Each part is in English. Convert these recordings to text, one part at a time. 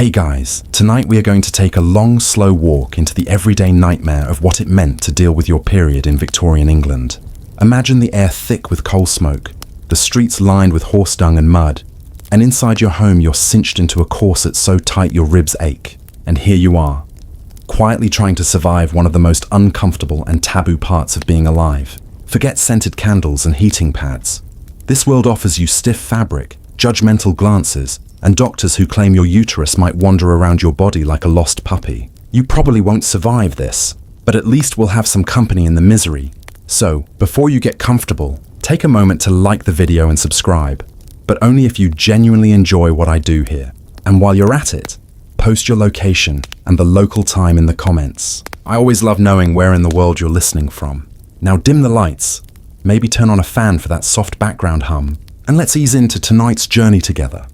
Hey guys, tonight we are going to take a long, slow walk into the everyday nightmare of what it meant to deal with your period in Victorian England. Imagine the air thick with coal smoke, the streets lined with horse dung and mud, and inside your home you're cinched into a corset so tight your ribs ache. And here you are, quietly trying to survive one of the most uncomfortable and taboo parts of being alive. Forget scented candles and heating pads. This world offers you stiff fabric, judgmental glances, and doctors who claim your uterus might wander around your body like a lost puppy. You probably won't survive this, but at least we'll have some company in the misery. So, before you get comfortable, take a moment to like the video and subscribe, but only if you genuinely enjoy what I do here. And while you're at it, post your location and the local time in the comments. I always love knowing where in the world you're listening from. Now dim the lights, maybe turn on a fan for that soft background hum, and let's ease into tonight's journey together.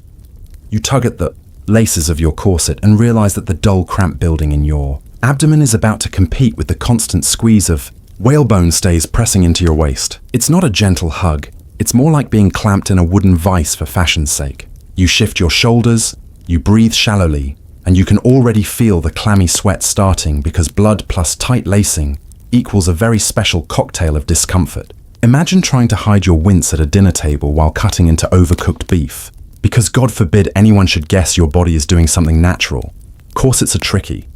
You tug at the laces of your corset and realize that the dull, cramped building in your abdomen is about to compete with the constant squeeze of whalebone stays pressing into your waist. It's not a gentle hug, it's more like being clamped in a wooden vice for fashion's sake. You shift your shoulders, you breathe shallowly, and you can already feel the clammy sweat starting because blood plus tight lacing equals a very special cocktail of discomfort. Imagine trying to hide your wince at a dinner table while cutting into overcooked beef. Because God forbid anyone should guess your body is doing something natural. Corsets are tricky.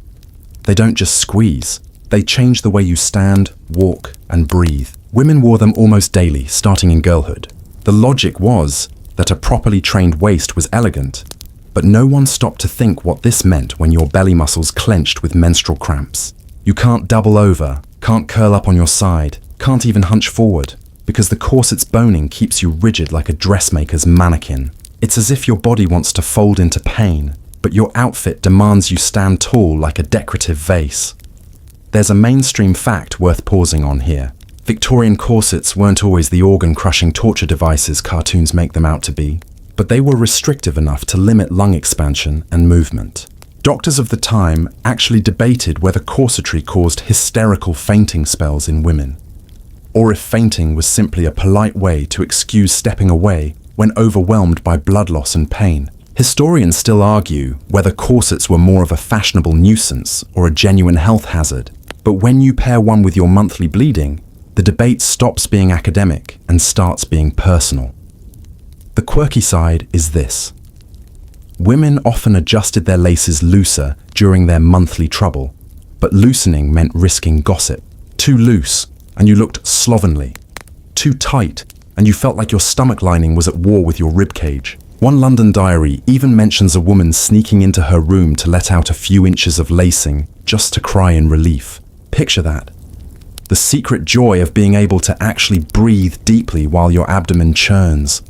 They don't just squeeze, they change the way you stand, walk, and breathe. Women wore them almost daily, starting in girlhood. The logic was that a properly trained waist was elegant, but no one stopped to think what this meant when your belly muscles clenched with menstrual cramps. You can't double over, can't curl up on your side, can't even hunch forward, because the corset's boning keeps you rigid like a dressmaker's mannequin. It's as if your body wants to fold into pain, but your outfit demands you stand tall like a decorative vase. There's a mainstream fact worth pausing on here. Victorian corsets weren't always the organ-crushing torture devices cartoons make them out to be, but they were restrictive enough to limit lung expansion and movement. Doctors of the time actually debated whether corsetry caused hysterical fainting spells in women, or if fainting was simply a polite way to excuse stepping away when overwhelmed by blood loss and pain. Historians still argue whether corsets were more of a fashionable nuisance or a genuine health hazard, but when you pair one with your monthly bleeding, the debate stops being academic and starts being personal. The quirky side is this. Women often adjusted their laces looser during their monthly trouble, but loosening meant risking gossip. Too loose, and you looked slovenly. Too tight, and you felt like your stomach lining was at war with your ribcage. One London diary even mentions a woman sneaking into her room to let out a few inches of lacing just to cry in relief. Picture that. The secret joy of being able to actually breathe deeply while your abdomen churns.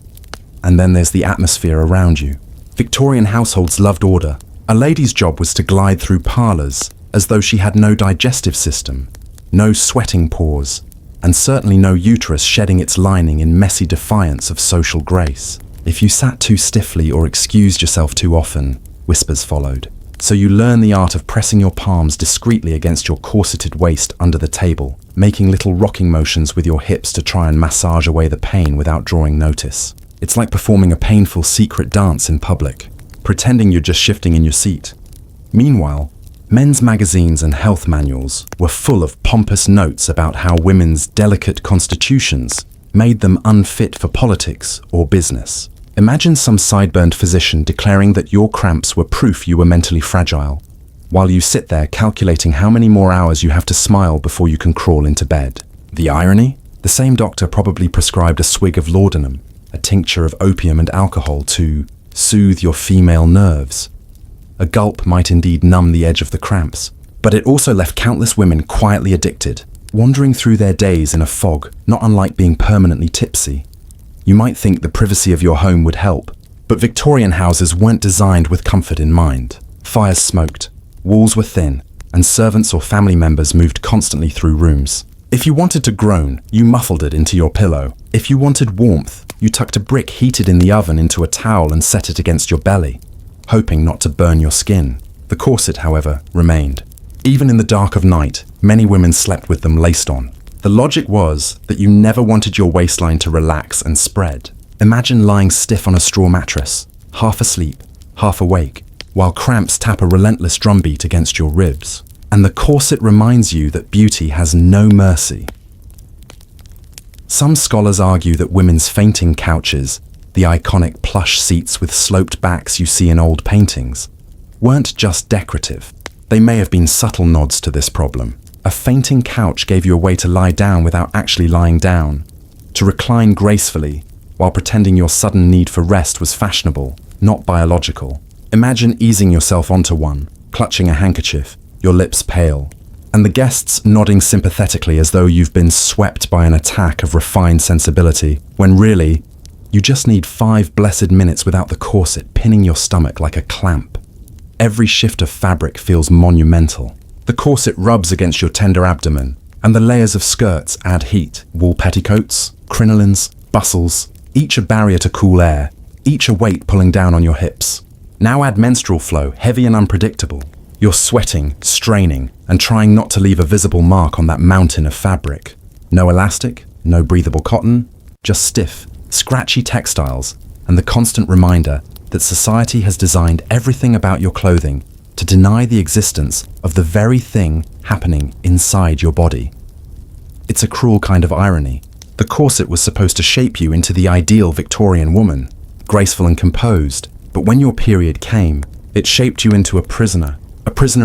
And then there's the atmosphere around you. Victorian households loved order. A lady's job was to glide through parlors as though she had no digestive system, no sweating pores, and certainly no uterus shedding its lining in messy defiance of social grace. If you sat too stiffly or excused yourself too often, whispers followed. So you learn the art of pressing your palms discreetly against your corseted waist under the table, making little rocking motions with your hips to try and massage away the pain without drawing notice. It's like performing a painful secret dance in public, pretending you're just shifting in your seat. Meanwhile, men's magazines and health manuals were full of pompous notes about how women's delicate constitutions made them unfit for politics or business. Imagine some sideburns physician declaring that your cramps were proof you were mentally fragile, while you sit there calculating how many more hours you have to smile before you can crawl into bed. The irony? The same doctor probably prescribed a swig of laudanum, a tincture of opium and alcohol to soothe your female nerves. A gulp might indeed numb the edge of the cramps, but it also left countless women quietly addicted, wandering through their days in a fog, not unlike being permanently tipsy. You might think the privacy of your home would help, but Victorian houses weren't designed with comfort in mind. Fires smoked, walls were thin, and servants or family members moved constantly through rooms. If you wanted to groan, you muffled it into your pillow. If you wanted warmth, you tucked a brick heated in the oven into a towel and set it against your belly, hoping not to burn your skin. The corset, however, remained. Even in the dark of night, many women slept with them laced on. The logic was that you never wanted your waistline to relax and spread. Imagine lying stiff on a straw mattress, half asleep, half awake, while cramps tap a relentless drumbeat against your ribs. And the corset reminds you that beauty has no mercy. Some scholars argue that women's fainting couches, the iconic plush seats with sloped backs you see in old paintings, weren't just decorative. They may have been subtle nods to this problem. A fainting couch gave you a way to lie down without actually lying down, to recline gracefully, while pretending your sudden need for rest was fashionable, not biological. Imagine easing yourself onto one, clutching a handkerchief, your lips pale, and the guests nodding sympathetically as though you've been swept by an attack of refined sensibility, when really, you just need 5 blessed minutes without the corset pinning your stomach like a clamp. Every shift of fabric feels monumental. The corset rubs against your tender abdomen, and the layers of skirts add heat. Wool petticoats, crinolines, bustles, each a barrier to cool air, each a weight pulling down on your hips. Now add menstrual flow, heavy and unpredictable. You're sweating, straining, and trying not to leave a visible mark on that mountain of fabric. No elastic, no breathable cotton, just stiff, scratchy textiles, and the constant reminder that society has designed everything about your clothing to deny the existence of the very thing happening inside your body. It's a cruel kind of irony. The corset was supposed to shape you into the ideal Victorian woman, graceful and composed, but when your period came, it shaped you into a prisoner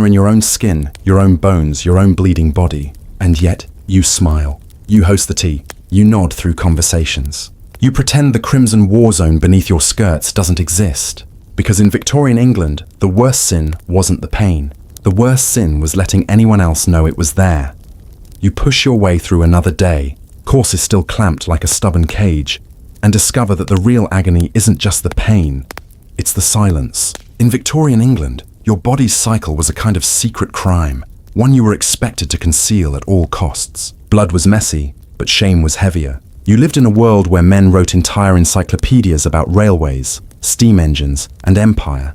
in your own skin, your own bones, your own bleeding body. And yet, you smile. You host the tea. You nod through conversations. You pretend the crimson war zone beneath your skirts doesn't exist. Because in Victorian England, the worst sin wasn't the pain. The worst sin was letting anyone else know it was there. You push your way through another day, corset still clamped like a stubborn cage, and discover that the real agony isn't just the pain, it's the silence. In Victorian England, your body's cycle was a kind of secret crime, one you were expected to conceal at all costs. Blood was messy, but shame was heavier. You lived in a world where men wrote entire encyclopedias about railways, steam engines, and empire,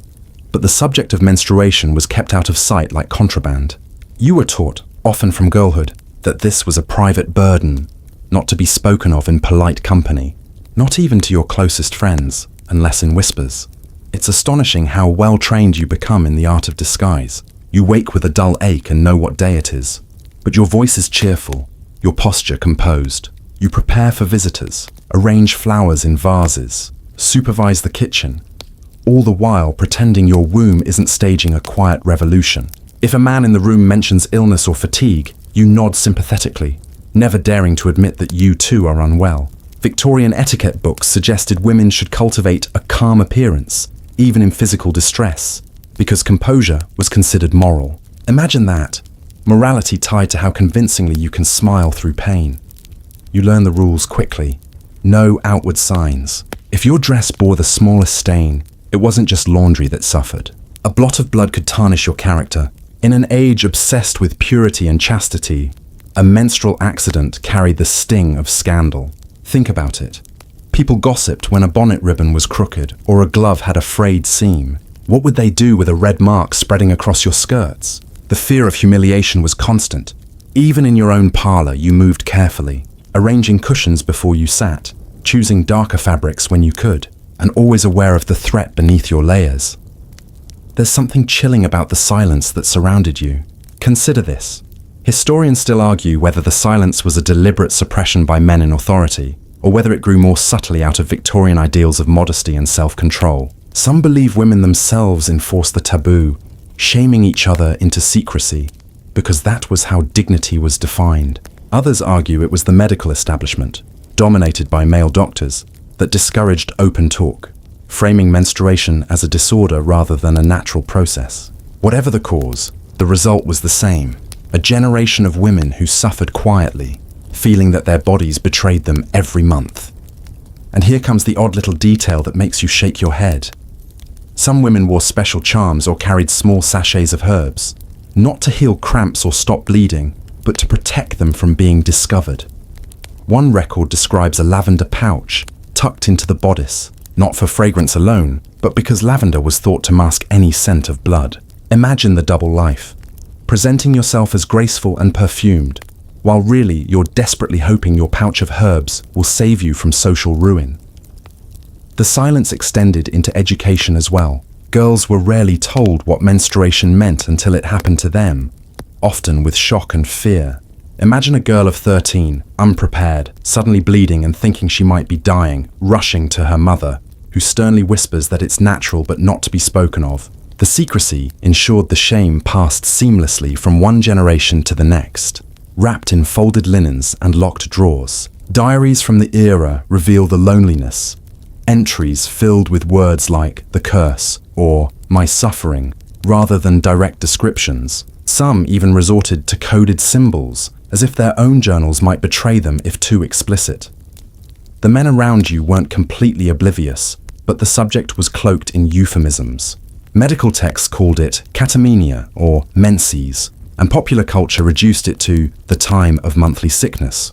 but the subject of menstruation was kept out of sight like contraband. You were taught, often from girlhood, that this was a private burden, not to be spoken of in polite company, not even to your closest friends, unless in whispers. It's astonishing how well trained you become in the art of disguise. You wake with a dull ache and know what day it is, but your voice is cheerful, your posture composed. You prepare for visitors, arrange flowers in vases, supervise the kitchen, all the while pretending your womb isn't staging a quiet revolution. If a man in the room mentions illness or fatigue, you nod sympathetically, never daring to admit that you too are unwell. Victorian etiquette books suggested women should cultivate a calm appearance, even in physical distress, because composure was considered moral. Imagine that, morality tied to how convincingly you can smile through pain. You learn the rules quickly. No outward signs. If your dress bore the smallest stain, it wasn't just laundry that suffered. A blot of blood could tarnish your character. In an age obsessed with purity and chastity, a menstrual accident carried the sting of scandal. Think about it. People gossiped when a bonnet ribbon was crooked or a glove had a frayed seam. What would they do with a red mark spreading across your skirts? The fear of humiliation was constant. Even in your own parlor, you moved carefully, arranging cushions before you sat, choosing darker fabrics when you could, and always aware of the threat beneath your layers. There's something chilling about the silence that surrounded you. Consider this. Historians still argue whether the silence was a deliberate suppression by men in authority, or whether it grew more subtly out of Victorian ideals of modesty and self-control. Some believe women themselves enforced the taboo, shaming each other into secrecy, because that was how dignity was defined. Others argue it was the medical establishment, dominated by male doctors, that discouraged open talk, framing menstruation as a disorder rather than a natural process. Whatever the cause, the result was the same: a generation of women who suffered quietly, feeling that their bodies betrayed them every month. And here comes the odd little detail that makes you shake your head. Some women wore special charms or carried small sachets of herbs, not to heal cramps or stop bleeding, but to protect them from being discovered. One record describes a lavender pouch tucked into the bodice, not for fragrance alone, but because lavender was thought to mask any scent of blood. Imagine the double life, presenting yourself as graceful and perfumed, while really you're desperately hoping your pouch of herbs will save you from social ruin. The silence extended into education as well. Girls were rarely told what menstruation meant until it happened to them, often with shock and fear. Imagine a girl of 13, unprepared, suddenly bleeding and thinking she might be dying, rushing to her mother, who sternly whispers that it's natural but not to be spoken of. The secrecy ensured the shame passed seamlessly from one generation to the next. Wrapped in folded linens and locked drawers, diaries from the era reveal the loneliness. Entries filled with words like the curse or my suffering, rather than direct descriptions. Some even resorted to coded symbols, as if their own journals might betray them if too explicit. The men around you weren't completely oblivious, but the subject was cloaked in euphemisms. Medical texts called it catamenia or menses, and popular culture reduced it to the time of monthly sickness.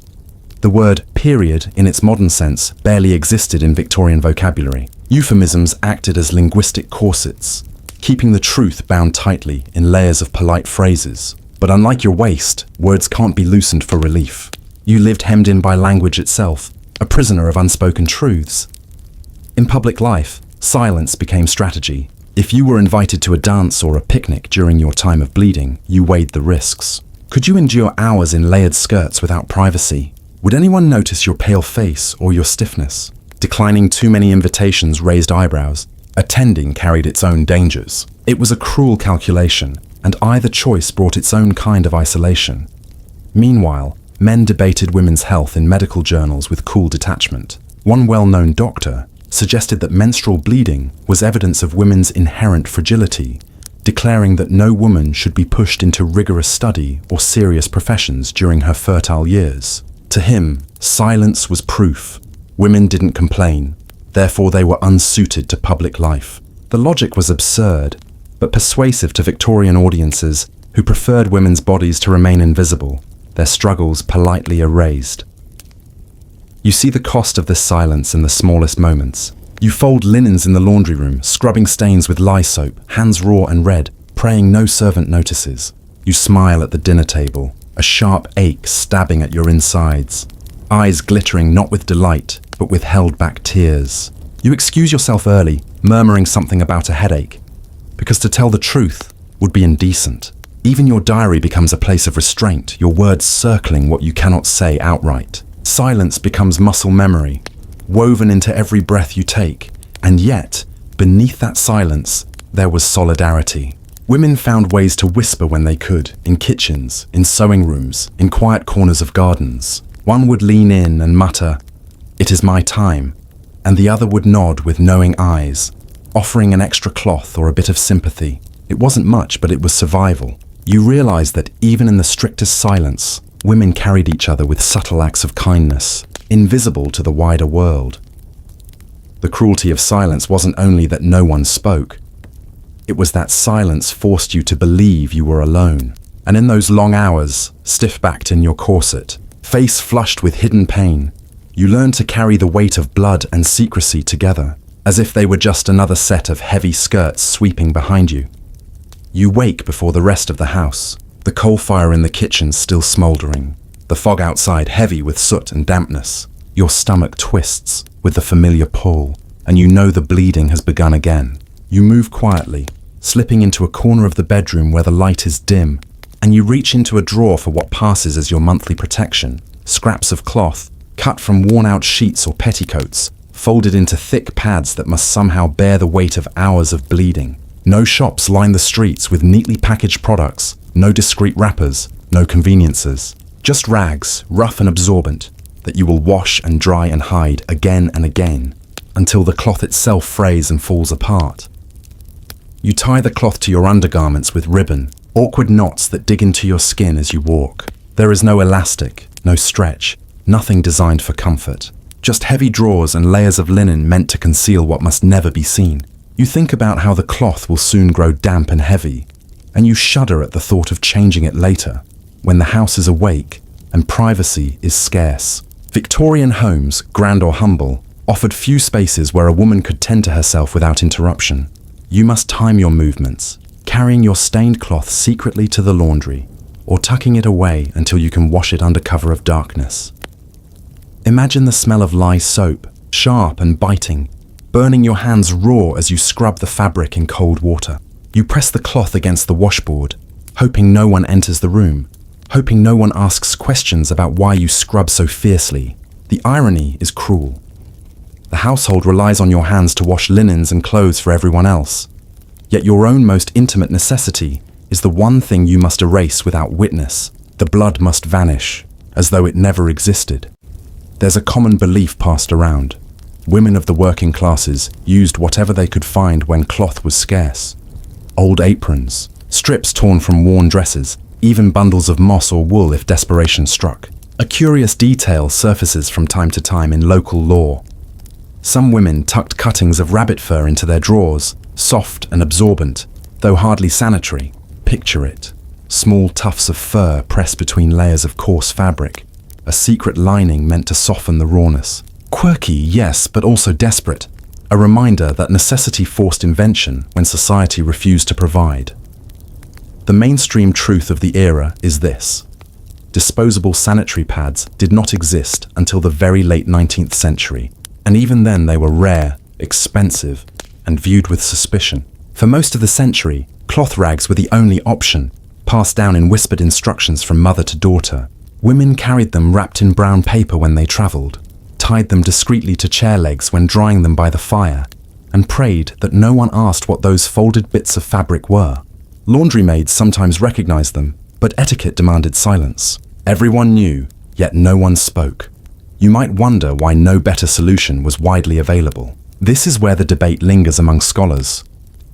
The word period, in its modern sense, barely existed in Victorian vocabulary. Euphemisms acted as linguistic corsets, keeping the truth bound tightly in layers of polite phrases. But unlike your waist, words can't be loosened for relief. You lived hemmed in by language itself, a prisoner of unspoken truths. In public life, silence became strategy. If you were invited to a dance or a picnic during your time of bleeding, you weighed the risks. Could you endure hours in layered skirts without privacy? Would anyone notice your pale face or your stiffness? Declining too many invitations raised eyebrows. Attending carried its own dangers. It was a cruel calculation, and either choice brought its own kind of isolation. Meanwhile, men debated women's health in medical journals with cool detachment. One well-known doctor suggested that menstrual bleeding was evidence of women's inherent fragility, declaring that no woman should be pushed into rigorous study or serious professions during her fertile years. To him, silence was proof. Women didn't complain, therefore they were unsuited to public life. The logic was absurd, but persuasive to Victorian audiences who preferred women's bodies to remain invisible, their struggles politely erased. You see the cost of this silence in the smallest moments. You fold linens in the laundry room, scrubbing stains with lye soap, hands raw and red, praying no servant notices. You smile at the dinner table, a sharp ache stabbing at your insides, eyes glittering not with delight, but with held-back tears. You excuse yourself early, murmuring something about a headache, because to tell the truth would be indecent. Even your diary becomes a place of restraint, your words circling what you cannot say outright. Silence becomes muscle memory, woven into every breath you take, and yet, beneath that silence, there was solidarity. Women found ways to whisper when they could, in kitchens, in sewing rooms, in quiet corners of gardens. One would lean in and mutter, "It is my time," and the other would nod with knowing eyes, offering an extra cloth or a bit of sympathy. It wasn't much, but it was survival. You realized that even in the strictest silence, women carried each other with subtle acts of kindness, invisible to the wider world. The cruelty of silence wasn't only that no one spoke. It was that silence forced you to believe you were alone. And in those long hours, stiff-backed in your corset, face flushed with hidden pain, you learned to carry the weight of blood and secrecy together, as if they were just another set of heavy skirts sweeping behind you. You wake before the rest of the house, the coal fire in the kitchen still smouldering, the fog outside heavy with soot and dampness. Your stomach twists with the familiar pull, and you know the bleeding has begun again. You move quietly, slipping into a corner of the bedroom where the light is dim, and you reach into a drawer for what passes as your monthly protection. Scraps of cloth, cut from worn-out sheets or petticoats, folded into thick pads that must somehow bear the weight of hours of bleeding. No shops line the streets with neatly packaged products, no discreet wrappers, no conveniences. Just rags, rough and absorbent, that you will wash and dry and hide again and again, until the cloth itself frays and falls apart. You tie the cloth to your undergarments with ribbon, awkward knots that dig into your skin as you walk. There is no elastic, no stretch, nothing designed for comfort. Just heavy drawers and layers of linen meant to conceal what must never be seen. You think about how the cloth will soon grow damp and heavy, and you shudder at the thought of changing it later, when the house is awake and privacy is scarce. Victorian homes, grand or humble, offered few spaces where a woman could tend to herself without interruption. You must time your movements, carrying your stained cloth secretly to the laundry, or tucking it away until you can wash it under cover of darkness. Imagine the smell of lye soap, sharp and biting, burning your hands raw as you scrub the fabric in cold water. You press the cloth against the washboard, hoping no one enters the room, hoping no one asks questions about why you scrub so fiercely. The irony is cruel. The household relies on your hands to wash linens and clothes for everyone else. Yet your own most intimate necessity is the one thing you must erase without witness. The blood must vanish, as though it never existed. There's a common belief passed around. Women of the working classes used whatever they could find when cloth was scarce. Old aprons, strips torn from worn dresses, even bundles of moss or wool if desperation struck. A curious detail surfaces from time to time in local law. Some women tucked cuttings of rabbit fur into their drawers, soft and absorbent, though hardly sanitary. Picture it. Small tufts of fur pressed between layers of coarse fabric, a secret lining meant to soften the rawness. Quirky, yes, but also desperate. A reminder that necessity forced invention when society refused to provide. The mainstream truth of the era is this. Disposable sanitary pads did not exist until the very late 19th century, and even then they were rare, expensive, and viewed with suspicion. For most of the century, cloth rags were the only option, passed down in whispered instructions from mother to daughter. Women carried them wrapped in brown paper when they travelled, tied them discreetly to chair legs when drying them by the fire, and prayed that no one asked what those folded bits of fabric were. Laundry maids sometimes recognized them, but etiquette demanded silence. Everyone knew, yet no one spoke. You might wonder why no better solution was widely available. This is where the debate lingers among scholars.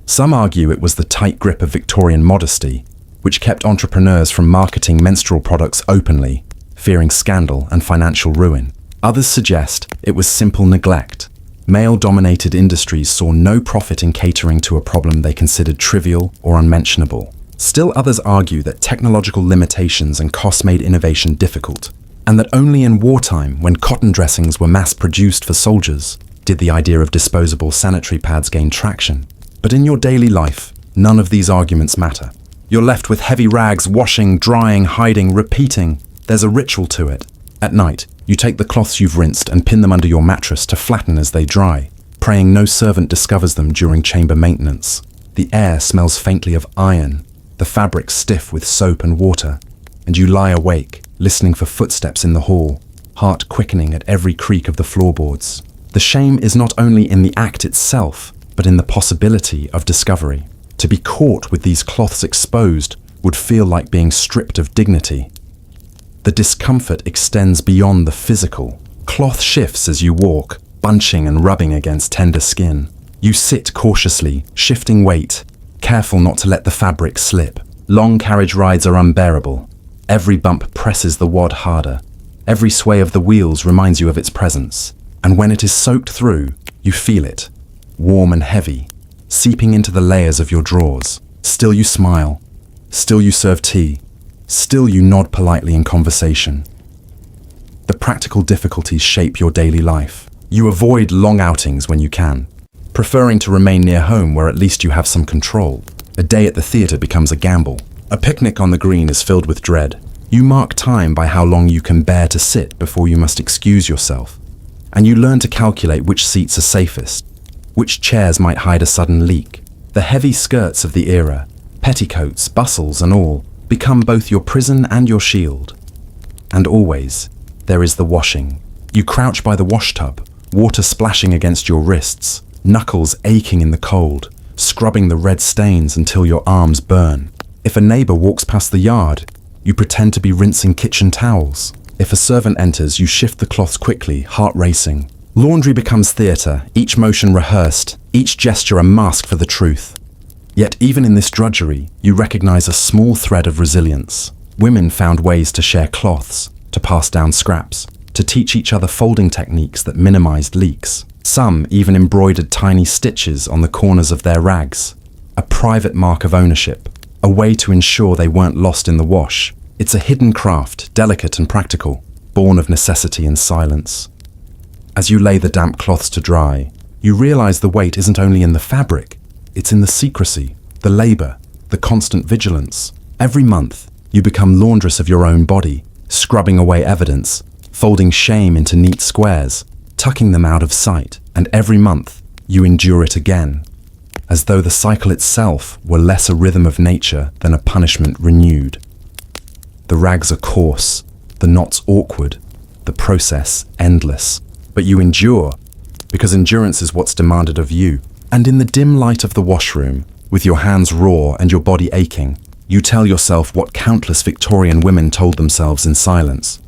Some argue it was the tight grip of Victorian modesty, which kept entrepreneurs from marketing menstrual products openly, fearing scandal and financial ruin. Others suggest it was simple neglect. Male-dominated industries saw no profit in catering to a problem they considered trivial or unmentionable. Still others argue that technological limitations and costs made innovation difficult, and that only in wartime, when cotton dressings were mass-produced for soldiers, did the idea of disposable sanitary pads gain traction. But in your daily life, none of these arguments matter. You're left with heavy rags washing, drying, hiding, repeating. There's a ritual to it. At night, you take the cloths you've rinsed and pin them under your mattress to flatten as they dry, praying no servant discovers them during chamber maintenance. The air smells faintly of iron, the fabric stiff with soap and water, and you lie awake, listening for footsteps in the hall, heart quickening at every creak of the floorboards. The shame is not only in the act itself, but in the possibility of discovery. To be caught with these cloths exposed would feel like being stripped of dignity. The discomfort extends beyond the physical. Cloth shifts as you walk, bunching and rubbing against tender skin. You sit cautiously, shifting weight, careful not to let the fabric slip. Long carriage rides are unbearable. Every bump presses the wad harder. Every sway of the wheels reminds you of its presence. And when it is soaked through, you feel it, warm and heavy, seeping into the layers of your drawers. Still you smile. Still you serve tea. Still you nod politely in conversation. The practical difficulties shape your daily life. You avoid long outings when you can, preferring to remain near home where at least you have some control. A day at the theatre becomes a gamble. A picnic on the green is filled with dread. You mark time by how long you can bear to sit before you must excuse yourself. And you learn to calculate which seats are safest, which chairs might hide a sudden leak. The heavy skirts of the era, petticoats, bustles and all, become both your prison and your shield. And always, there is the washing. You crouch by the washtub, water splashing against your wrists, knuckles aching in the cold, scrubbing the red stains until your arms burn. If a neighbor walks past the yard, you pretend to be rinsing kitchen towels. If a servant enters, you shift the cloths quickly, heart racing. Laundry becomes theatre, each motion rehearsed, each gesture a mask for the truth. Yet even in this drudgery, you recognize a small thread of resilience. Women found ways to share cloths, to pass down scraps, to teach each other folding techniques that minimized leaks. Some even embroidered tiny stitches on the corners of their rags, a private mark of ownership, a way to ensure they weren't lost in the wash. It's a hidden craft, delicate and practical, born of necessity and silence. As you lay the damp cloths to dry, you realize the weight isn't only in the fabric, it's in the secrecy, the labor, the constant vigilance. Every month, you become laundress of your own body, scrubbing away evidence, folding shame into neat squares, tucking them out of sight. And every month, You endure it again, as though the cycle itself were less a rhythm of nature than a punishment renewed. The rags are coarse, the knots awkward, the process endless. But you endure, because endurance is what's demanded of you. And in the dim light of the washroom, with your hands raw and your body aching, you tell yourself what countless Victorian women told themselves in silence,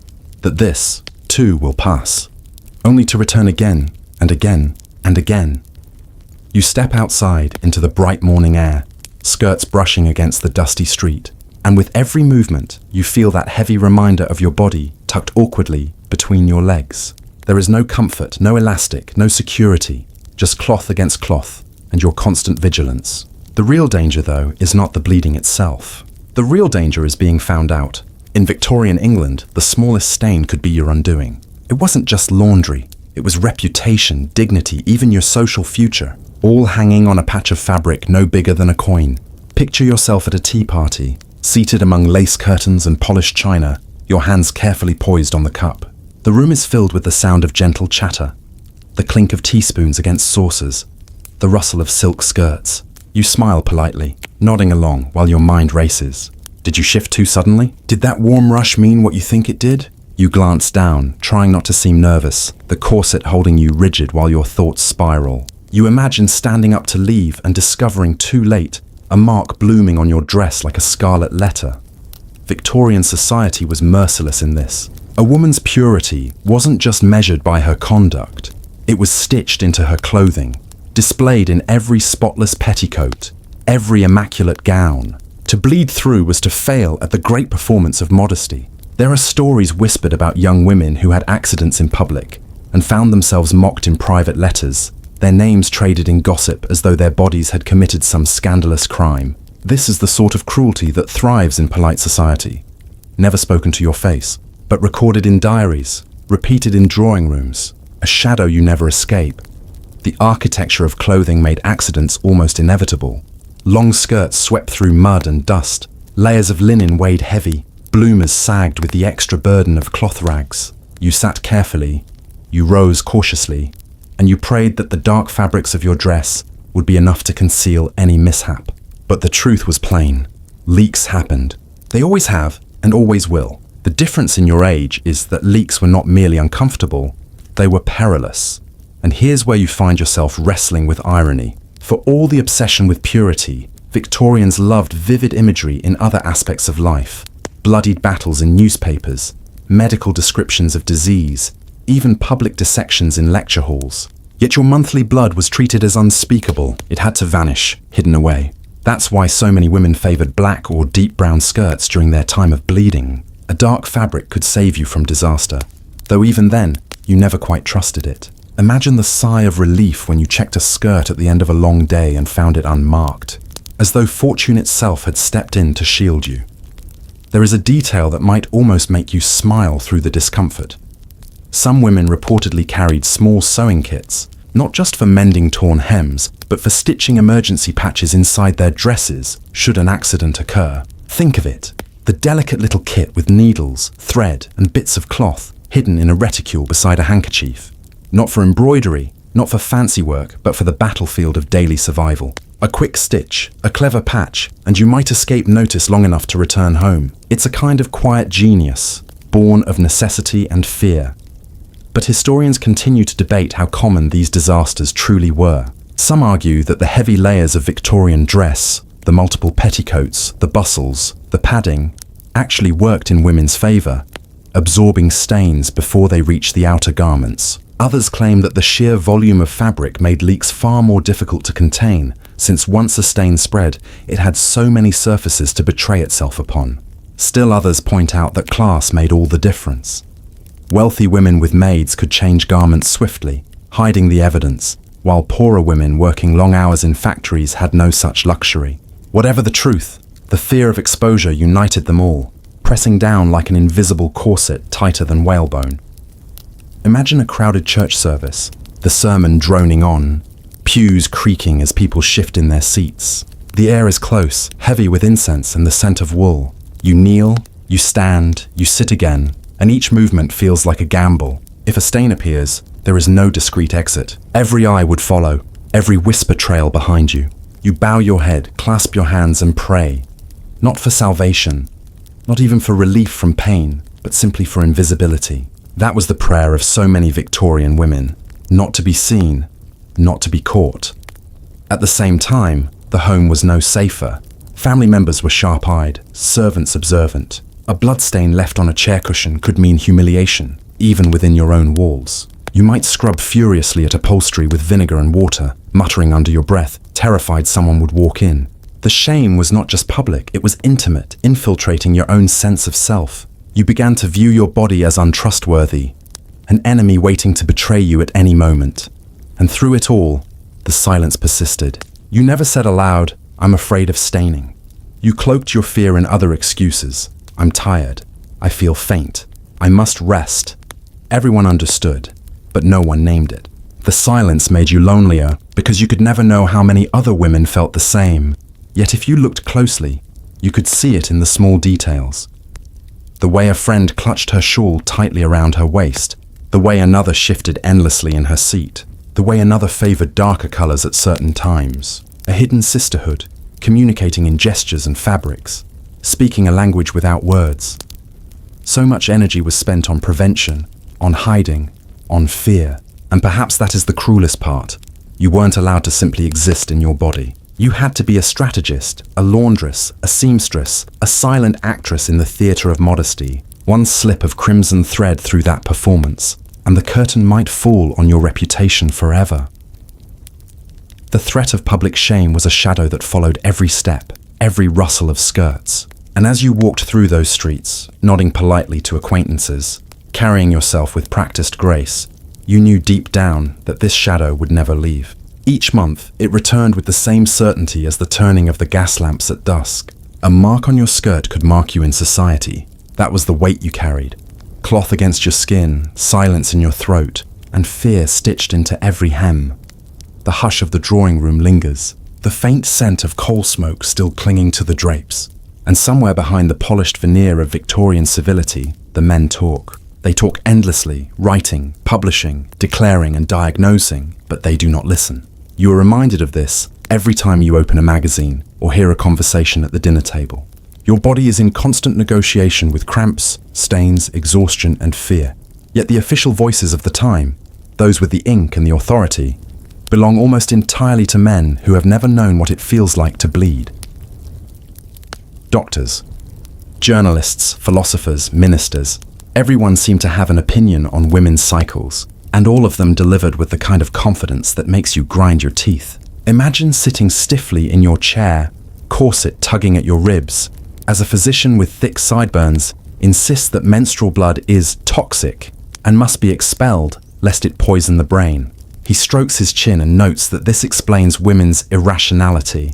that this, too, will pass, only to return again and again and again. You step outside into the bright morning air, skirts brushing against the dusty street, and with every movement, you feel that heavy reminder of your body tucked awkwardly between your legs. There is no comfort, no elastic, no security, just cloth against cloth and your constant vigilance. The real danger, though, is not the bleeding itself. The real danger is being found out. In Victorian England, the smallest stain could be your undoing. It wasn't just laundry. It was reputation, dignity, even your social future, all hanging on a patch of fabric no bigger than a coin. Picture yourself at a tea party, seated among lace curtains and polished china, your hands carefully poised on the cup. The room is filled with the sound of gentle chatter, the clink of teaspoons against saucers, the rustle of silk skirts. You smile politely, nodding along while your mind races. Did you shift too suddenly? Did that warm rush mean what you think it did? You glance down, trying not to seem nervous, the corset holding you rigid while your thoughts spiral. You imagine standing up to leave and discovering too late a mark blooming on your dress like a scarlet letter. Victorian society was merciless in this. A woman's purity wasn't just measured by her conduct. It was stitched into her clothing, displayed in every spotless petticoat, every immaculate gown. To bleed through was to fail at the great performance of modesty. There are stories whispered about young women who had accidents in public and found themselves mocked in private letters, their names traded in gossip as though their bodies had committed some scandalous crime. This is the sort of cruelty that thrives in polite society. Never spoken to your face, but recorded in diaries, repeated in drawing rooms, a shadow you never escape. The architecture of clothing made accidents almost inevitable. Long skirts swept through mud and dust, layers of linen weighed heavy, bloomers sagged with the extra burden of cloth rags. You sat carefully, you rose cautiously, and you prayed that the dark fabrics of your dress would be enough to conceal any mishap. But the truth was plain. Leaks happened. They always have, and always will. The difference in your age is that leaks were not merely uncomfortable, they were perilous. And here's where you find yourself wrestling with irony. For all the obsession with purity, Victorians loved vivid imagery in other aspects of life. Bloodied battles in newspapers, medical descriptions of disease, even public dissections in lecture halls. Yet your monthly blood was treated as unspeakable. It had to vanish, hidden away. That's why so many women favored black or deep brown skirts during their time of bleeding. A dark fabric could save you from disaster, though even then, you never quite trusted it. Imagine the sigh of relief when you checked a skirt at the end of a long day and found it unmarked, as though fortune itself had stepped in to shield you. There is a detail that might almost make you smile through the discomfort. Some women reportedly carried small sewing kits, not just for mending torn hems, but for stitching emergency patches inside their dresses should an accident occur. Think of it, the delicate little kit with needles, thread, and bits of cloth hidden in a reticule beside a handkerchief. Not for embroidery, not for fancy work, but for the battlefield of daily survival. A quick stitch, a clever patch, and you might escape notice long enough to return home. It's a kind of quiet genius, born of necessity and fear. But historians continue to debate how common these disasters truly were. Some argue that the heavy layers of Victorian dress, the multiple petticoats, the bustles, the padding, actually worked in women's favour, absorbing stains before they reached the outer garments. Others claim that the sheer volume of fabric made leaks far more difficult to contain, since once a stain spread, it had so many surfaces to betray itself upon. Still others point out that class made all the difference. Wealthy women with maids could change garments swiftly, hiding the evidence, while poorer women working long hours in factories had no such luxury. Whatever the truth, the fear of exposure united them all, pressing down like an invisible corset tighter than whalebone. Imagine a crowded church service, the sermon droning on, pews creaking as people shift in their seats. The air is close, heavy with incense and the scent of wool. You kneel, you stand, you sit again, and each movement feels like a gamble. If a stain appears, there is no discreet exit. Every eye would follow, every whisper trail behind you. You bow your head, clasp your hands and pray, not for salvation, not even for relief from pain, but simply for invisibility. That was the prayer of so many Victorian women, not to be seen, not to be caught. At the same time, the home was no safer. Family members were sharp-eyed, servants observant. A bloodstain left on a chair cushion could mean humiliation, even within your own walls. You might scrub furiously at upholstery with vinegar and water, muttering under your breath, terrified someone would walk in. The shame was not just public, it was intimate, infiltrating your own sense of self. You began to view your body as untrustworthy, an enemy waiting to betray you at any moment. And through it all, the silence persisted. You never said aloud, "I'm afraid of staining." You cloaked your fear in other excuses. "I'm tired. I feel faint. I must rest." Everyone understood, but no one named it. The silence made you lonelier because you could never know how many other women felt the same. Yet if you looked closely, you could see it in the small details. The way a friend clutched her shawl tightly around her waist, the way another shifted endlessly in her seat, the way another favored darker colors at certain times. A hidden sisterhood, communicating in gestures and fabrics, speaking a language without words. So much energy was spent on prevention, on hiding, on fear. And perhaps that is the cruelest part. You weren't allowed to simply exist in your body. You had to be a strategist, a laundress, a seamstress, a silent actress in the theatre of modesty. One slip of crimson thread through that performance, and the curtain might fall on your reputation forever. The threat of public shame was a shadow that followed every step, every rustle of skirts. And as you walked through those streets, nodding politely to acquaintances, carrying yourself with practiced grace, you knew deep down that this shadow would never leave. Each month, it returned with the same certainty as the turning of the gas lamps at dusk. A mark on your skirt could mark you in society. That was the weight you carried. Cloth against your skin, silence in your throat, and fear stitched into every hem. The hush of the drawing room lingers, the faint scent of coal smoke still clinging to the drapes. And somewhere behind the polished veneer of Victorian civility, the men talk. They talk endlessly, writing, publishing, declaring and diagnosing, but they do not listen. You are reminded of this every time you open a magazine or hear a conversation at the dinner table. Your body is in constant negotiation with cramps, stains, exhaustion and fear. Yet the official voices of the time, those with the ink and the authority, belong almost entirely to men who have never known what it feels like to bleed. Doctors, journalists, philosophers, ministers, everyone seemed to have an opinion on women's cycles, and all of them delivered with the kind of confidence that makes you grind your teeth. Imagine sitting stiffly in your chair, corset tugging at your ribs, as a physician with thick sideburns insists that menstrual blood is toxic and must be expelled lest it poison the brain. He strokes his chin and notes that this explains women's irrationality.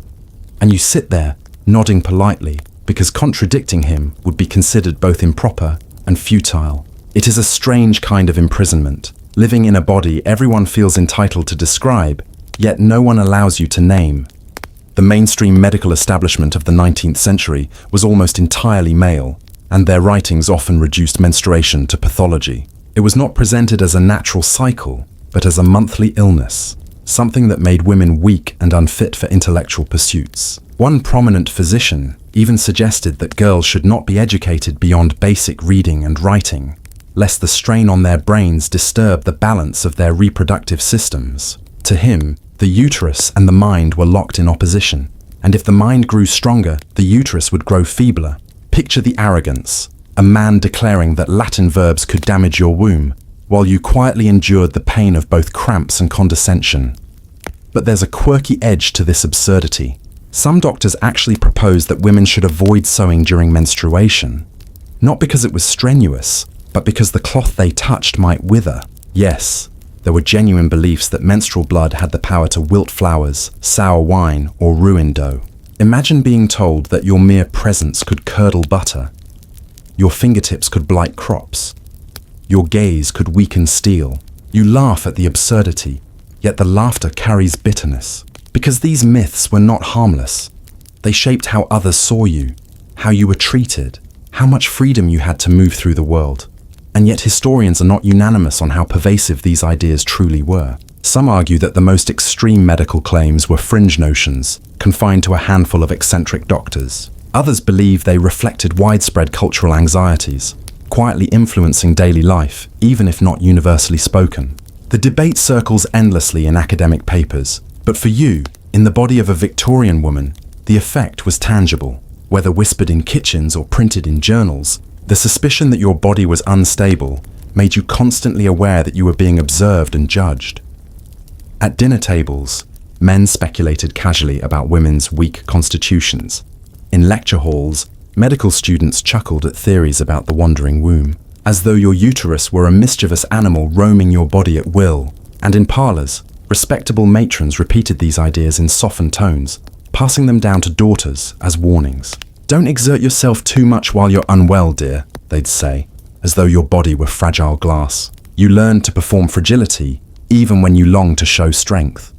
And you sit there, nodding politely, because contradicting him would be considered both improper and futile. It is a strange kind of imprisonment, living in a body everyone feels entitled to describe, yet no one allows you to name. The mainstream medical establishment of the 19th century was almost entirely male, and their writings often reduced menstruation to pathology. It was not presented as a natural cycle, but as a monthly illness, something that made women weak and unfit for intellectual pursuits. One prominent physician even suggested that girls should not be educated beyond basic reading and writing, lest the strain on their brains disturb the balance of their reproductive systems. To him, the uterus and the mind were locked in opposition, and if the mind grew stronger, the uterus would grow feebler. Picture the arrogance, a man declaring that Latin verbs could damage your womb, while you quietly endured the pain of both cramps and condescension. But there's a quirky edge to this absurdity. Some doctors actually proposed that women should avoid sewing during menstruation, not because it was strenuous, but because the cloth they touched might wither. Yes, there were genuine beliefs that menstrual blood had the power to wilt flowers, sour wine, or ruin dough. Imagine being told that your mere presence could curdle butter, your fingertips could blight crops, your gaze could weaken steel. You laugh at the absurdity, yet the laughter carries bitterness. Because these myths were not harmless. They shaped how others saw you, how you were treated, how much freedom you had to move through the world. And yet historians are not unanimous on how pervasive these ideas truly were. Some argue that the most extreme medical claims were fringe notions, confined to a handful of eccentric doctors. Others believe they reflected widespread cultural anxieties, quietly influencing daily life, even if not universally spoken. The debate circles endlessly in academic papers, but for you, in the body of a Victorian woman, the effect was tangible. Whether whispered in kitchens or printed in journals, the suspicion that your body was unstable made you constantly aware that you were being observed and judged. At dinner tables, men speculated casually about women's weak constitutions. In lecture halls, medical students chuckled at theories about the wandering womb, as though your uterus were a mischievous animal roaming your body at will. And in parlors, respectable matrons repeated these ideas in softened tones, passing them down to daughters as warnings. "Don't exert yourself too much while you're unwell, dear," they'd say, as though your body were fragile glass. You learn to perform fragility even when you long to show strength.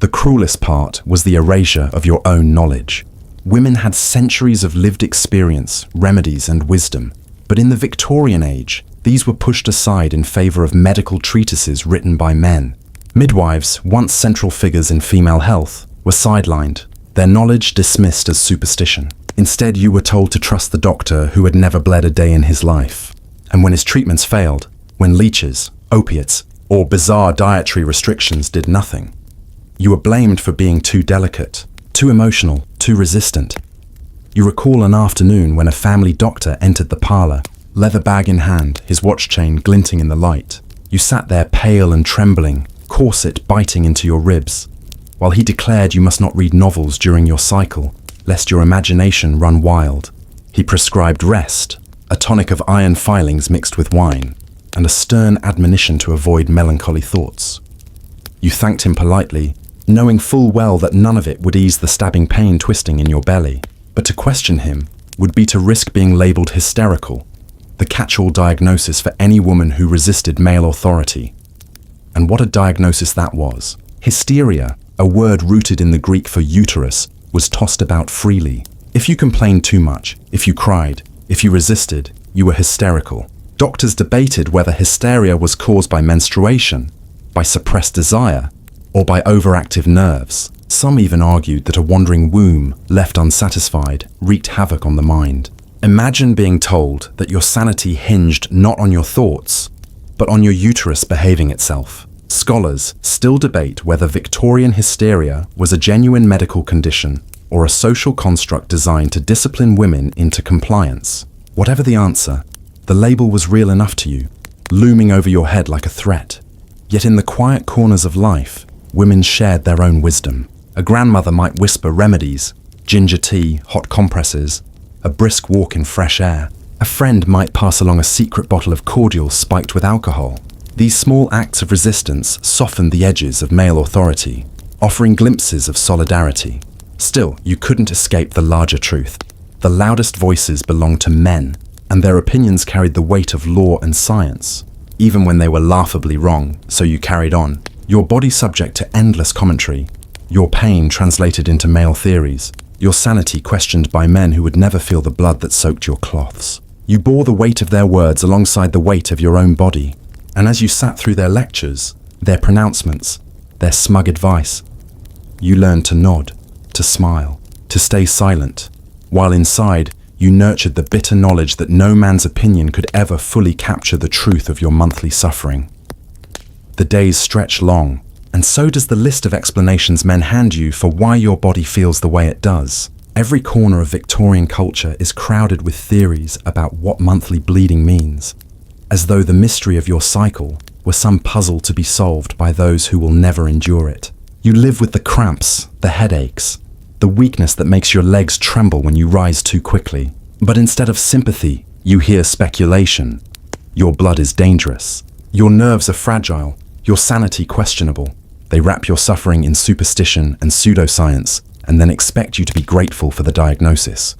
The cruelest part was the erasure of your own knowledge. Women had centuries of lived experience, remedies, and wisdom, but in the Victorian age, these were pushed aside in favor of medical treatises written by men. Midwives, once central figures in female health, were sidelined, their knowledge dismissed as superstition. Instead, you were told to trust the doctor who had never bled a day in his life. And when his treatments failed, when leeches, opiates, or bizarre dietary restrictions did nothing, you were blamed for being too delicate, too emotional, too resistant. You recall an afternoon when a family doctor entered the parlor, leather bag in hand, his watch chain glinting in the light. You sat there pale and trembling, corset biting into your ribs, while he declared you must not read novels during your cycle, lest your imagination run wild. He prescribed rest, a tonic of iron filings mixed with wine, and a stern admonition to avoid melancholy thoughts. You thanked him politely, knowing full well that none of it would ease the stabbing pain twisting in your belly. But to question him would be to risk being labelled hysterical, the catch-all diagnosis for any woman who resisted male authority. And what a diagnosis that was. Hysteria, a word rooted in the Greek for uterus, was tossed about freely. If you complained too much, if you cried, if you resisted, you were hysterical. Doctors debated whether hysteria was caused by menstruation, by suppressed desire, or by overactive nerves. Some even argued that a wandering womb, left unsatisfied, wreaked havoc on the mind. Imagine being told that your sanity hinged not on your thoughts, but on your uterus behaving itself. Scholars still debate whether Victorian hysteria was a genuine medical condition or a social construct designed to discipline women into compliance. Whatever the answer, the label was real enough to you, looming over your head like a threat. Yet in the quiet corners of life, women shared their own wisdom. A grandmother might whisper remedies, ginger tea, hot compresses, a brisk walk in fresh air. A friend might pass along a secret bottle of cordial spiked with alcohol. These small acts of resistance softened the edges of male authority, offering glimpses of solidarity. Still, you couldn't escape the larger truth. The loudest voices belonged to men, and their opinions carried the weight of law and science, even when they were laughably wrong, so you carried on. Your body subject to endless commentary, your pain translated into male theories, your sanity questioned by men who would never feel the blood that soaked your cloths. You bore the weight of their words alongside the weight of your own body, and as you sat through their lectures, their pronouncements, their smug advice, you learned to nod, to smile, to stay silent, while inside you nurtured the bitter knowledge that no man's opinion could ever fully capture the truth of your monthly suffering. The days stretch long, and so does the list of explanations men hand you for why your body feels the way it does. Every corner of Victorian culture is crowded with theories about what monthly bleeding means, as though the mystery of your cycle were some puzzle to be solved by those who will never endure it. You live with the cramps, the headaches, the weakness that makes your legs tremble when you rise too quickly. But instead of sympathy, you hear speculation. Your blood is dangerous. Your nerves are fragile. Your sanity questionable. They wrap your suffering in superstition and pseudoscience, and then expect you to be grateful for the diagnosis.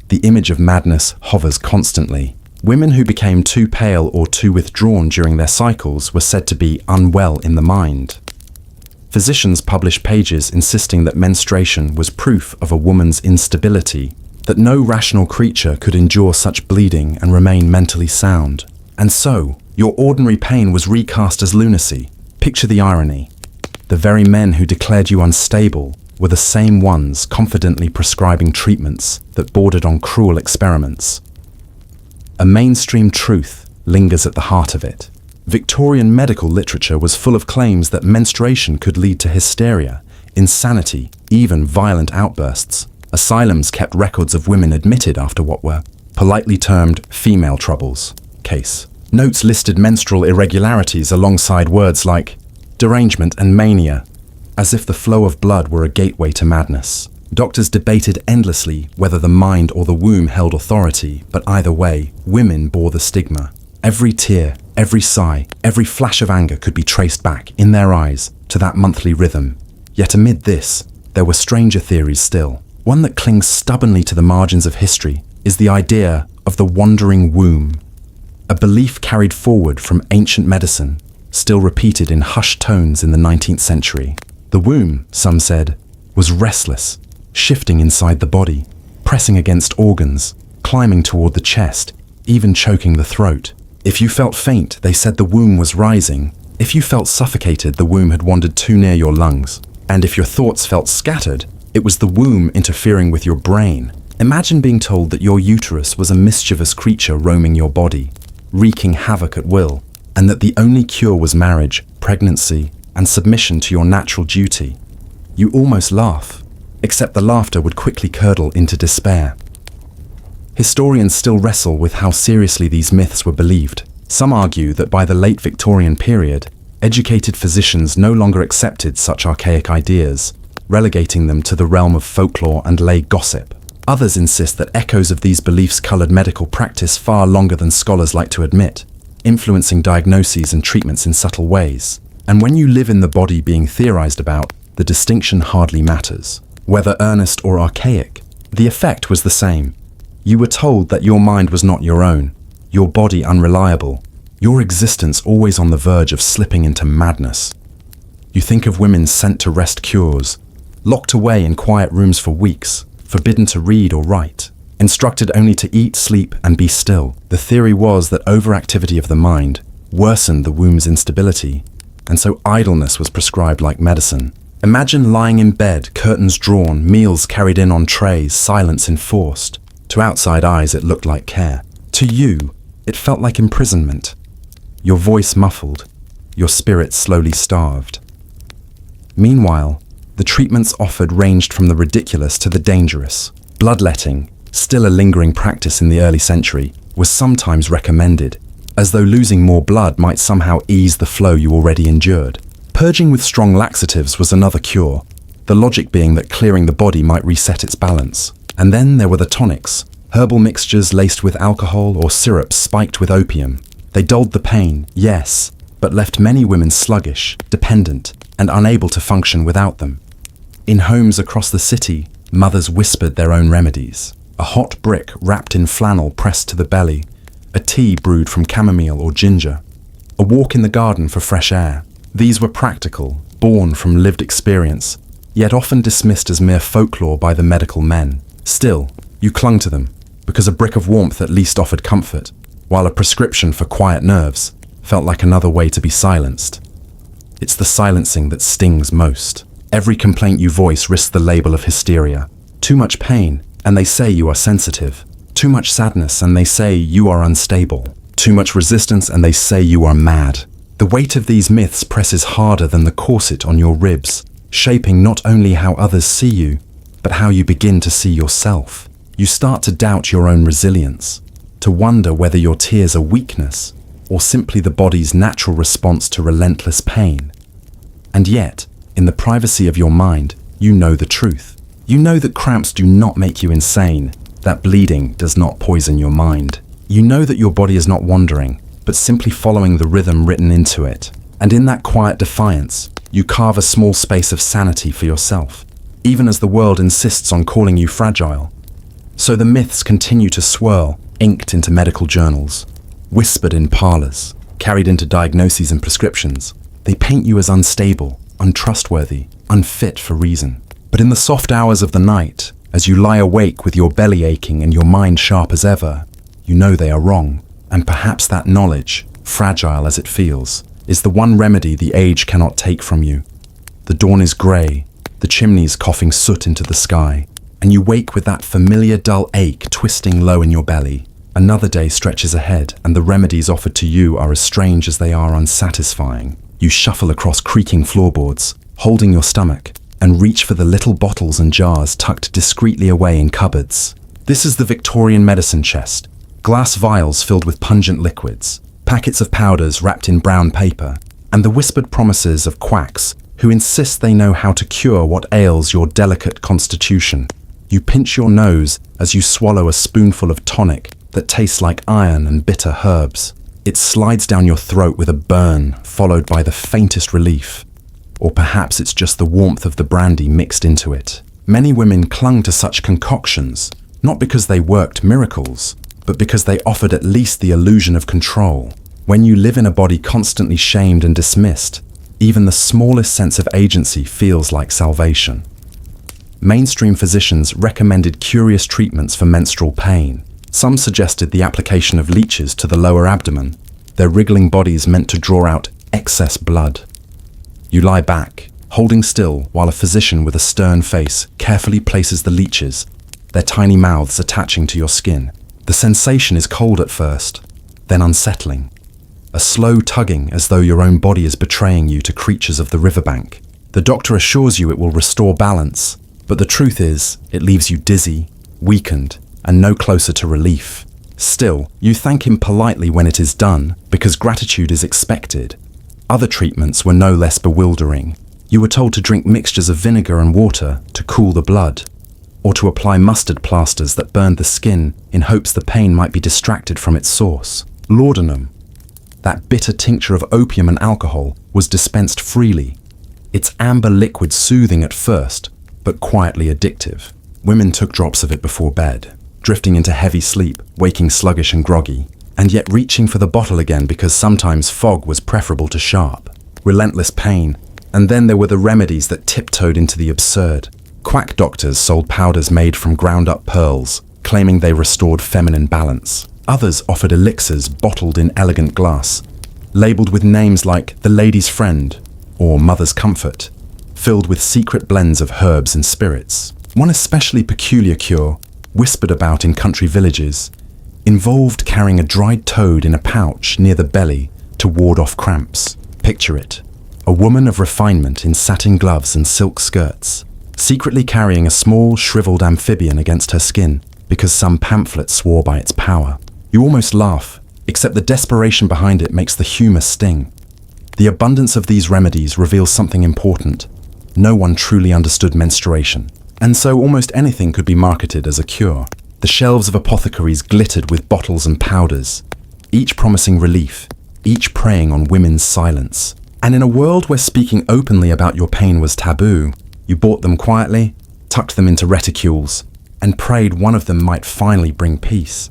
The image of madness hovers constantly. Women who became too pale or too withdrawn during their cycles were said to be unwell in the mind. Physicians published pages insisting that menstruation was proof of a woman's instability, that no rational creature could endure such bleeding and remain mentally sound. And so, your ordinary pain was recast as lunacy, Picture the irony. The very men who declared you unstable were the same ones confidently prescribing treatments that bordered on cruel experiments. A mainstream truth lingers at the heart of it. Victorian medical literature was full of claims that menstruation could lead to hysteria, insanity, even violent outbursts. Asylums kept records of women admitted after what were politely termed female troubles. Case. Notes listed menstrual irregularities alongside words like derangement and mania, as if the flow of blood were a gateway to madness. Doctors debated endlessly whether the mind or the womb held authority, but either way, women bore the stigma. Every tear, every sigh, every flash of anger could be traced back, in their eyes, to that monthly rhythm. Yet amid this, there were stranger theories still. One that clings stubbornly to the margins of history is the idea of the wandering womb, a belief carried forward from ancient medicine, still repeated in hushed tones in the 19th century. The womb, some said, was restless, shifting inside the body, pressing against organs, climbing toward the chest, even choking the throat. If you felt faint, they said the womb was rising. If you felt suffocated, the womb had wandered too near your lungs. And if your thoughts felt scattered, it was the womb interfering with your brain. Imagine being told that your uterus was a mischievous creature roaming your body, wreaking havoc at will, and that the only cure was marriage, pregnancy, and submission to your natural duty. You almost laugh, except the laughter would quickly curdle into despair. Historians still wrestle with how seriously these myths were believed. Some argue that by the late Victorian period, educated physicians no longer accepted such archaic ideas, relegating them to the realm of folklore and lay gossip. Others insist that echoes of these beliefs colored medical practice far longer than scholars like to admit, influencing diagnoses and treatments in subtle ways. And when you live in the body being theorized about, the distinction hardly matters. Whether earnest or archaic, the effect was the same. You were told that your mind was not your own, your body unreliable, your existence always on the verge of slipping into madness. You think of women sent to rest cures, locked away in quiet rooms for weeks, forbidden to read or write, instructed only to eat, sleep, and be still. The theory was that overactivity of the mind worsened the womb's instability, and so idleness was prescribed like medicine. Imagine lying in bed, curtains drawn, meals carried in on trays, silence enforced. To outside eyes, it looked like care. To you, it felt like imprisonment. Your voice muffled, your spirit slowly starved. Meanwhile, the treatments offered ranged from the ridiculous to the dangerous. Bloodletting, still a lingering practice in the early century, was sometimes recommended, as though losing more blood might somehow ease the flow you already endured. Purging with strong laxatives was another cure, the logic being that clearing the body might reset its balance. And then there were the tonics, herbal mixtures laced with alcohol or syrups spiked with opium. They dulled the pain, yes, but left many women sluggish, dependent, and unable to function without them. In homes across the city, mothers whispered their own remedies. A hot brick wrapped in flannel pressed to the belly, a tea brewed from chamomile or ginger, a walk in the garden for fresh air. These were practical, born from lived experience, yet often dismissed as mere folklore by the medical men. Still, you clung to them, because a brick of warmth at least offered comfort, while a prescription for quiet nerves felt like another way to be silenced. It's the silencing that stings most. Every complaint you voice risks the label of hysteria. Too much pain, and they say you are sensitive. Too much sadness, and they say you are unstable. Too much resistance, and they say you are mad. The weight of these myths presses harder than the corset on your ribs, shaping not only how others see you, but how you begin to see yourself. You start to doubt your own resilience, to wonder whether your tears are weakness, or simply the body's natural response to relentless pain. And yet, in the privacy of your mind, you know the truth. You know that cramps do not make you insane, that bleeding does not poison your mind. You know that your body is not wandering, but simply following the rhythm written into it. And in that quiet defiance, you carve a small space of sanity for yourself, even as the world insists on calling you fragile. So the myths continue to swirl, inked into medical journals, whispered in parlors, carried into diagnoses and prescriptions. They paint you as unstable, untrustworthy, unfit for reason. But in the soft hours of the night, as you lie awake with your belly aching and your mind sharp as ever, you know they are wrong. And perhaps that knowledge, fragile as it feels, is the one remedy the age cannot take from you. The dawn is grey, the chimneys coughing soot into the sky, and you wake with that familiar dull ache twisting low in your belly. Another day stretches ahead, and the remedies offered to you are as strange as they are unsatisfying. You shuffle across creaking floorboards, holding your stomach, and reach for the little bottles and jars tucked discreetly away in cupboards. This is the Victorian medicine chest. Glass vials filled with pungent liquids, packets of powders wrapped in brown paper, and the whispered promises of quacks who insist they know how to cure what ails your delicate constitution. You pinch your nose as you swallow a spoonful of tonic that tastes like iron and bitter herbs. It slides down your throat with a burn, followed by the faintest relief. Or perhaps it's just the warmth of the brandy mixed into it. Many women clung to such concoctions, not because they worked miracles, but because they offered at least the illusion of control. When you live in a body constantly shamed and dismissed, even the smallest sense of agency feels like salvation. Mainstream physicians recommended curious treatments for menstrual pain. Some suggested the application of leeches to the lower abdomen, their wriggling bodies meant to draw out excess blood. You lie back, holding still, while a physician with a stern face carefully places the leeches, their tiny mouths attaching to your skin. The sensation is cold at first, then unsettling. A slow tugging as though your own body is betraying you to creatures of the riverbank. The doctor assures you it will restore balance, but the truth is, it leaves you dizzy, weakened, and no closer to relief. Still, you thank him politely when it is done, because gratitude is expected. Other treatments were no less bewildering. You were told to drink mixtures of vinegar and water to cool the blood, or to apply mustard plasters that burned the skin in hopes the pain might be distracted from its source. Laudanum, that bitter tincture of opium and alcohol, was dispensed freely. Its amber liquid soothing at first, but quietly addictive. Women took drops of it before bed, drifting into heavy sleep, waking sluggish and groggy, and yet reaching for the bottle again because sometimes fog was preferable to sharp. Relentless pain, and then there were the remedies that tiptoed into the absurd. Quack doctors sold powders made from ground-up pearls, claiming they restored feminine balance. Others offered elixirs bottled in elegant glass, labeled with names like The Lady's Friend or Mother's Comfort, filled with secret blends of herbs and spirits. One especially peculiar cure, whispered about in country villages, involved carrying a dried toad in a pouch near the belly to ward off cramps. Picture it, a woman of refinement in satin gloves and silk skirts, secretly carrying a small, shriveled amphibian against her skin because some pamphlet swore by its power. You almost laugh, except the desperation behind it makes the humour sting. The abundance of these remedies reveals something important. No one truly understood menstruation, and so almost anything could be marketed as a cure. The shelves of apothecaries glittered with bottles and powders, each promising relief, each preying on women's silence. And in a world where speaking openly about your pain was taboo, you bought them quietly, tucked them into reticules, and prayed one of them might finally bring peace.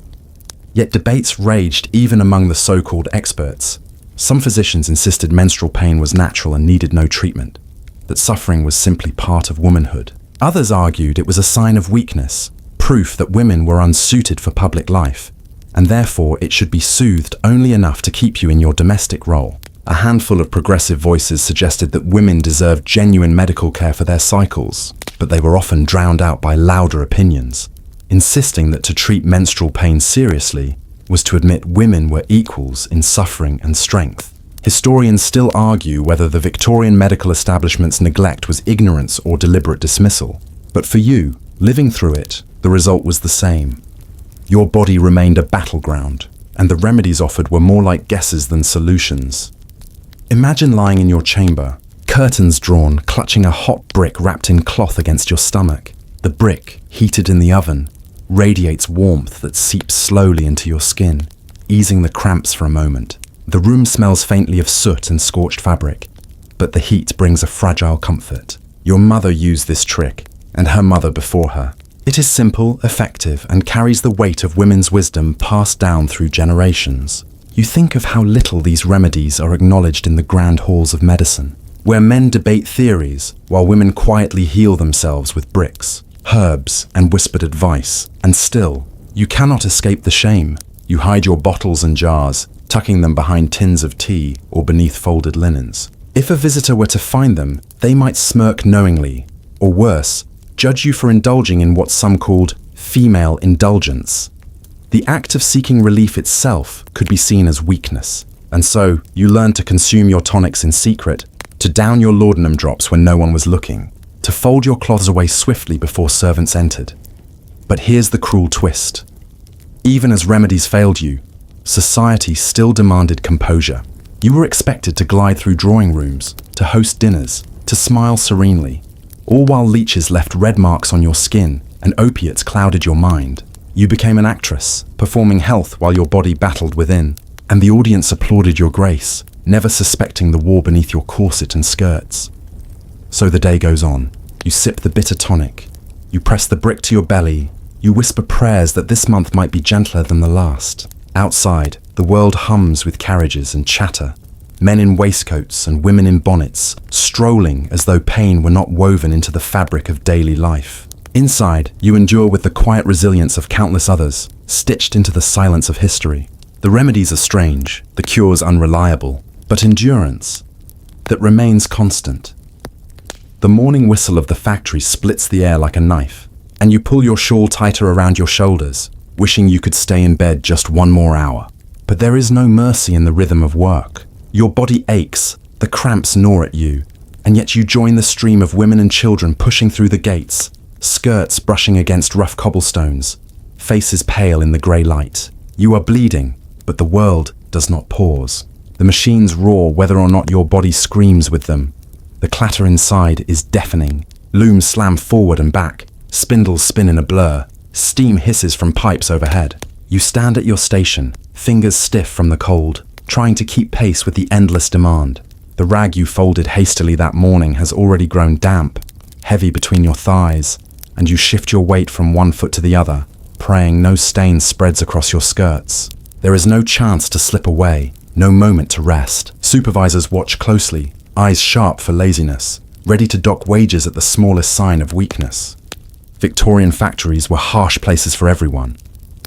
Yet debates raged even among the so-called experts. Some physicians insisted menstrual pain was natural and needed no treatment, that suffering was simply part of womanhood. Others argued it was a sign of weakness, proof that women were unsuited for public life, and therefore it should be soothed only enough to keep you in your domestic role. A handful of progressive voices suggested that women deserved genuine medical care for their cycles, but they were often drowned out by louder opinions, insisting that to treat menstrual pain seriously was to admit women were equals in suffering and strength. Historians still argue whether the Victorian medical establishment's neglect was ignorance or deliberate dismissal. But for you, living through it, the result was the same. Your body remained a battleground, and the remedies offered were more like guesses than solutions. Imagine lying in your chamber, curtains drawn, clutching a hot brick wrapped in cloth against your stomach. The brick, heated in the oven, radiates warmth that seeps slowly into your skin, easing the cramps for a moment. The room smells faintly of soot and scorched fabric, but the heat brings a fragile comfort. Your mother used this trick, and her mother before her. It is simple, effective, and carries the weight of women's wisdom passed down through generations. You think of how little these remedies are acknowledged in the grand halls of medicine, where men debate theories while women quietly heal themselves with bricks, herbs, and whispered advice. And still, you cannot escape the shame. You hide your bottles and jars, tucking them behind tins of tea or beneath folded linens. If a visitor were to find them, they might smirk knowingly, or worse, judge you for indulging in what some called female indulgence. The act of seeking relief itself could be seen as weakness, and so you learned to consume your tonics in secret, to down your laudanum drops when no one was looking, to fold your cloths away swiftly before servants entered. But here's the cruel twist. Even as remedies failed you, society still demanded composure. You were expected to glide through drawing rooms, to host dinners, to smile serenely, all while leeches left red marks on your skin and opiates clouded your mind. You became an actress, performing health while your body battled within, and the audience applauded your grace, never suspecting the war beneath your corset and skirts. So the day goes on. You sip the bitter tonic. You press the brick to your belly. You whisper prayers that this month might be gentler than the last. Outside, the world hums with carriages and chatter. Men in waistcoats and women in bonnets, strolling as though pain were not woven into the fabric of daily life. Inside, you endure with the quiet resilience of countless others, stitched into the silence of history. The remedies are strange, the cures unreliable, but endurance that remains constant. The morning whistle of the factory splits the air like a knife, and you pull your shawl tighter around your shoulders, wishing you could stay in bed just one more hour. But there is no mercy in the rhythm of work. Your body aches, the cramps gnaw at you, and yet you join the stream of women and children pushing through the gates, skirts brushing against rough cobblestones, faces pale in the grey light. You are bleeding, but the world does not pause. The machines roar whether or not your body screams with them. The clatter inside is deafening. Looms slam forward and back. Spindles spin in a blur. Steam hisses from pipes overhead. You stand at your station, fingers stiff from the cold, trying to keep pace with the endless demand. The rag you folded hastily that morning has already grown damp, heavy between your thighs, and you shift your weight from one foot to the other, praying no stain spreads across your skirts. There is no chance to slip away, no moment to rest. Supervisors watch closely, eyes sharp for laziness, ready to dock wages at the smallest sign of weakness. Victorian factories were harsh places for everyone,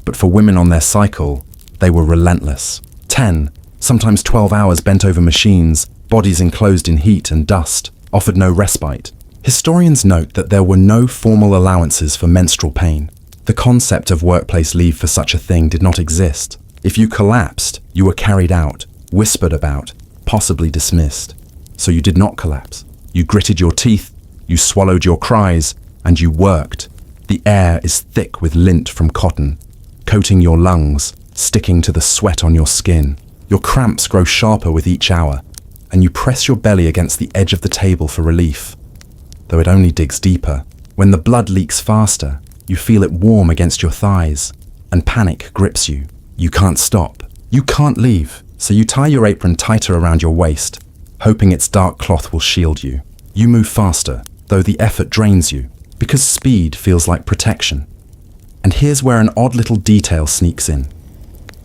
but for women on their cycle, they were relentless. 10, sometimes 12 hours bent over machines, bodies enclosed in heat and dust, offered no respite. Historians note that there were no formal allowances for menstrual pain. The concept of workplace leave for such a thing did not exist. If you collapsed, you were carried out, whispered about, possibly dismissed. So you did not collapse. You gritted your teeth, you swallowed your cries, and you worked. The air is thick with lint from cotton, coating your lungs, sticking to the sweat on your skin. Your cramps grow sharper with each hour, and you press your belly against the edge of the table for relief, though it only digs deeper. When the blood leaks faster, you feel it warm against your thighs, and panic grips you. You can't stop. You can't leave, so you tie your apron tighter around your waist, hoping its dark cloth will shield you. You move faster, though the effort drains you, because speed feels like protection. And here's where an odd little detail sneaks in.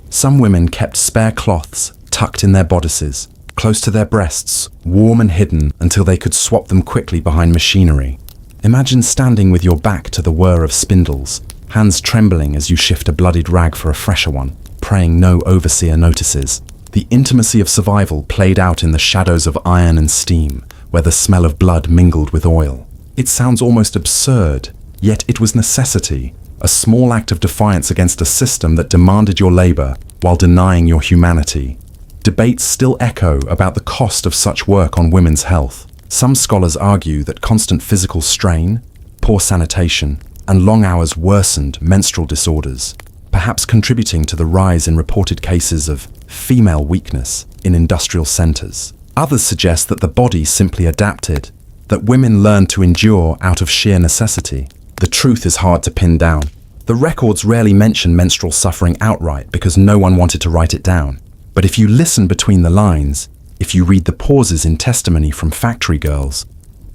Some women kept spare cloths tucked in their bodices, close to their breasts, warm and hidden until they could swap them quickly behind machinery. Imagine standing with your back to the whir of spindles, hands trembling as you shift a bloodied rag for a fresher one, praying no overseer notices. The intimacy of survival played out in the shadows of iron and steam, where the smell of blood mingled with oil. It sounds almost absurd, yet it was necessity, a small act of defiance against a system that demanded your labor while denying your humanity. Debates still echo about the cost of such work on women's health. Some scholars argue that constant physical strain, poor sanitation, and long hours worsened menstrual disorders, perhaps contributing to the rise in reported cases of female weakness in industrial centers. Others suggest that the body simply adapted, that women learned to endure out of sheer necessity. The truth is hard to pin down. The records rarely mention menstrual suffering outright because no one wanted to write it down. But if you listen between the lines, if you read the pauses in testimony from factory girls,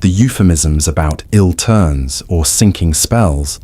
the euphemisms about ill turns or sinking spells,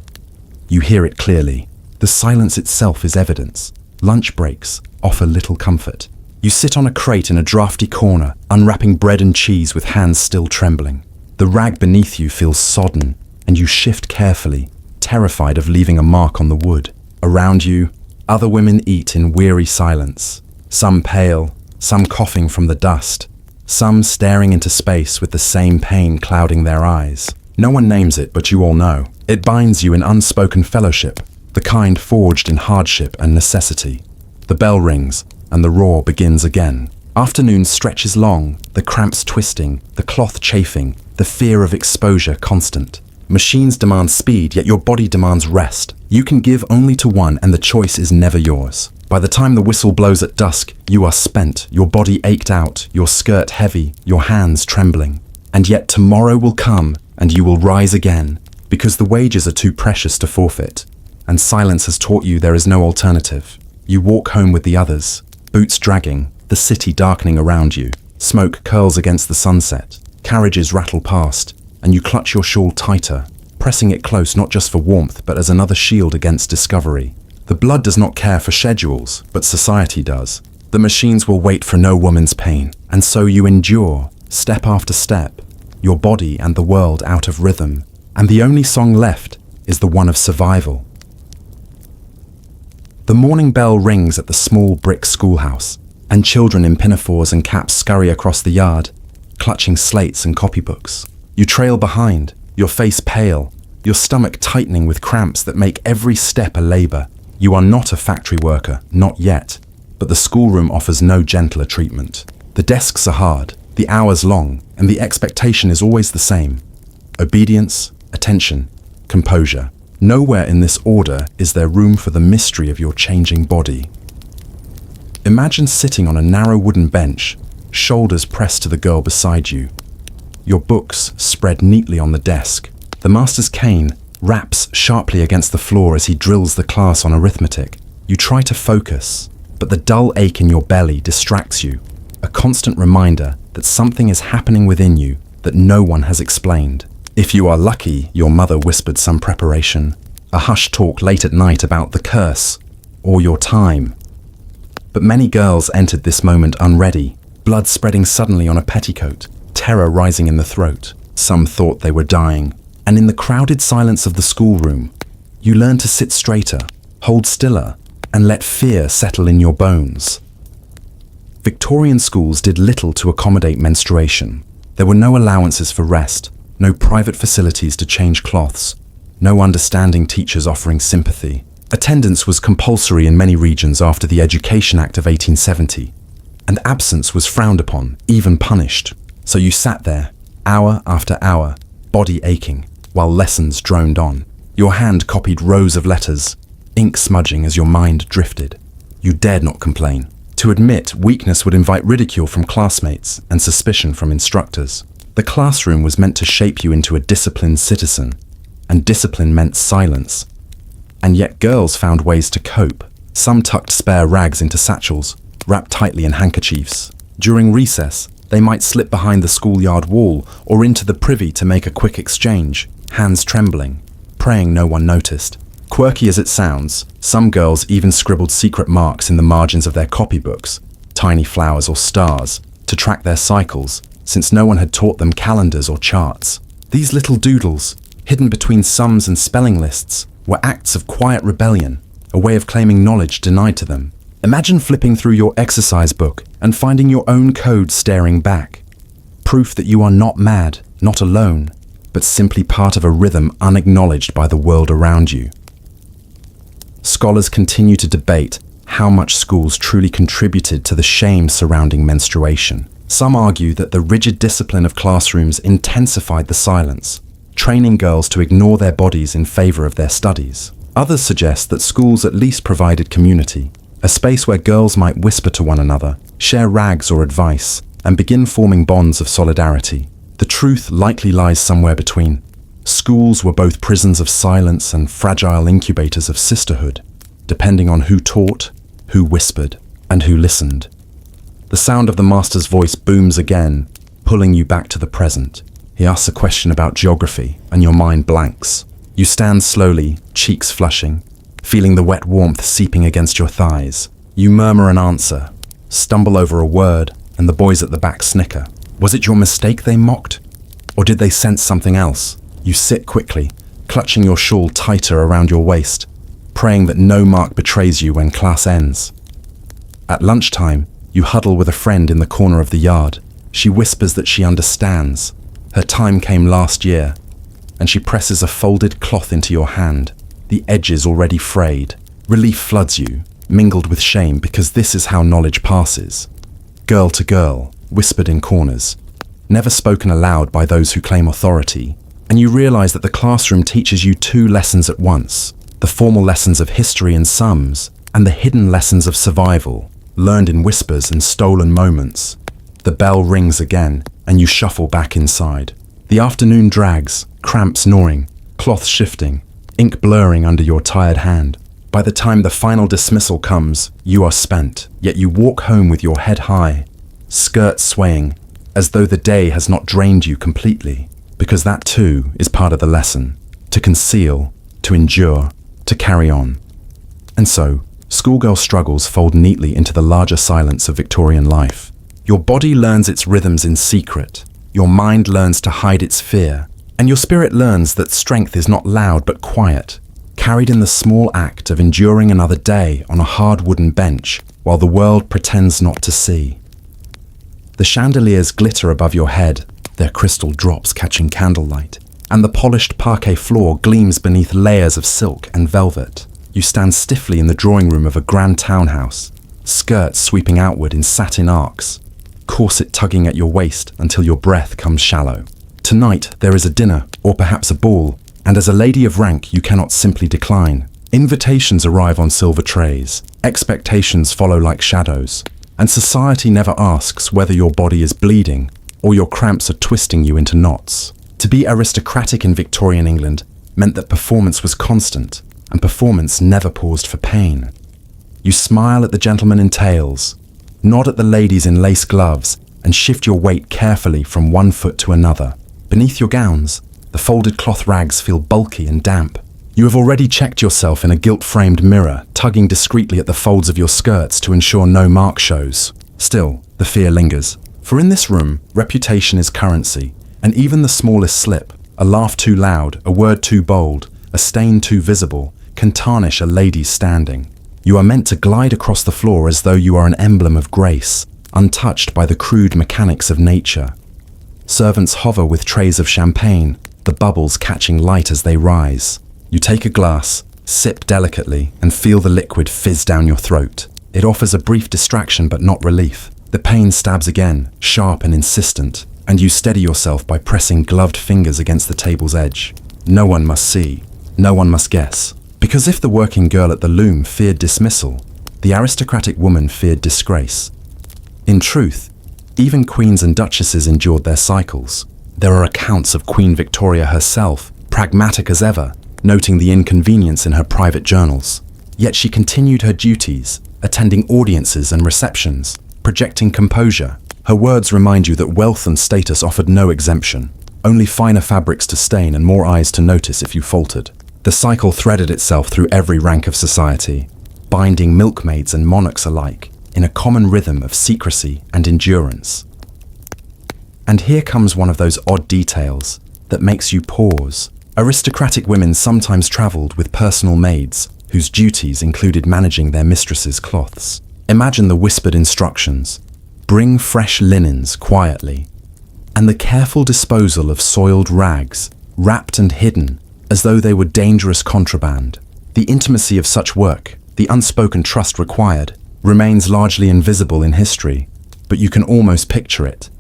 you hear it clearly. The silence itself is evidence. Lunch breaks offer little comfort. You sit on a crate in a drafty corner, unwrapping bread and cheese with hands still trembling. The rag beneath you feels sodden, and you shift carefully, terrified of leaving a mark on the wood. Around you, other women eat in weary silence. Some pale, some coughing from the dust, some staring into space with the same pain clouding their eyes. No one names it, but you all know. It binds you in unspoken fellowship, the kind forged in hardship and necessity. The bell rings, and the roar begins again. Afternoon stretches long, the cramps twisting, the cloth chafing, the fear of exposure constant. Machines demand speed, yet your body demands rest. You can give only to one, and the choice is never yours. By the time the whistle blows at dusk, you are spent, your body ached out, your skirt heavy, your hands trembling. And yet tomorrow will come, and you will rise again, because the wages are too precious to forfeit, and silence has taught you there is no alternative. You walk home with the others, boots dragging, the city darkening around you. Smoke curls against the sunset, carriages rattle past, and you clutch your shawl tighter, pressing it close not just for warmth but as another shield against discovery. The blood does not care for schedules, but society does. The machines will wait for no woman's pain, and so you endure, step after step, your body and the world out of rhythm, and the only song left is the one of survival. The morning bell rings at the small brick schoolhouse, and children in pinafores and caps scurry across the yard, clutching slates and copybooks. You trail behind, your face pale, your stomach tightening with cramps that make every step a labor. You are not a factory worker, not yet, but the schoolroom offers no gentler treatment. The desks are hard, the hours long, and the expectation is always the same. Obedience, attention, composure. Nowhere in this order is there room for the mystery of your changing body. Imagine sitting on a narrow wooden bench, shoulders pressed to the girl beside you. Your books spread neatly on the desk. The master's cane raps sharply against the floor as he drills the class on arithmetic. You try to focus, but the dull ache in your belly distracts you, a constant reminder that something is happening within you that no one has explained. If you are lucky, your mother whispered some preparation, a hushed talk late at night about the curse, or your time. But many girls entered this moment unready, blood spreading suddenly on a petticoat, terror rising in the throat. Some thought they were dying. And in the crowded silence of the schoolroom, you learn to sit straighter, hold stiller, and let fear settle in your bones. Victorian schools did little to accommodate menstruation. There were no allowances for rest, no private facilities to change cloths, no understanding teachers offering sympathy. Attendance was compulsory in many regions after the Education Act of 1870, and absence was frowned upon, even punished. So you sat there, hour after hour, body aching, while lessons droned on. Your hand copied rows of letters, ink smudging as your mind drifted. You dared not complain. To admit weakness would invite ridicule from classmates and suspicion from instructors. The classroom was meant to shape you into a disciplined citizen, and discipline meant silence. And yet girls found ways to cope. Some tucked spare rags into satchels, wrapped tightly in handkerchiefs. During recess, they might slip behind the schoolyard wall or into the privy to make a quick exchange, hands trembling, praying no one noticed. Quirky as it sounds, some girls even scribbled secret marks in the margins of their copybooks, tiny flowers or stars, to track their cycles, since no one had taught them calendars or charts. These little doodles, hidden between sums and spelling lists, were acts of quiet rebellion, a way of claiming knowledge denied to them. Imagine flipping through your exercise book and finding your own code staring back. Proof that you are not mad, not alone, but simply part of a rhythm unacknowledged by the world around you. Scholars continue to debate how much schools truly contributed to the shame surrounding menstruation. Some argue that the rigid discipline of classrooms intensified the silence, training girls to ignore their bodies in favor of their studies. Others suggest that schools at least provided community, a space where girls might whisper to one another, share rags or advice, and begin forming bonds of solidarity. The truth likely lies somewhere between. Schools were both prisons of silence and fragile incubators of sisterhood, depending on who taught, who whispered, and who listened. The sound of the master's voice booms again, pulling you back to the present. He asks a question about geography, and your mind blanks. You stand slowly, cheeks flushing, feeling the wet warmth seeping against your thighs. You murmur an answer, stumble over a word, and the boys at the back snicker. Was it your mistake they mocked? Or did they sense something else? You sit quickly, clutching your shawl tighter around your waist, praying that no mark betrays you when class ends. At lunchtime, you huddle with a friend in the corner of the yard. She whispers that she understands. Her time came last year, and she presses a folded cloth into your hand, the edges already frayed. Relief floods you, mingled with shame, because this is how knowledge passes. Girl to girl, whispered in corners, never spoken aloud by those who claim authority. And you realize that the classroom teaches you two lessons at once, the formal lessons of history and sums, and the hidden lessons of survival, learned in whispers and stolen moments. The bell rings again, and you shuffle back inside. The afternoon drags, cramps gnawing, cloth shifting, ink blurring under your tired hand. By the time the final dismissal comes, you are spent, yet you walk home with your head high, skirts swaying, as though the day has not drained you completely, because that too is part of the lesson, to conceal, to endure, to carry on. And so, schoolgirl struggles fold neatly into the larger silence of Victorian life. Your body learns its rhythms in secret, your mind learns to hide its fear, and your spirit learns that strength is not loud but quiet, carried in the small act of enduring another day on a hard wooden bench while the world pretends not to see. The chandeliers glitter above your head, their crystal drops catching candlelight, and the polished parquet floor gleams beneath layers of silk and velvet. You stand stiffly in the drawing room of a grand townhouse, skirts sweeping outward in satin arcs, corset tugging at your waist until your breath comes shallow. Tonight there is a dinner, or perhaps a ball, and as a lady of rank you cannot simply decline. Invitations arrive on silver trays, expectations follow like shadows, and society never asks whether your body is bleeding or your cramps are twisting you into knots. To be aristocratic in Victorian England meant that performance was constant, and performance never paused for pain. You smile at the gentlemen in tails, nod at the ladies in lace gloves, and shift your weight carefully from one foot to another. Beneath your gowns, the folded cloth rags feel bulky and damp. You have already checked yourself in a gilt-framed mirror, tugging discreetly at the folds of your skirts to ensure no mark shows. Still, the fear lingers. For in this room, reputation is currency, and even the smallest slip, a laugh too loud, a word too bold, a stain too visible, can tarnish a lady's standing. You are meant to glide across the floor as though you are an emblem of grace, untouched by the crude mechanics of nature. Servants hover with trays of champagne, the bubbles catching light as they rise. You take a glass, sip delicately, and feel the liquid fizz down your throat. It offers a brief distraction but not relief. The pain stabs again, sharp and insistent, and you steady yourself by pressing gloved fingers against the table's edge. No one must see, no one must guess. Because if the working girl at the loom feared dismissal, the aristocratic woman feared disgrace. In truth, even queens and duchesses endured their cycles. There are accounts of Queen Victoria herself, pragmatic as ever, noting the inconvenience in her private journals. Yet she continued her duties, attending audiences and receptions, projecting composure. Her words remind you that wealth and status offered no exemption, only finer fabrics to stain and more eyes to notice if you faltered. The cycle threaded itself through every rank of society, binding milkmaids and monarchs alike in a common rhythm of secrecy and endurance. And here comes one of those odd details that makes you pause. Aristocratic women sometimes travelled with personal maids whose duties included managing their mistresses' cloths. Imagine the whispered instructions, bring fresh linens quietly, and the careful disposal of soiled rags, wrapped and hidden as though they were dangerous contraband. The intimacy of such work, the unspoken trust required, remains largely invisible in history, but you can almost picture it.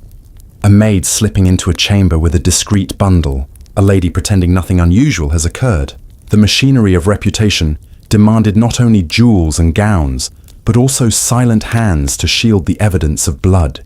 A maid slipping into a chamber with a discreet bundle, a lady pretending nothing unusual has occurred. The machinery of reputation demanded not only jewels and gowns, but also silent hands to shield the evidence of blood.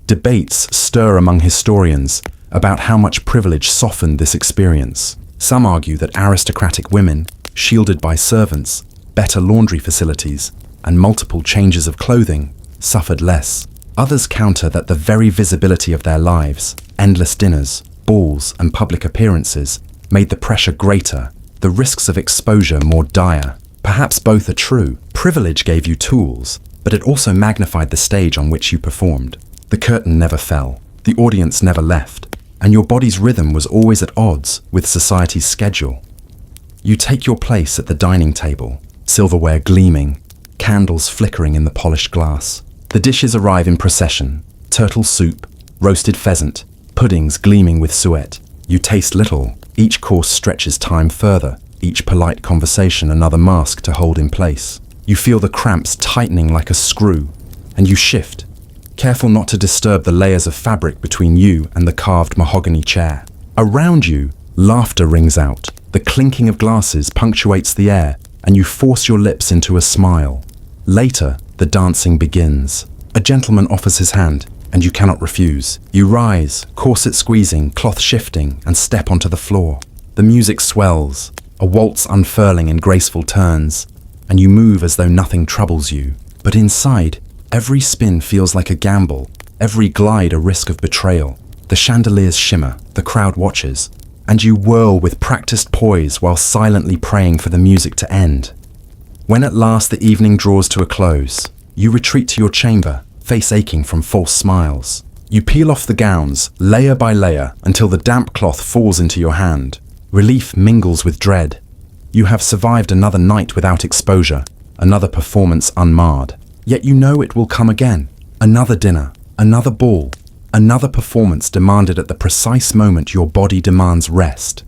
Debates stir among historians about how much privilege softened this experience. Some argue that aristocratic women, shielded by servants, better laundry facilities, and multiple changes of clothing, suffered less. Others counter that the very visibility of their lives, endless dinners, balls, and public appearances, made the pressure greater, the risks of exposure more dire. Perhaps both are true. Privilege gave you tools, but it also magnified the stage on which you performed. The curtain never fell, the audience never left, and your body's rhythm was always at odds with society's schedule. You take your place at the dining table, silverware gleaming, candles flickering in the polished glass. The dishes arrive in procession: turtle soup, roasted pheasant, puddings gleaming with suet. You taste little. Each course stretches time further, each polite conversation another mask to hold in place. You feel the cramps tightening like a screw, and you shift, careful not to disturb the layers of fabric between you and the carved mahogany chair. Around you, laughter rings out. The clinking of glasses punctuates the air, and you force your lips into a smile. Later, the dancing begins. A gentleman offers his hand, and you cannot refuse. You rise, corset squeezing, cloth shifting, and step onto the floor. The music swells, a waltz unfurling in graceful turns, and you move as though nothing troubles you. But inside, every spin feels like a gamble, every glide a risk of betrayal. The chandeliers shimmer, the crowd watches, and you whirl with practiced poise while silently praying for the music to end. When at last the evening draws to a close, you retreat to your chamber, face aching from false smiles. You peel off the gowns, layer by layer, until the damp cloth falls into your hand. Relief mingles with dread. You have survived another night without exposure, another performance unmarred. Yet you know it will come again. Another dinner, another ball, another performance demanded at the precise moment your body demands rest.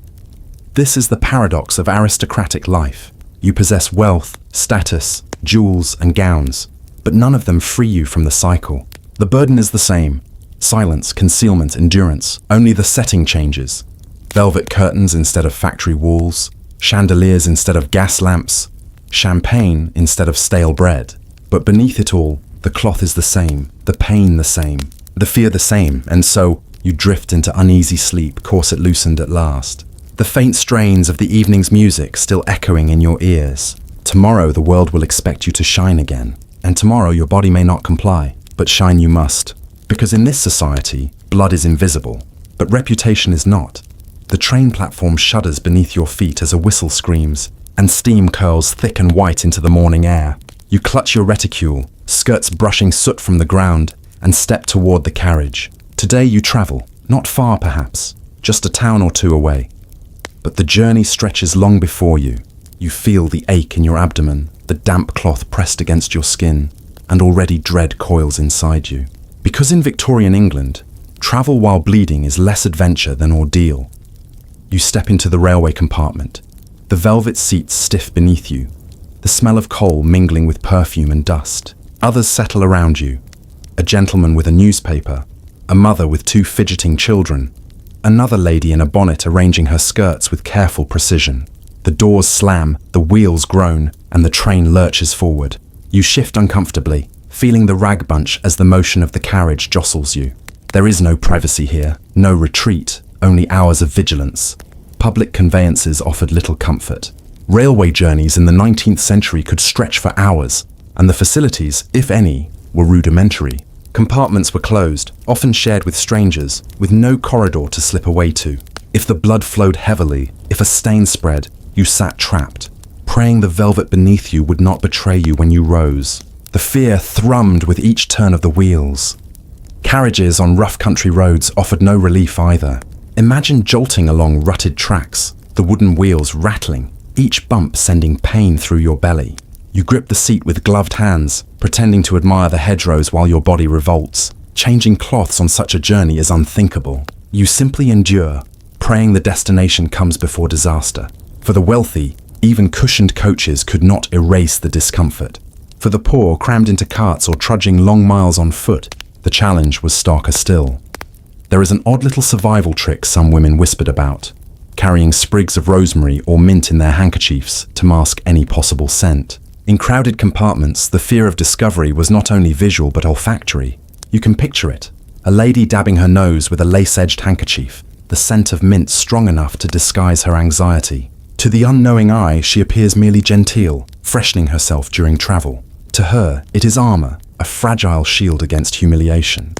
This is the paradox of aristocratic life. You possess wealth, status, jewels, and gowns, but none of them free you from the cycle. The burden is the same: silence, concealment, endurance. Only the setting changes. Velvet curtains instead of factory walls, chandeliers instead of gas lamps, champagne instead of stale bread. But beneath it all, the cloth is the same, the pain the same, the fear the same, and so you drift into uneasy sleep, corset loosened at last. The faint strains of the evening's music still echoing in your ears. Tomorrow the world will expect you to shine again. And tomorrow your body may not comply, but shine you must. Because in this society, blood is invisible, but reputation is not. The train platform shudders beneath your feet as a whistle screams, and steam curls thick and white into the morning air. You clutch your reticule, skirts brushing soot from the ground, and step toward the carriage. Today you travel, not far perhaps, just a town or two away. But the journey stretches long before you. You feel the ache in your abdomen, the damp cloth pressed against your skin, and already dread coils inside you. Because in Victorian England, travel while bleeding is less adventure than ordeal. You step into the railway compartment, the velvet seats stiff beneath you, the smell of coal mingling with perfume and dust. Others settle around you: a gentleman with a newspaper, a mother with two fidgeting children, another lady in a bonnet arranging her skirts with careful precision. The doors slam, the wheels groan, and the train lurches forward. You shift uncomfortably, feeling the rag bunch as the motion of the carriage jostles you. There is no privacy here, no retreat, only hours of vigilance. Public conveyances offered little comfort. Railway journeys in the 19th century could stretch for hours, and the facilities, if any, were rudimentary. Compartments were closed, often shared with strangers, with no corridor to slip away to. If the blood flowed heavily, if a stain spread, you sat trapped, praying the velvet beneath you would not betray you when you rose. The fear thrummed with each turn of the wheels. Carriages on rough country roads offered no relief either. Imagine jolting along rutted tracks, the wooden wheels rattling, each bump sending pain through your belly. You grip the seat with gloved hands, pretending to admire the hedgerows while your body revolts. Changing cloths on such a journey is unthinkable. You simply endure, praying the destination comes before disaster. For the wealthy, even cushioned coaches could not erase the discomfort. For the poor, crammed into carts or trudging long miles on foot, the challenge was starker still. There is an odd little survival trick some women whispered about, carrying sprigs of rosemary or mint in their handkerchiefs to mask any possible scent. In crowded compartments, the fear of discovery was not only visual but olfactory. You can picture it: a lady dabbing her nose with a lace-edged handkerchief, the scent of mint strong enough to disguise her anxiety. To the unknowing eye, she appears merely genteel, freshening herself during travel. To her, it is armor, a fragile shield against humiliation.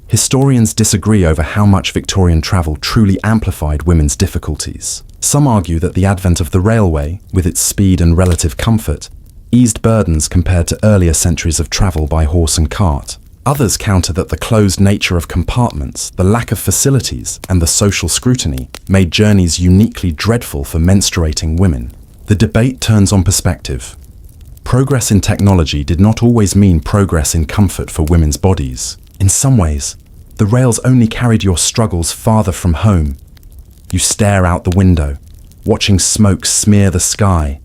Historians disagree over how much Victorian travel truly amplified women's difficulties. Some argue that the advent of the railway, with its speed and relative comfort, eased burdens compared to earlier centuries of travel by horse and cart. Others counter that the closed nature of compartments, the lack of facilities, and the social scrutiny made journeys uniquely dreadful for menstruating women. The debate turns on perspective. Progress in technology did not always mean progress in comfort for women's bodies. In some ways, the rails only carried your struggles farther from home. You stare out the window, watching smoke smear the sky,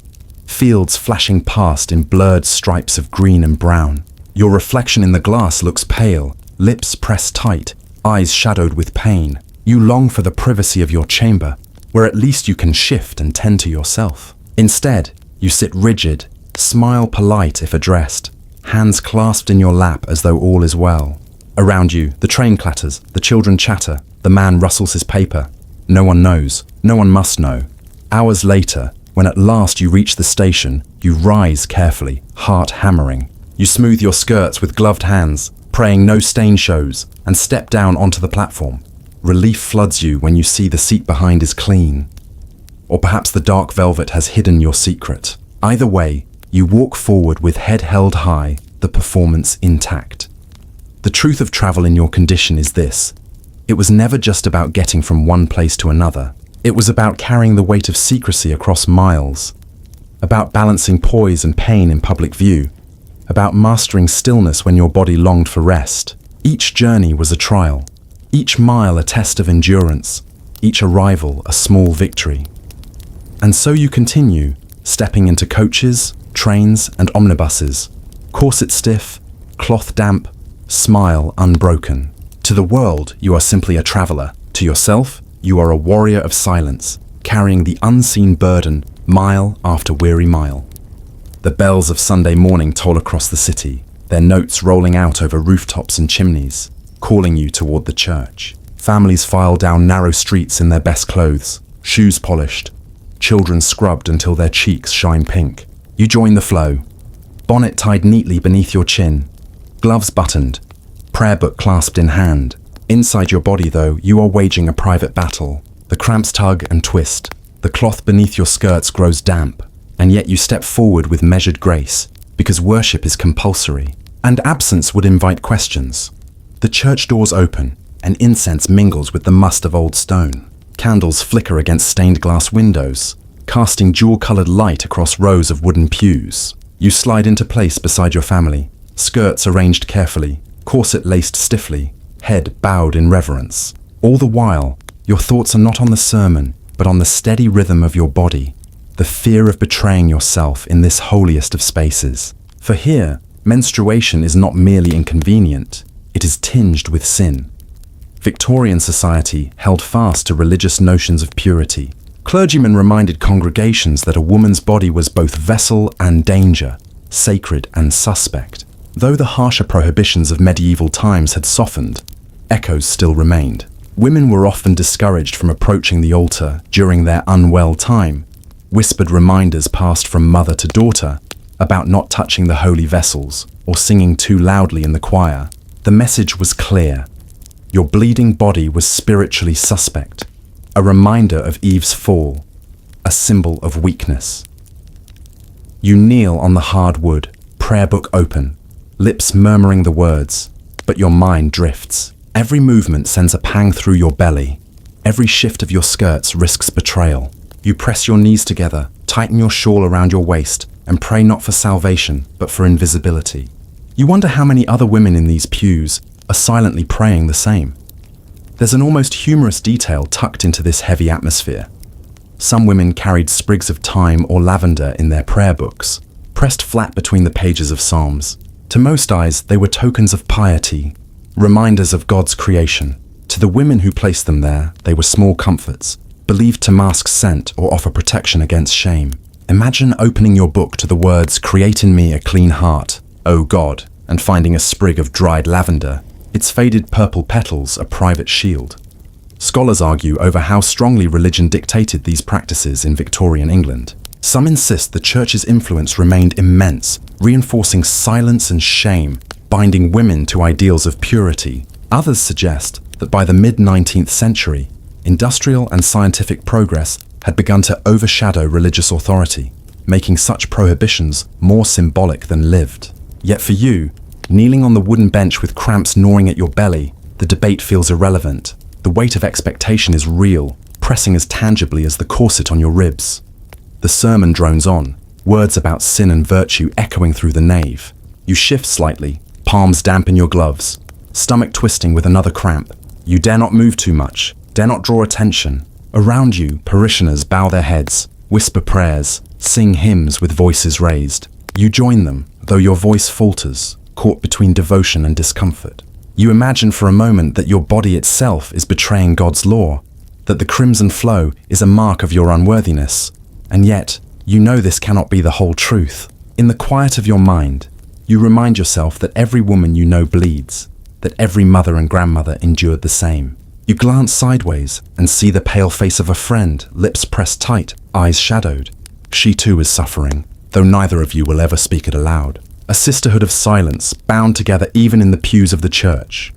fields flashing past in blurred stripes of green and brown. Your reflection in the glass looks pale, lips pressed tight, eyes shadowed with pain. You long for the privacy of your chamber, where at least you can shift and tend to yourself. Instead, you sit rigid, smile polite if addressed, hands clasped in your lap as though all is well. Around you, the train clatters, the children chatter, the man rustles his paper. No one knows, no one must know. Hours later, when at last you reach the station, you rise carefully, heart hammering. You smooth your skirts with gloved hands, praying no stain shows, and step down onto the platform. Relief floods you when you see the seat behind is clean. Or perhaps the dark velvet has hidden your secret. Either way, you walk forward with head held high, the performance intact. The truth of travel in your condition is this: it was never just about getting from one place to another. It was about carrying the weight of secrecy across miles, about balancing poise and pain in public view, about mastering stillness when your body longed for rest. Each journey was a trial, each mile a test of endurance, each arrival a small victory. And so you continue, stepping into coaches, trains, and omnibuses, corset stiff, cloth damp, smile unbroken. To the world, you are simply a traveler. To yourself, you are a warrior of silence, carrying the unseen burden mile after weary mile. The bells of Sunday morning toll across the city, their notes rolling out over rooftops and chimneys, calling you toward the church. Families file down narrow streets in their best clothes, shoes polished, children scrubbed until their cheeks shine pink. You join the flow, bonnet tied neatly beneath your chin, gloves buttoned, prayer book clasped in hand. Inside your body, though, you are waging a private battle. The cramps tug and twist, the cloth beneath your skirts grows damp, and yet you step forward with measured grace, because worship is compulsory, and absence would invite questions. The church doors open, and incense mingles with the must of old stone. Candles flicker against stained glass windows, casting jewel-colored light across rows of wooden pews. You slide into place beside your family, skirts arranged carefully, corset laced stiffly, head bowed in reverence. All the while, your thoughts are not on the sermon, but on the steady rhythm of your body, the fear of betraying yourself in this holiest of spaces. For here, menstruation is not merely inconvenient, it is tinged with sin. Victorian society held fast to religious notions of purity. Clergymen reminded congregations that a woman's body was both vessel and danger, sacred and suspect. Though the harsher prohibitions of medieval times had softened, echoes still remained. Women were often discouraged from approaching the altar during their unwell time. Whispered reminders passed from mother to daughter about not touching the holy vessels or singing too loudly in the choir. The message was clear. Your bleeding body was spiritually suspect, a reminder of Eve's fall, a symbol of weakness. You kneel on the hard wood, prayer book open, lips murmuring the words, but your mind drifts. Every movement sends a pang through your belly. Every shift of your skirts risks betrayal. You press your knees together, tighten your shawl around your waist, and pray not for salvation, but for invisibility. You wonder how many other women in these pews are silently praying the same. There's an almost humorous detail tucked into this heavy atmosphere. Some women carried sprigs of thyme or lavender in their prayer books, pressed flat between the pages of Psalms. To most eyes, they were tokens of piety, reminders of God's creation. To the women who placed them there, they were small comforts, believed to mask scent or offer protection against shame. Imagine opening your book to the words, "Create in me a clean heart, O God," and finding a sprig of dried lavender, its faded purple petals a private shield. Scholars argue over how strongly religion dictated these practices in Victorian England. Some insist the church's influence remained immense, reinforcing silence and shame, binding women to ideals of purity. Others suggest that by the mid-19th century, industrial and scientific progress had begun to overshadow religious authority, making such prohibitions more symbolic than lived. Yet for you, kneeling on the wooden bench with cramps gnawing at your belly, the debate feels irrelevant. The weight of expectation is real, pressing as tangibly as the corset on your ribs. The sermon drones on, words about sin and virtue echoing through the nave. You shift slightly, palms damp in your gloves, stomach twisting with another cramp. You dare not move too much, dare not draw attention. Around you, parishioners bow their heads, whisper prayers, sing hymns with voices raised. You join them, though your voice falters, caught between devotion and discomfort. You imagine for a moment that your body itself is betraying God's law, that the crimson flow is a mark of your unworthiness, and yet you know this cannot be the whole truth. In the quiet of your mind, you remind yourself that every woman you know bleeds, that every mother and grandmother endured the same. You glance sideways and see the pale face of a friend, lips pressed tight, eyes shadowed. She too is suffering, though neither of you will ever speak it aloud. A sisterhood of silence, bound together even in the pews of the church.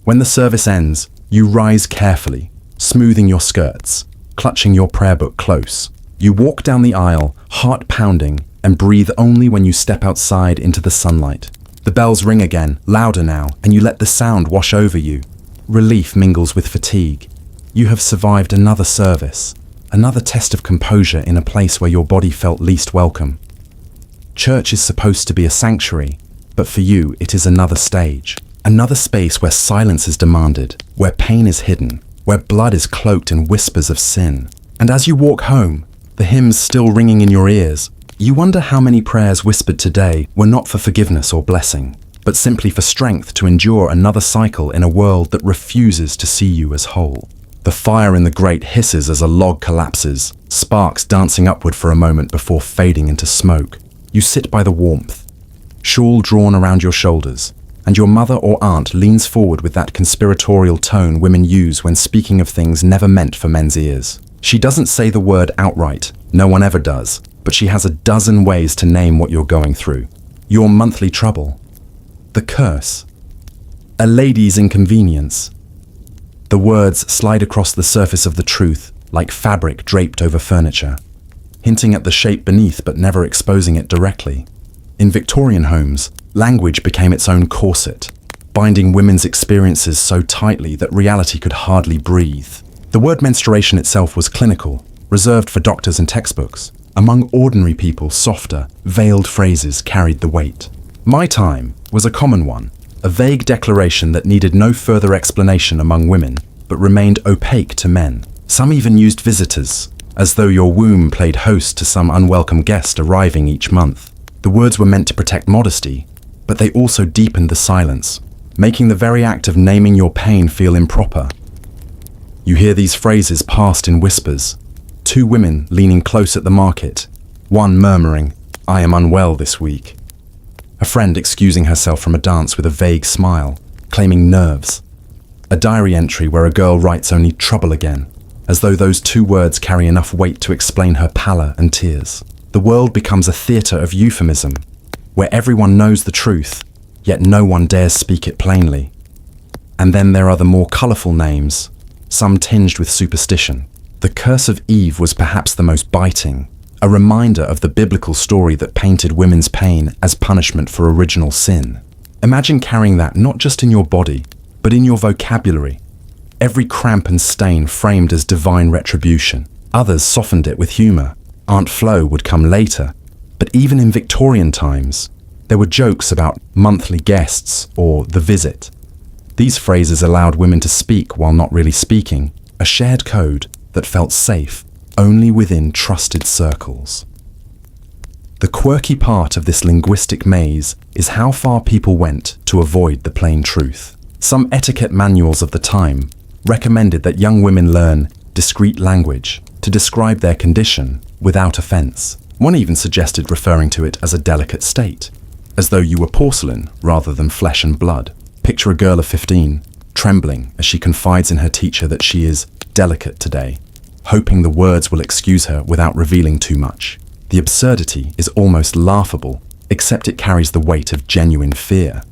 When the service ends, you rise carefully, smoothing your skirts, clutching your prayer book close. You walk down the aisle, heart pounding, and breathe only when you step outside into the sunlight. The bells ring again, louder now, and you let the sound wash over you. Relief mingles with fatigue. You have survived another service, another test of composure in a place where your body felt least welcome. Church is supposed to be a sanctuary, but for you it is another stage, another space where silence is demanded, where pain is hidden, where blood is cloaked in whispers of sin. And as you walk home, the hymns still ringing in your ears, you wonder how many prayers whispered today were not for forgiveness or blessing, but simply for strength to endure another cycle in a world that refuses to see you as whole. The fire in the grate hisses as a log collapses, sparks dancing upward for a moment before fading into smoke. You sit by the warmth, shawl drawn around your shoulders, and your mother or aunt leans forward with that conspiratorial tone women use when speaking of things never meant for men's ears. She doesn't say the word outright, no one ever does, but she has a dozen ways to name what you're going through. Your monthly trouble, the curse, a lady's inconvenience. The words slide across the surface of the truth like fabric draped over furniture, hinting at the shape beneath but never exposing it directly. In Victorian homes, language became its own corset, binding women's experiences so tightly that reality could hardly breathe. The word menstruation itself was clinical, reserved for doctors and textbooks. Among ordinary people, softer, veiled phrases carried the weight. My time was a common one, a vague declaration that needed no further explanation among women, but remained opaque to men. Some even used visitors, as though your womb played host to some unwelcome guest arriving each month. The words were meant to protect modesty, but they also deepened the silence, making the very act of naming your pain feel improper. You hear these phrases passed in whispers, two women leaning close at the market, one murmuring, "I am unwell this week." A friend excusing herself from a dance with a vague smile, claiming nerves. A diary entry where a girl writes only "trouble again," as though those two words carry enough weight to explain her pallor and tears. The world becomes a theatre of euphemism, where everyone knows the truth, yet no one dares speak it plainly. And then there are the more colourful names, some tinged with superstition. The curse of Eve was perhaps the most biting, a reminder of the biblical story that painted women's pain as punishment for original sin. Imagine carrying that not just in your body, but in your vocabulary. Every cramp and stain framed as divine retribution. Others softened it with humour. Aunt Flo would come later, but even in Victorian times, there were jokes about monthly guests or the visit. These phrases allowed women to speak while not really speaking, a shared code that felt safe only within trusted circles. The quirky part of this linguistic maze is how far people went to avoid the plain truth. Some etiquette manuals of the time recommended that young women learn discreet language to describe their condition without offense. One even suggested referring to it as a delicate state, as though you were porcelain rather than flesh and blood. Picture a girl of 15, trembling as she confides in her teacher that she is delicate today, hoping the words will excuse her without revealing too much. The absurdity is almost laughable, except it carries the weight of genuine fear.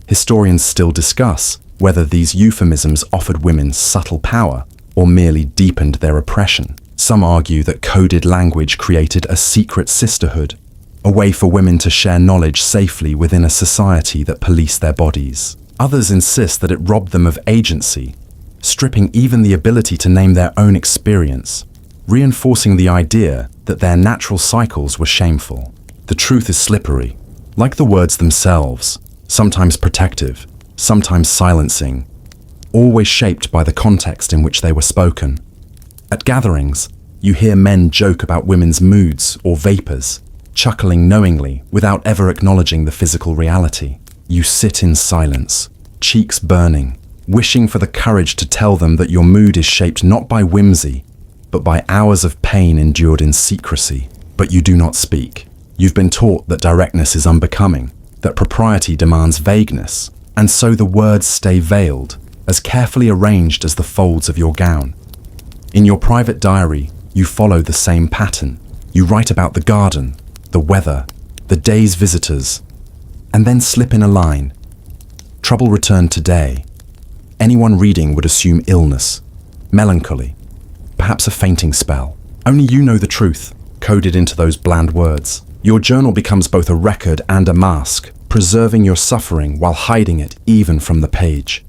Historians still discuss whether these euphemisms offered women subtle power or merely deepened their oppression. Some argue that coded language created a secret sisterhood, a way for women to share knowledge safely within a society that policed their bodies. Others insist that it robbed them of agency, stripping even the ability to name their own experience. reinforcing the idea that their natural cycles were shameful. The truth is slippery, like the words themselves, sometimes protective, sometimes silencing, always shaped by the context in which they were spoken. At gatherings, you hear men joke about women's moods or vapors, chuckling knowingly without ever acknowledging the physical reality. You sit in silence, cheeks burning, wishing for the courage to tell them that your mood is shaped not by whimsy, but by hours of pain endured in secrecy. But you do not speak. You've been taught that directness is unbecoming, that propriety demands vagueness, and so the words stay veiled, as carefully arranged as the folds of your gown. In your private diary, you follow the same pattern. You write about the garden, the weather, the day's visitors, and then slip in a line. Trouble returned today. Anyone reading would assume illness, melancholy, perhaps a fainting spell. Only you know the truth, coded into those bland words. Your journal becomes both a record and a mask, preserving your suffering while hiding it even from the page.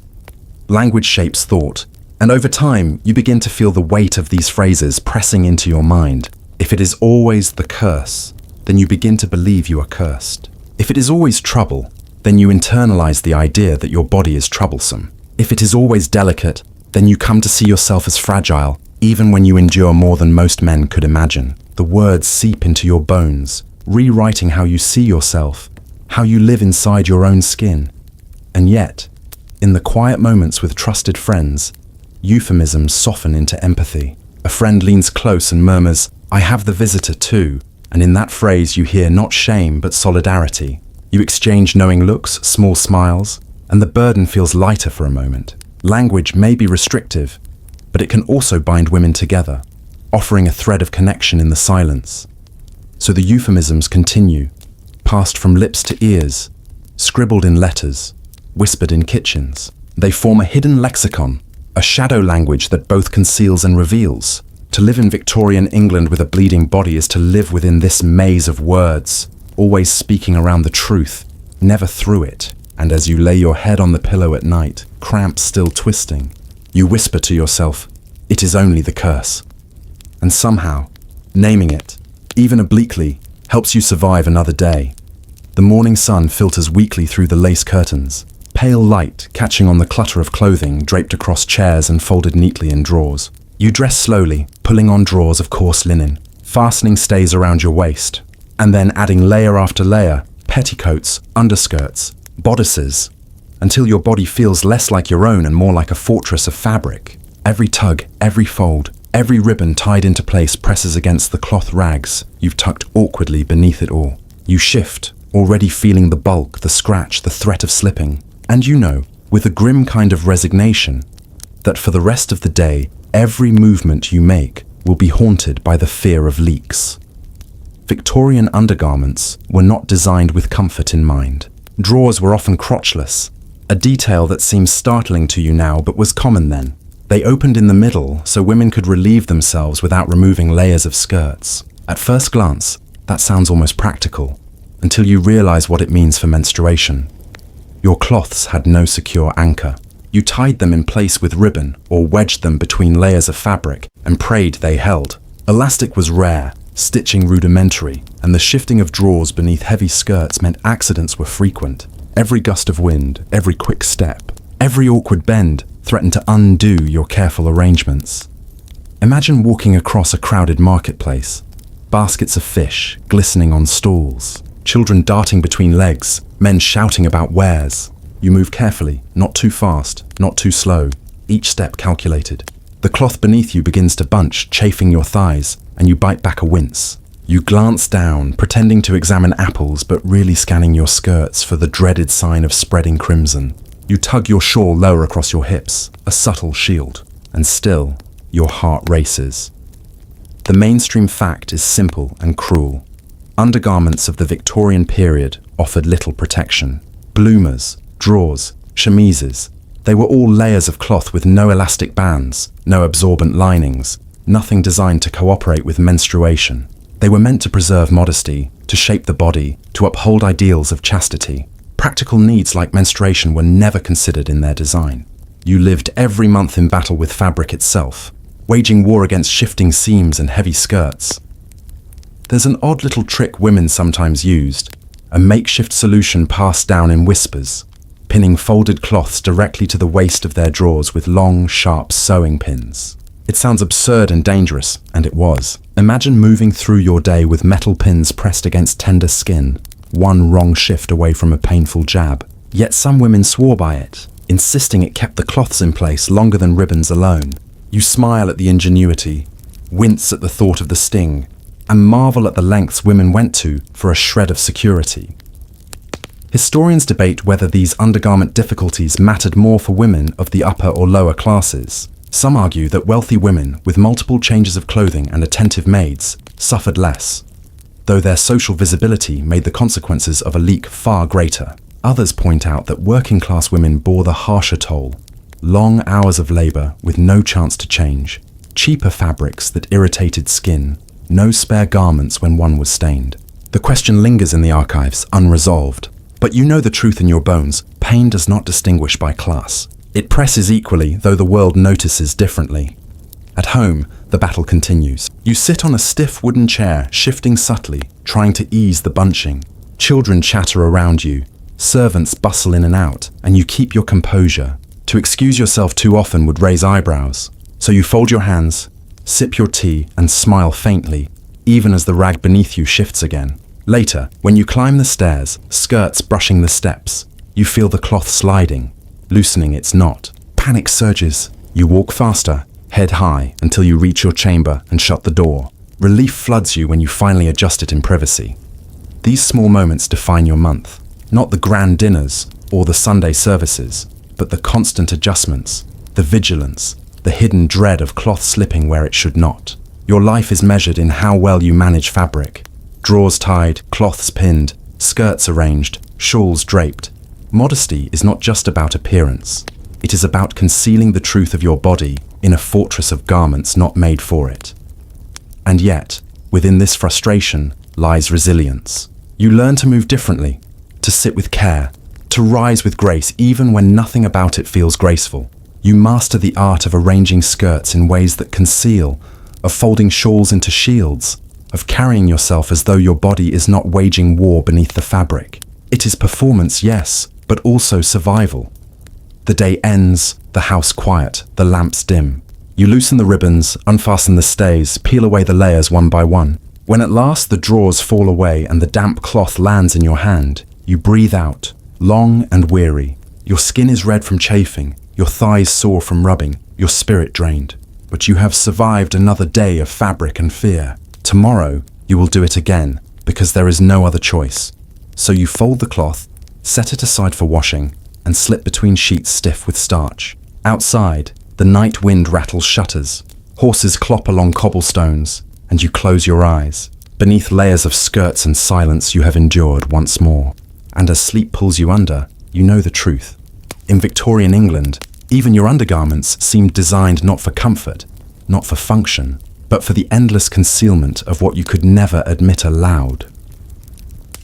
Language shapes thought, and over time you begin to feel the weight of these phrases pressing into your mind. If it is always the curse, then you begin to believe you are cursed. If it is always trouble, then you internalize the idea that your body is troublesome. If it is always delicate, then you come to see yourself as fragile, even when you endure more than most men could imagine. The words seep into your bones, rewriting how you see yourself, how you live inside your own skin. And yet, in the quiet moments with trusted friends, euphemisms soften into empathy. A friend leans close and murmurs, "I have the visitor too," and in that phrase you hear not shame but solidarity. You exchange knowing looks, small smiles, and the burden feels lighter for a moment. Language may be restrictive, but it can also bind women together, offering a thread of connection in the silence. So the euphemisms continue, passed from lips to ears, scribbled in letters, whispered in kitchens. They form a hidden lexicon, a shadow language that both conceals and reveals. To live in Victorian England with a bleeding body is to live within this maze of words, always speaking around the truth, never through it. And as you lay your head on the pillow at night, cramps still twisting, you whisper to yourself, "It is only the curse." And somehow, naming it, even obliquely, helps you survive another day. The morning sun filters weakly through the lace curtains, pale light catching on the clutter of clothing draped across chairs and folded neatly in drawers. You dress slowly, pulling on drawers of coarse linen, fastening stays around your waist, and then adding layer after layer, petticoats, underskirts, bodices, until your body feels less like your own and more like a fortress of fabric. Every tug, every fold, every ribbon tied into place presses against the cloth rags you've tucked awkwardly beneath it all. You shift, already feeling the bulk, the scratch, the threat of slipping. And you know, with a grim kind of resignation, that for the rest of the day, every movement you make will be haunted by the fear of leaks. Victorian undergarments were not designed with comfort in mind. Drawers were often crotchless, a detail that seems startling to you now but was common then. They opened in the middle so women could relieve themselves without removing layers of skirts. At first glance, that sounds almost practical, until you realize what it means for menstruation. Your cloths had no secure anchor. You tied them in place with ribbon or wedged them between layers of fabric and prayed they held. Elastic was rare, stitching rudimentary, and the shifting of drawers beneath heavy skirts meant accidents were frequent. Every gust of wind, every quick step, every awkward bend threatened to undo your careful arrangements. Imagine walking across a crowded marketplace, baskets of fish glistening on stalls, children darting between legs, men shouting about wares. You move carefully, not too fast, not too slow, each step calculated. The cloth beneath you begins to bunch, chafing your thighs, and you bite back a wince. You glance down, pretending to examine apples, but really scanning your skirts for the dreaded sign of spreading crimson. You tug your shawl lower across your hips, a subtle shield, and still, your heart races. The mainstream fact is simple and cruel. Undergarments of the Victorian period offered little protection. Bloomers, drawers, chemises, they were all layers of cloth with no elastic bands, no absorbent linings, nothing designed to cooperate with menstruation. They were meant to preserve modesty, to shape the body, to uphold ideals of chastity. Practical needs like menstruation were never considered in their design. You lived every month in battle with fabric itself, waging war against shifting seams and heavy skirts. There's an odd little trick women sometimes used, a makeshift solution passed down in whispers, pinning folded cloths directly to the waist of their drawers with long, sharp sewing pins. It sounds absurd and dangerous, and it was. Imagine moving through your day with metal pins pressed against tender skin, one wrong shift away from a painful jab. Yet some women swore by it, insisting it kept the cloths in place longer than ribbons alone. You smile at the ingenuity, wince at the thought of the sting, and marvel at the lengths women went to for a shred of security. Historians debate whether these undergarment difficulties mattered more for women of the upper or lower classes. Some argue that wealthy women with multiple changes of clothing and attentive maids suffered less, though their social visibility made the consequences of a leak far greater. Others point out that working-class women bore the harsher toll. Long hours of labour with no chance to change, cheaper fabrics that irritated skin, no spare garments when one was stained. The question lingers in the archives, unresolved. But you know the truth in your bones. Pain does not distinguish by class. It presses equally, though the world notices differently. At home, the battle continues. You sit on a stiff wooden chair, shifting subtly, trying to ease the bunching. Children chatter around you. Servants bustle in and out, and you keep your composure. To excuse yourself too often would raise eyebrows. So you fold your hands, sip your tea, and smile faintly, even as the rag beneath you shifts again. Later, when you climb the stairs, skirts brushing the steps, you feel the cloth sliding, loosening its knot. Panic surges. You walk faster, head high, until you reach your chamber and shut the door. Relief floods you when you finally adjust it in privacy. These small moments define your month. Not the grand dinners or the Sunday services, but the constant adjustments, the vigilance, the hidden dread of cloth slipping where it should not. Your life is measured in how well you manage fabric. Drawers tied, cloths pinned, skirts arranged, shawls draped. Modesty is not just about appearance. It is about concealing the truth of your body in a fortress of garments not made for it. And yet, within this frustration lies resilience. You learn to move differently, to sit with care, to rise with grace even when nothing about it feels graceful. You master the art of arranging skirts in ways that conceal, of folding shawls into shields, of carrying yourself as though your body is not waging war beneath the fabric. It is performance, yes, but also survival. The day ends, the house quiet, the lamps dim. You loosen the ribbons, unfasten the stays, peel away the layers one by one. When at last the drawers fall away and the damp cloth lands in your hand, you breathe out, long and weary. Your skin is red from chafing, your thighs sore from rubbing, your spirit drained. But you have survived another day of fabric and fear. Tomorrow, you will do it again, because there is no other choice. So you fold the cloth, set it aside for washing, and slip between sheets stiff with starch. Outside, the night wind rattles shutters, horses clop along cobblestones, and you close your eyes. Beneath layers of skirts and silence you have endured once more. And as sleep pulls you under, you know the truth. In Victorian England, even your undergarments seemed designed not for comfort, not for function, but for the endless concealment of what you could never admit aloud.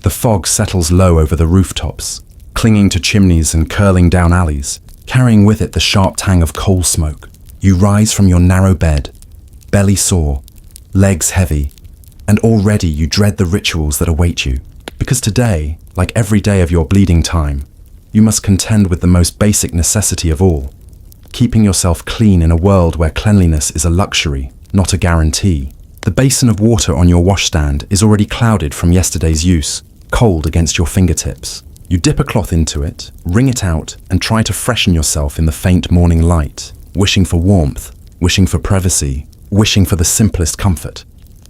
The fog settles low over the rooftops, clinging to chimneys and curling down alleys, carrying with it the sharp tang of coal smoke. You rise from your narrow bed, belly sore, legs heavy, and already you dread the rituals that await you. Because today, like every day of your bleeding time, you must contend with the most basic necessity of all, keeping yourself clean in a world where cleanliness is a luxury, not a guarantee. The basin of water on your washstand is already clouded from yesterday's use, cold against your fingertips. You dip a cloth into it, wring it out, and try to freshen yourself in the faint morning light, wishing for warmth, wishing for privacy, wishing for the simplest comfort.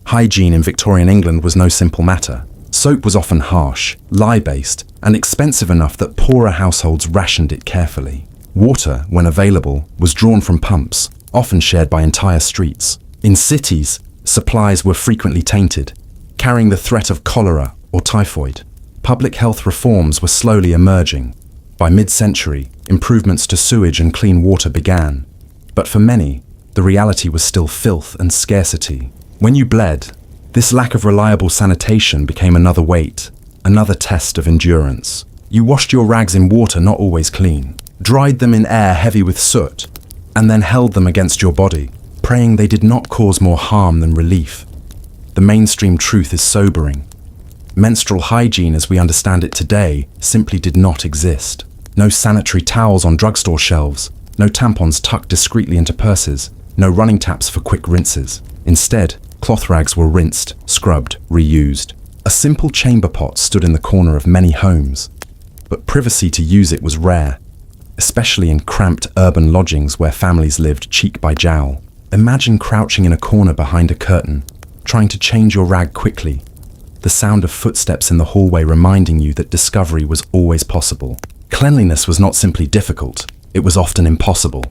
Hygiene in Victorian England was no simple matter. Soap was often harsh, lye-based, and expensive enough that poorer households rationed it carefully. Water, when available, was drawn from pumps, often shared by entire streets. In cities, supplies were frequently tainted, carrying the threat of cholera or typhoid. Public health reforms were slowly emerging. By mid-century, improvements to sewage and clean water began. But for many, the reality was still filth and scarcity. When you bled, this lack of reliable sanitation became another weight, another test of endurance. You washed your rags in water not always clean, dried them in air heavy with soot, and then held them against your body, praying they did not cause more harm than relief. The mainstream truth is sobering. Menstrual hygiene as we understand it today simply did not exist. No sanitary towels on drugstore shelves, no tampons tucked discreetly into purses, no running taps for quick rinses. Instead, cloth rags were rinsed, scrubbed, reused. A simple chamber pot stood in the corner of many homes, but privacy to use it was rare, especially in cramped urban lodgings where families lived cheek by jowl. Imagine crouching in a corner behind a curtain, trying to change your rag quickly, the sound of footsteps in the hallway reminding you that discovery was always possible. Cleanliness was not simply difficult, it was often impossible.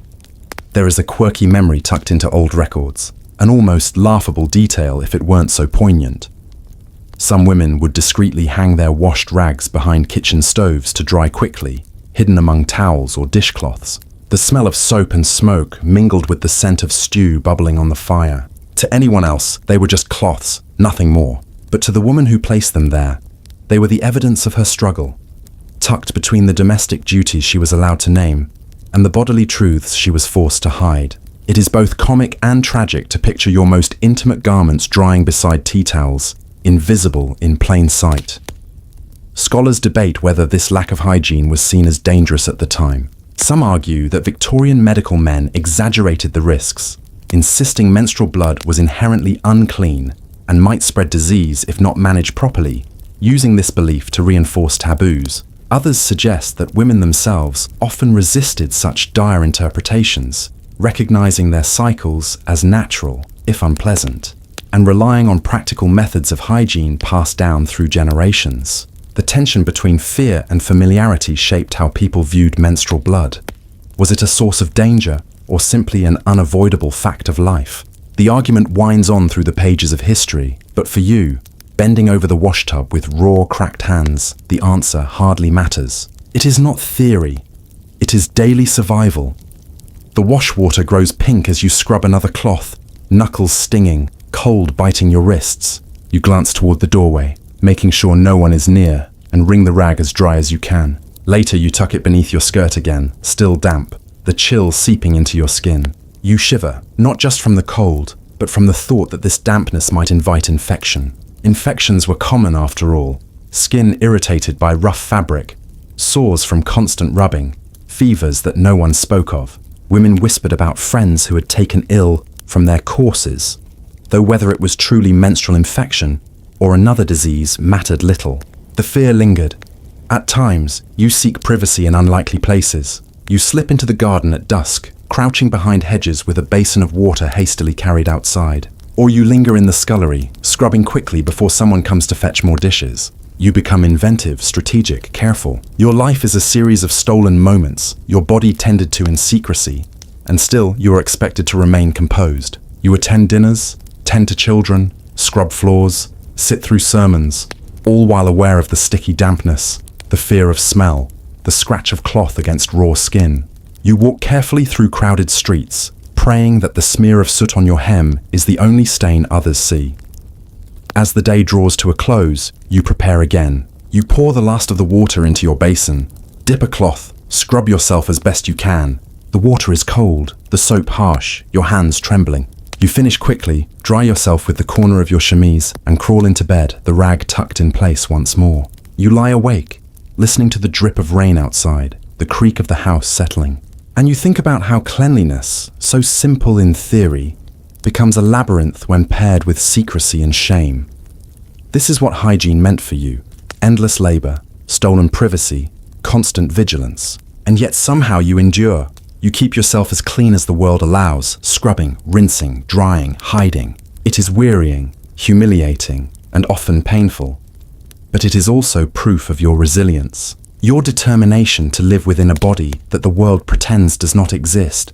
There is a quirky memory tucked into old records, an almost laughable detail if it weren't so poignant. Some women would discreetly hang their washed rags behind kitchen stoves to dry quickly, hidden among towels or dishcloths. The smell of soap and smoke mingled with the scent of stew bubbling on the fire. To anyone else, they were just cloths, nothing more. But to the woman who placed them there, they were the evidence of her struggle, tucked between the domestic duties she was allowed to name and the bodily truths she was forced to hide. It is both comic and tragic to picture your most intimate garments drying beside tea towels, invisible in plain sight. Scholars debate whether this lack of hygiene was seen as dangerous at the time. Some argue that Victorian medical men exaggerated the risks, insisting menstrual blood was inherently unclean and might spread disease if not managed properly, using this belief to reinforce taboos. Others suggest that women themselves often resisted such dire interpretations, recognizing their cycles as natural, if unpleasant, and relying on practical methods of hygiene passed down through generations. The tension between fear and familiarity shaped how people viewed menstrual blood. Was it a source of danger, or simply an unavoidable fact of life? The argument winds on through the pages of history, but for you, bending over the washtub with raw, cracked hands, the answer hardly matters. It is not theory, it is daily survival. The wash water grows pink as you scrub another cloth, knuckles stinging, cold biting your wrists. You glance toward the doorway, making sure no one is near, and wring the rag as dry as you can. Later you tuck it beneath your skirt again, still damp, the chill seeping into your skin. You shiver, not just from the cold, but from the thought that this dampness might invite infection. Infections were common after all. Skin irritated by rough fabric, sores from constant rubbing, fevers that no one spoke of. Women whispered about friends who had taken ill from their courses, though whether it was truly menstrual infection or another disease mattered little. The fear lingered. At times, you seek privacy in unlikely places. You slip into the garden at dusk, crouching behind hedges with a basin of water hastily carried outside. Or you linger in the scullery, scrubbing quickly before someone comes to fetch more dishes. You become inventive, strategic, careful. Your life is a series of stolen moments, your body tended to in secrecy, and still you are expected to remain composed. You attend dinners, tend to children, scrub floors, sit through sermons, all while aware of the sticky dampness, the fear of smell, the scratch of cloth against raw skin. You walk carefully through crowded streets, praying that the smear of soot on your hem is the only stain others see. As the day draws to a close, you prepare again. You pour the last of the water into your basin, dip a cloth, scrub yourself as best you can. The water is cold, the soap harsh, your hands trembling. You finish quickly, dry yourself with the corner of your chemise, and crawl into bed, the rag tucked in place once more. You lie awake, listening to the drip of rain outside, the creak of the house settling. And you think about how cleanliness, so simple in theory, becomes a labyrinth when paired with secrecy and shame. This is what hygiene meant for you: endless labor, stolen privacy, constant vigilance. And yet somehow you endure. You keep yourself as clean as the world allows, scrubbing, rinsing, drying, hiding. It is wearying, humiliating, and often painful. But it is also proof of your resilience. Your determination to live within a body that the world pretends does not exist.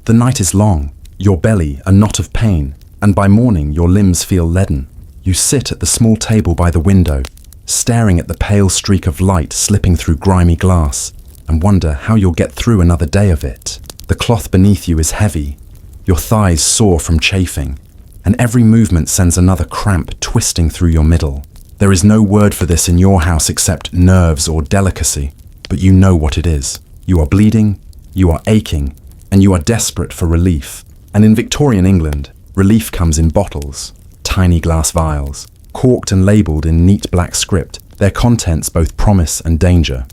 The night is long, your belly a knot of pain, and by morning your limbs feel leaden. You sit at the small table by the window, staring at the pale streak of light slipping through grimy glass, and wonder how you'll get through another day of it. The cloth beneath you is heavy, your thighs sore from chafing, and every movement sends another cramp twisting through your middle. There is no word for this in your house except nerves or delicacy, but you know what it is. You are bleeding, you are aching, and you are desperate for relief. And in Victorian England, relief comes in bottles, tiny glass vials, corked and labelled in neat black script, their contents both promise and danger.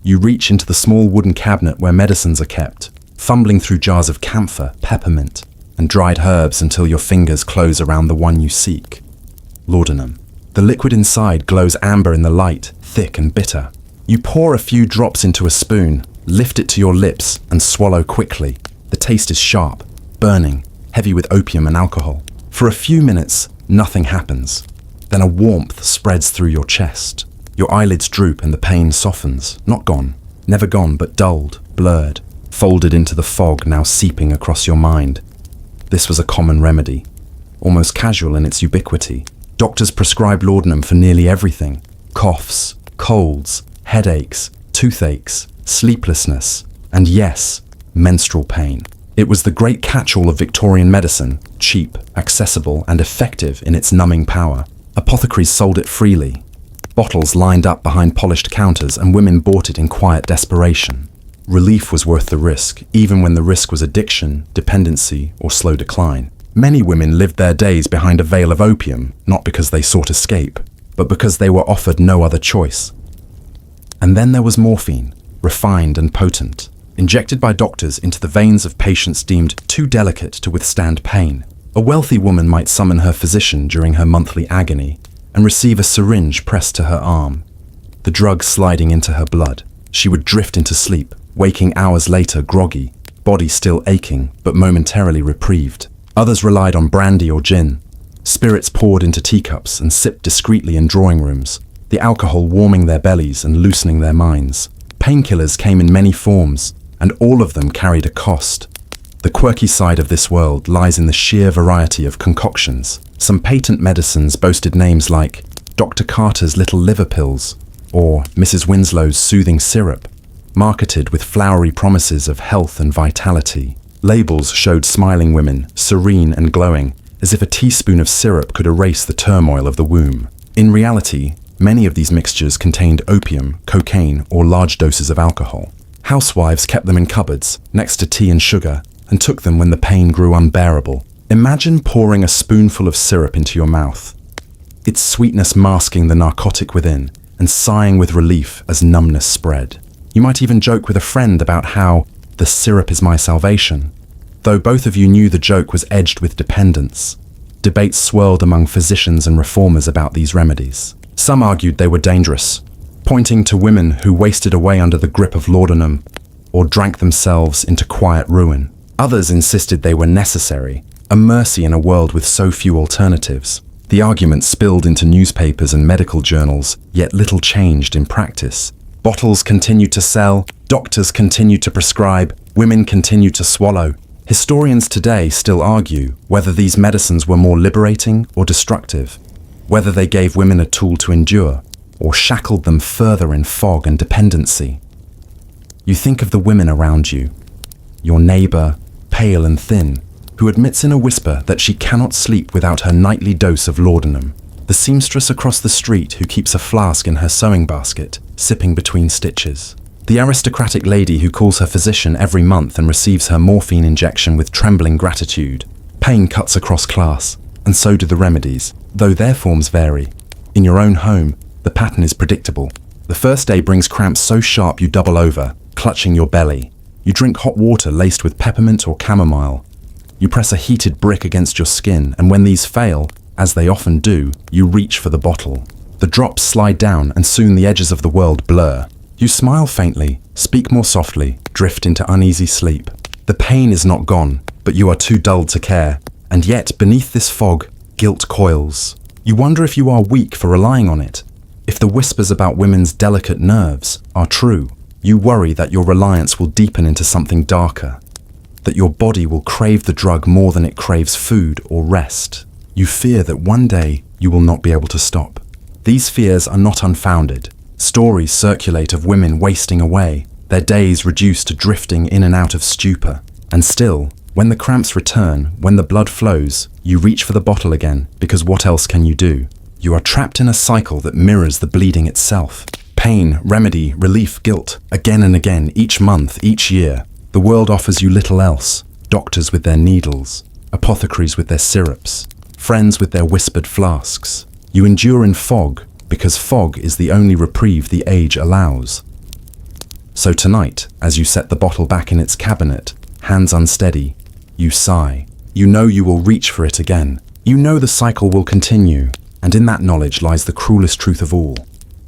You reach into the small wooden cabinet where medicines are kept, fumbling through jars of camphor, peppermint, and dried herbs until your fingers close around the one you seek. Laudanum. The liquid inside glows amber in the light, thick and bitter. You pour a few drops into a spoon, lift it to your lips, and swallow quickly. The taste is sharp, burning, heavy with opium and alcohol. For a few minutes, nothing happens. Then a warmth spreads through your chest. Your eyelids droop and the pain softens. Not gone. Never gone, but dulled, blurred, folded into the fog now seeping across your mind. This was a common remedy, almost casual in its ubiquity. Doctors prescribed laudanum for nearly everything. Coughs, colds, headaches, toothaches, sleeplessness, and yes, menstrual pain. It was the great catch-all of Victorian medicine, cheap, accessible, and effective in its numbing power. Apothecaries sold it freely. Bottles lined up behind polished counters, and women bought it in quiet desperation. Relief was worth the risk, even when the risk was addiction, dependency, or slow decline. Many women lived their days behind a veil of opium, not because they sought escape, but because they were offered no other choice. And then there was morphine, refined and potent, injected by doctors into the veins of patients deemed too delicate to withstand pain. A wealthy woman might summon her physician during her monthly agony and receive a syringe pressed to her arm, the drug sliding into her blood. She would drift into sleep, waking hours later groggy, body still aching but momentarily reprieved. Others relied on brandy or gin, spirits poured into teacups and sipped discreetly in drawing rooms, the alcohol warming their bellies and loosening their minds. Painkillers came in many forms, and all of them carried a cost. The quirky side of this world lies in the sheer variety of concoctions. Some patent medicines boasted names like Dr. Carter's Little Liver Pills or Mrs. Winslow's Soothing Syrup, marketed with flowery promises of health and vitality. Labels showed smiling women, serene and glowing, as if a teaspoon of syrup could erase the turmoil of the womb. In reality, many of these mixtures contained opium, cocaine, or large doses of alcohol. Housewives kept them in cupboards, next to tea and sugar, and took them when the pain grew unbearable. Imagine pouring a spoonful of syrup into your mouth, its sweetness masking the narcotic within, and sighing with relief as numbness spread. You might even joke with a friend about how the syrup is my salvation, though both of you knew the joke was edged with dependence. Debates swirled among physicians and reformers about these remedies. Some argued they were dangerous, pointing to women who wasted away under the grip of laudanum or drank themselves into quiet ruin. Others insisted they were necessary, a mercy in a world with so few alternatives. The argument spilled into newspapers and medical journals, yet little changed in practice. Bottles continued to sell, doctors continued to prescribe, women continued to swallow. Historians today still argue whether these medicines were more liberating or destructive, whether they gave women a tool to endure or shackled them further in fog and dependency. You think of the women around you, your neighbor, pale and thin, who admits in a whisper that she cannot sleep without her nightly dose of laudanum. The seamstress across the street who keeps a flask in her sewing basket, sipping between stitches. The aristocratic lady who calls her physician every month and receives her morphine injection with trembling gratitude. Pain cuts across class, and so do the remedies, though their forms vary. In your own home, the pattern is predictable. The first day brings cramps so sharp you double over, clutching your belly. You drink hot water laced with peppermint or chamomile. You press a heated brick against your skin, and when these fail, as they often do, you reach for the bottle. The drops slide down, and soon the edges of the world blur. You smile faintly, speak more softly, drift into uneasy sleep. The pain is not gone, but you are too dulled to care. And yet, beneath this fog, guilt coils. You wonder if you are weak for relying on it. If the whispers about women's delicate nerves are true, you worry that your reliance will deepen into something darker, that your body will crave the drug more than it craves food or rest. You fear that one day you will not be able to stop. These fears are not unfounded. Stories circulate of women wasting away, their days reduced to drifting in and out of stupor. And still, when the cramps return, when the blood flows, you reach for the bottle again, because what else can you do? You are trapped in a cycle that mirrors the bleeding itself. Pain, remedy, relief, guilt, again and again, each month, each year. The world offers you little else. Doctors with their needles, apothecaries with their syrups, friends with their whispered flasks. You endure in fog because fog is the only reprieve the age allows. So tonight, as you set the bottle back in its cabinet, hands unsteady, you sigh. You know you will reach for it again. You know the cycle will continue, and in that knowledge lies the cruelest truth of all.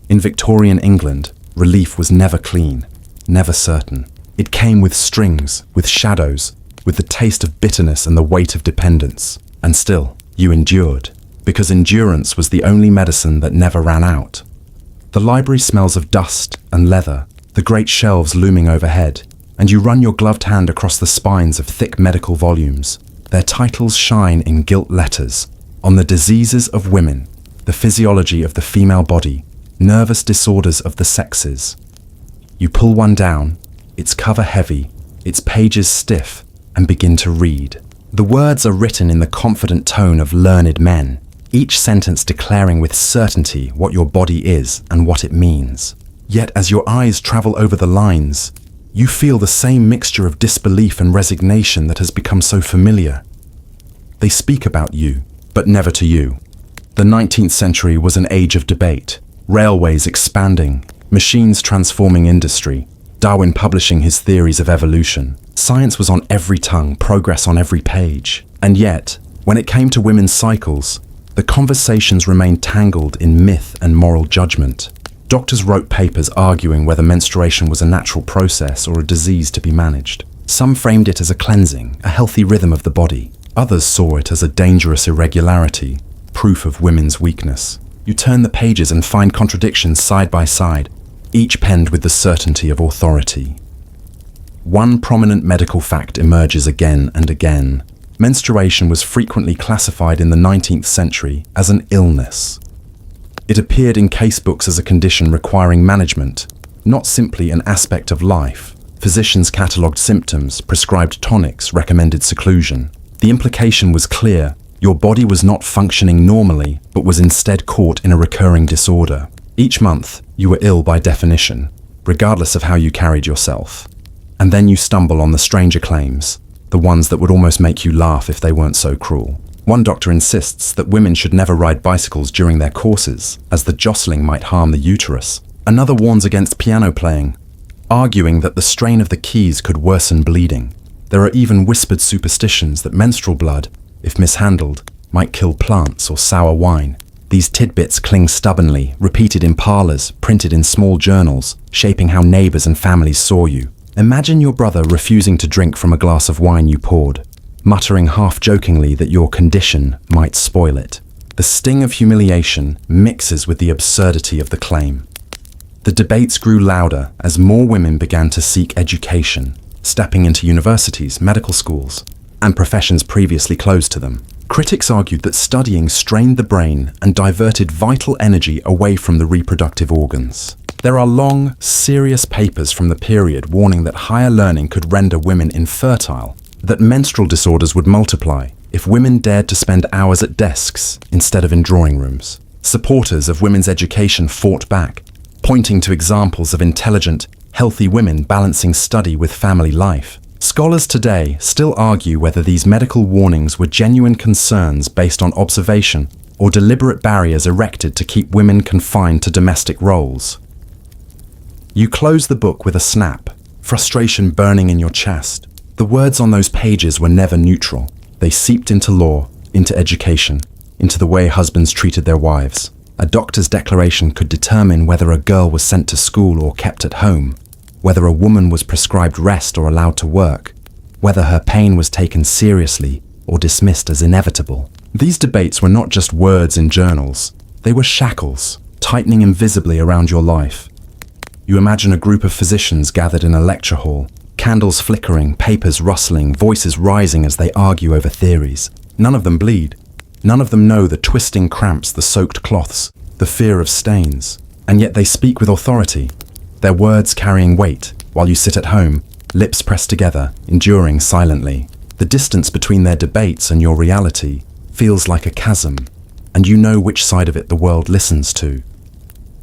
In Victorian England, relief was never clean, never certain. It came with strings, with shadows, with the taste of bitterness and the weight of dependence. And still, you endured, because endurance was the only medicine that never ran out. The library smells of dust and leather, the great shelves looming overhead, and you run your gloved hand across the spines of thick medical volumes. Their titles shine in gilt letters on the diseases of women, the physiology of the female body, nervous disorders of the sexes. You pull one down, its cover heavy, its pages stiff, and begin to read. The words are written in the confident tone of learned men, each sentence declaring with certainty what your body is and what it means. Yet as your eyes travel over the lines, you feel the same mixture of disbelief and resignation that has become so familiar. They speak about you, but never to you. The 19th century was an age of debate, railways expanding, machines transforming industry, Darwin publishing his theories of evolution. Science was on every tongue, progress on every page. And yet, when it came to women's cycles, the conversations remained tangled in myth and moral judgment. Doctors wrote papers arguing whether menstruation was a natural process or a disease to be managed. Some framed it as a cleansing, a healthy rhythm of the body. Others saw it as a dangerous irregularity, proof of women's weakness. You turn the pages and find contradictions side by side, each penned with the certainty of authority. One prominent medical fact emerges again and again. Menstruation was frequently classified in the 19th century as an illness. It appeared in casebooks as a condition requiring management, not simply an aspect of life. Physicians catalogued symptoms, prescribed tonics, recommended seclusion. The implication was clear. Your body was not functioning normally, but was instead caught in a recurring disorder. Each month, you were ill by definition, regardless of how you carried yourself. And then you stumble on the stranger claims, the ones that would almost make you laugh if they weren't so cruel. One doctor insists that women should never ride bicycles during their courses, as the jostling might harm the uterus. Another warns against piano playing, arguing that the strain of the keys could worsen bleeding. There are even whispered superstitions that menstrual blood, if mishandled, might kill plants or sour wine. These tidbits cling stubbornly, repeated in parlors, printed in small journals, shaping how neighbors and families saw you. Imagine your brother refusing to drink from a glass of wine you poured, muttering half-jokingly that your condition might spoil it. The sting of humiliation mixes with the absurdity of the claim. The debates grew louder as more women began to seek education, stepping into universities, medical schools, and professions previously closed to them. Critics argued that studying strained the brain and diverted vital energy away from the reproductive organs. There are long, serious papers from the period warning that higher learning could render women infertile, that menstrual disorders would multiply if women dared to spend hours at desks instead of in drawing rooms. Supporters of women's education fought back, pointing to examples of intelligent, healthy women balancing study with family life. Scholars today still argue whether these medical warnings were genuine concerns based on observation or deliberate barriers erected to keep women confined to domestic roles. You close the book with a snap, frustration burning in your chest. The words on those pages were never neutral. They seeped into law, into education, into the way husbands treated their wives. A doctor's declaration could determine whether a girl was sent to school or kept at home, whether a woman was prescribed rest or allowed to work, whether her pain was taken seriously or dismissed as inevitable. These debates were not just words in journals. They were shackles, tightening invisibly around your life. You imagine a group of physicians gathered in a lecture hall, candles flickering, papers rustling, voices rising as they argue over theories. None of them bleed. None of them know the twisting cramps, the soaked cloths, the fear of stains. And yet they speak with authority, their words carrying weight, while you sit at home, lips pressed together, enduring silently. The distance between their debates and your reality feels like a chasm, and you know which side of it the world listens to.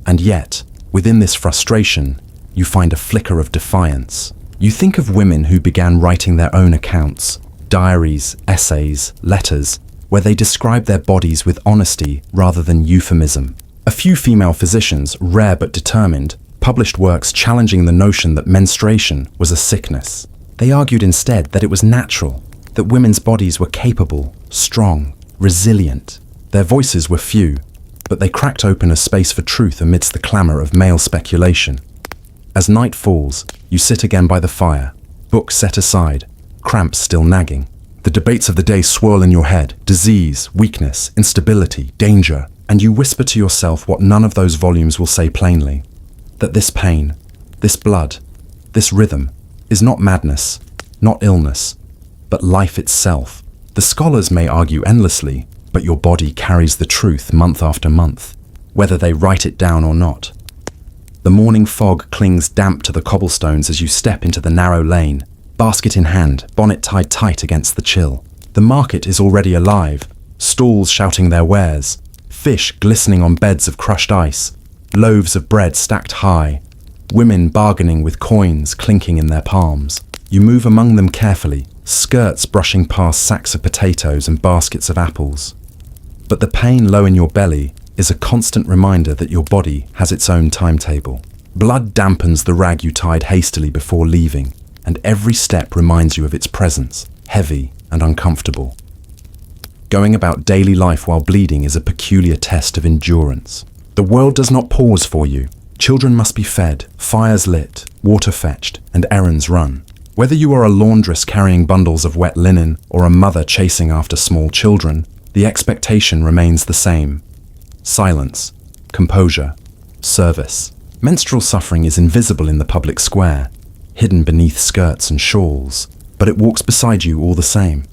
And yet, within this frustration, you find a flicker of defiance. You think of women who began writing their own accounts, diaries, essays, letters, where they describe their bodies with honesty rather than euphemism. A few female physicians, rare but determined, published works challenging the notion that menstruation was a sickness. They argued instead that it was natural, that women's bodies were capable, strong, resilient. Their voices were few, but they cracked open a space for truth amidst the clamour of male speculation. As night falls, you sit again by the fire, books set aside, cramps still nagging. The debates of the day swirl in your head: disease, weakness, instability, danger, and you whisper to yourself what none of those volumes will say plainly: that this pain, this blood, this rhythm is not madness, not illness, but life itself. The scholars may argue endlessly, but your body carries the truth month after month, whether they write it down or not. The morning fog clings damp to the cobblestones as you step into the narrow lane, basket in hand, bonnet tied tight against the chill. The market is already alive, stalls shouting their wares, fish glistening on beds of crushed ice, loaves of bread stacked high, women bargaining with coins clinking in their palms. You move among them carefully, skirts brushing past sacks of potatoes and baskets of apples. But the pain low in your belly is a constant reminder that your body has its own timetable. Blood dampens the rag you tied hastily before leaving, and every step reminds you of its presence, heavy and uncomfortable. Going about daily life while bleeding is a peculiar test of endurance. The world does not pause for you. Children must be fed, fires lit, water fetched, and errands run. Whether you are a laundress carrying bundles of wet linen or a mother chasing after small children, the expectation remains the same: silence, composure, service. Menstrual suffering is invisible in the public square, hidden beneath skirts and shawls, but it walks beside you all the same.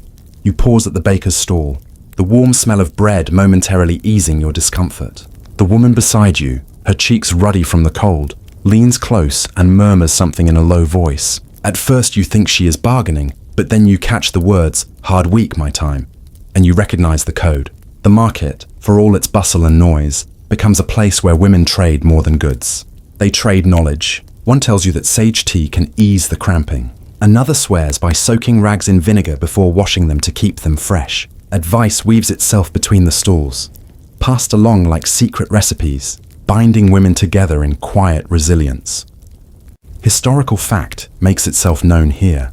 You pause at the baker's stall, the warm smell of bread momentarily easing your discomfort. The woman beside you, her cheeks ruddy from the cold, leans close and murmurs something in a low voice. At first you think she is bargaining, but then you catch the words, "Hard week, my time," and you recognize the code. The market, for all its bustle and noise, becomes a place where women trade more than goods. They trade knowledge. One tells you that sage tea can ease the cramping. Another swears by soaking rags in vinegar before washing them to keep them fresh. Advice weaves itself between the stalls, passed along like secret recipes, binding women together in quiet resilience. Historical fact makes itself known here.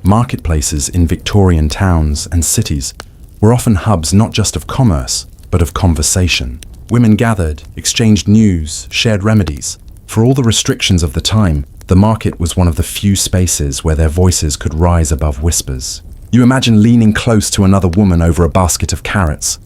Marketplaces in Victorian towns and cities were often hubs not just of commerce, but of conversation. Women gathered, exchanged news, shared remedies. For all the restrictions of the time, the market was one of the few spaces where their voices could rise above whispers. You imagine leaning close to another woman over a basket of carrots,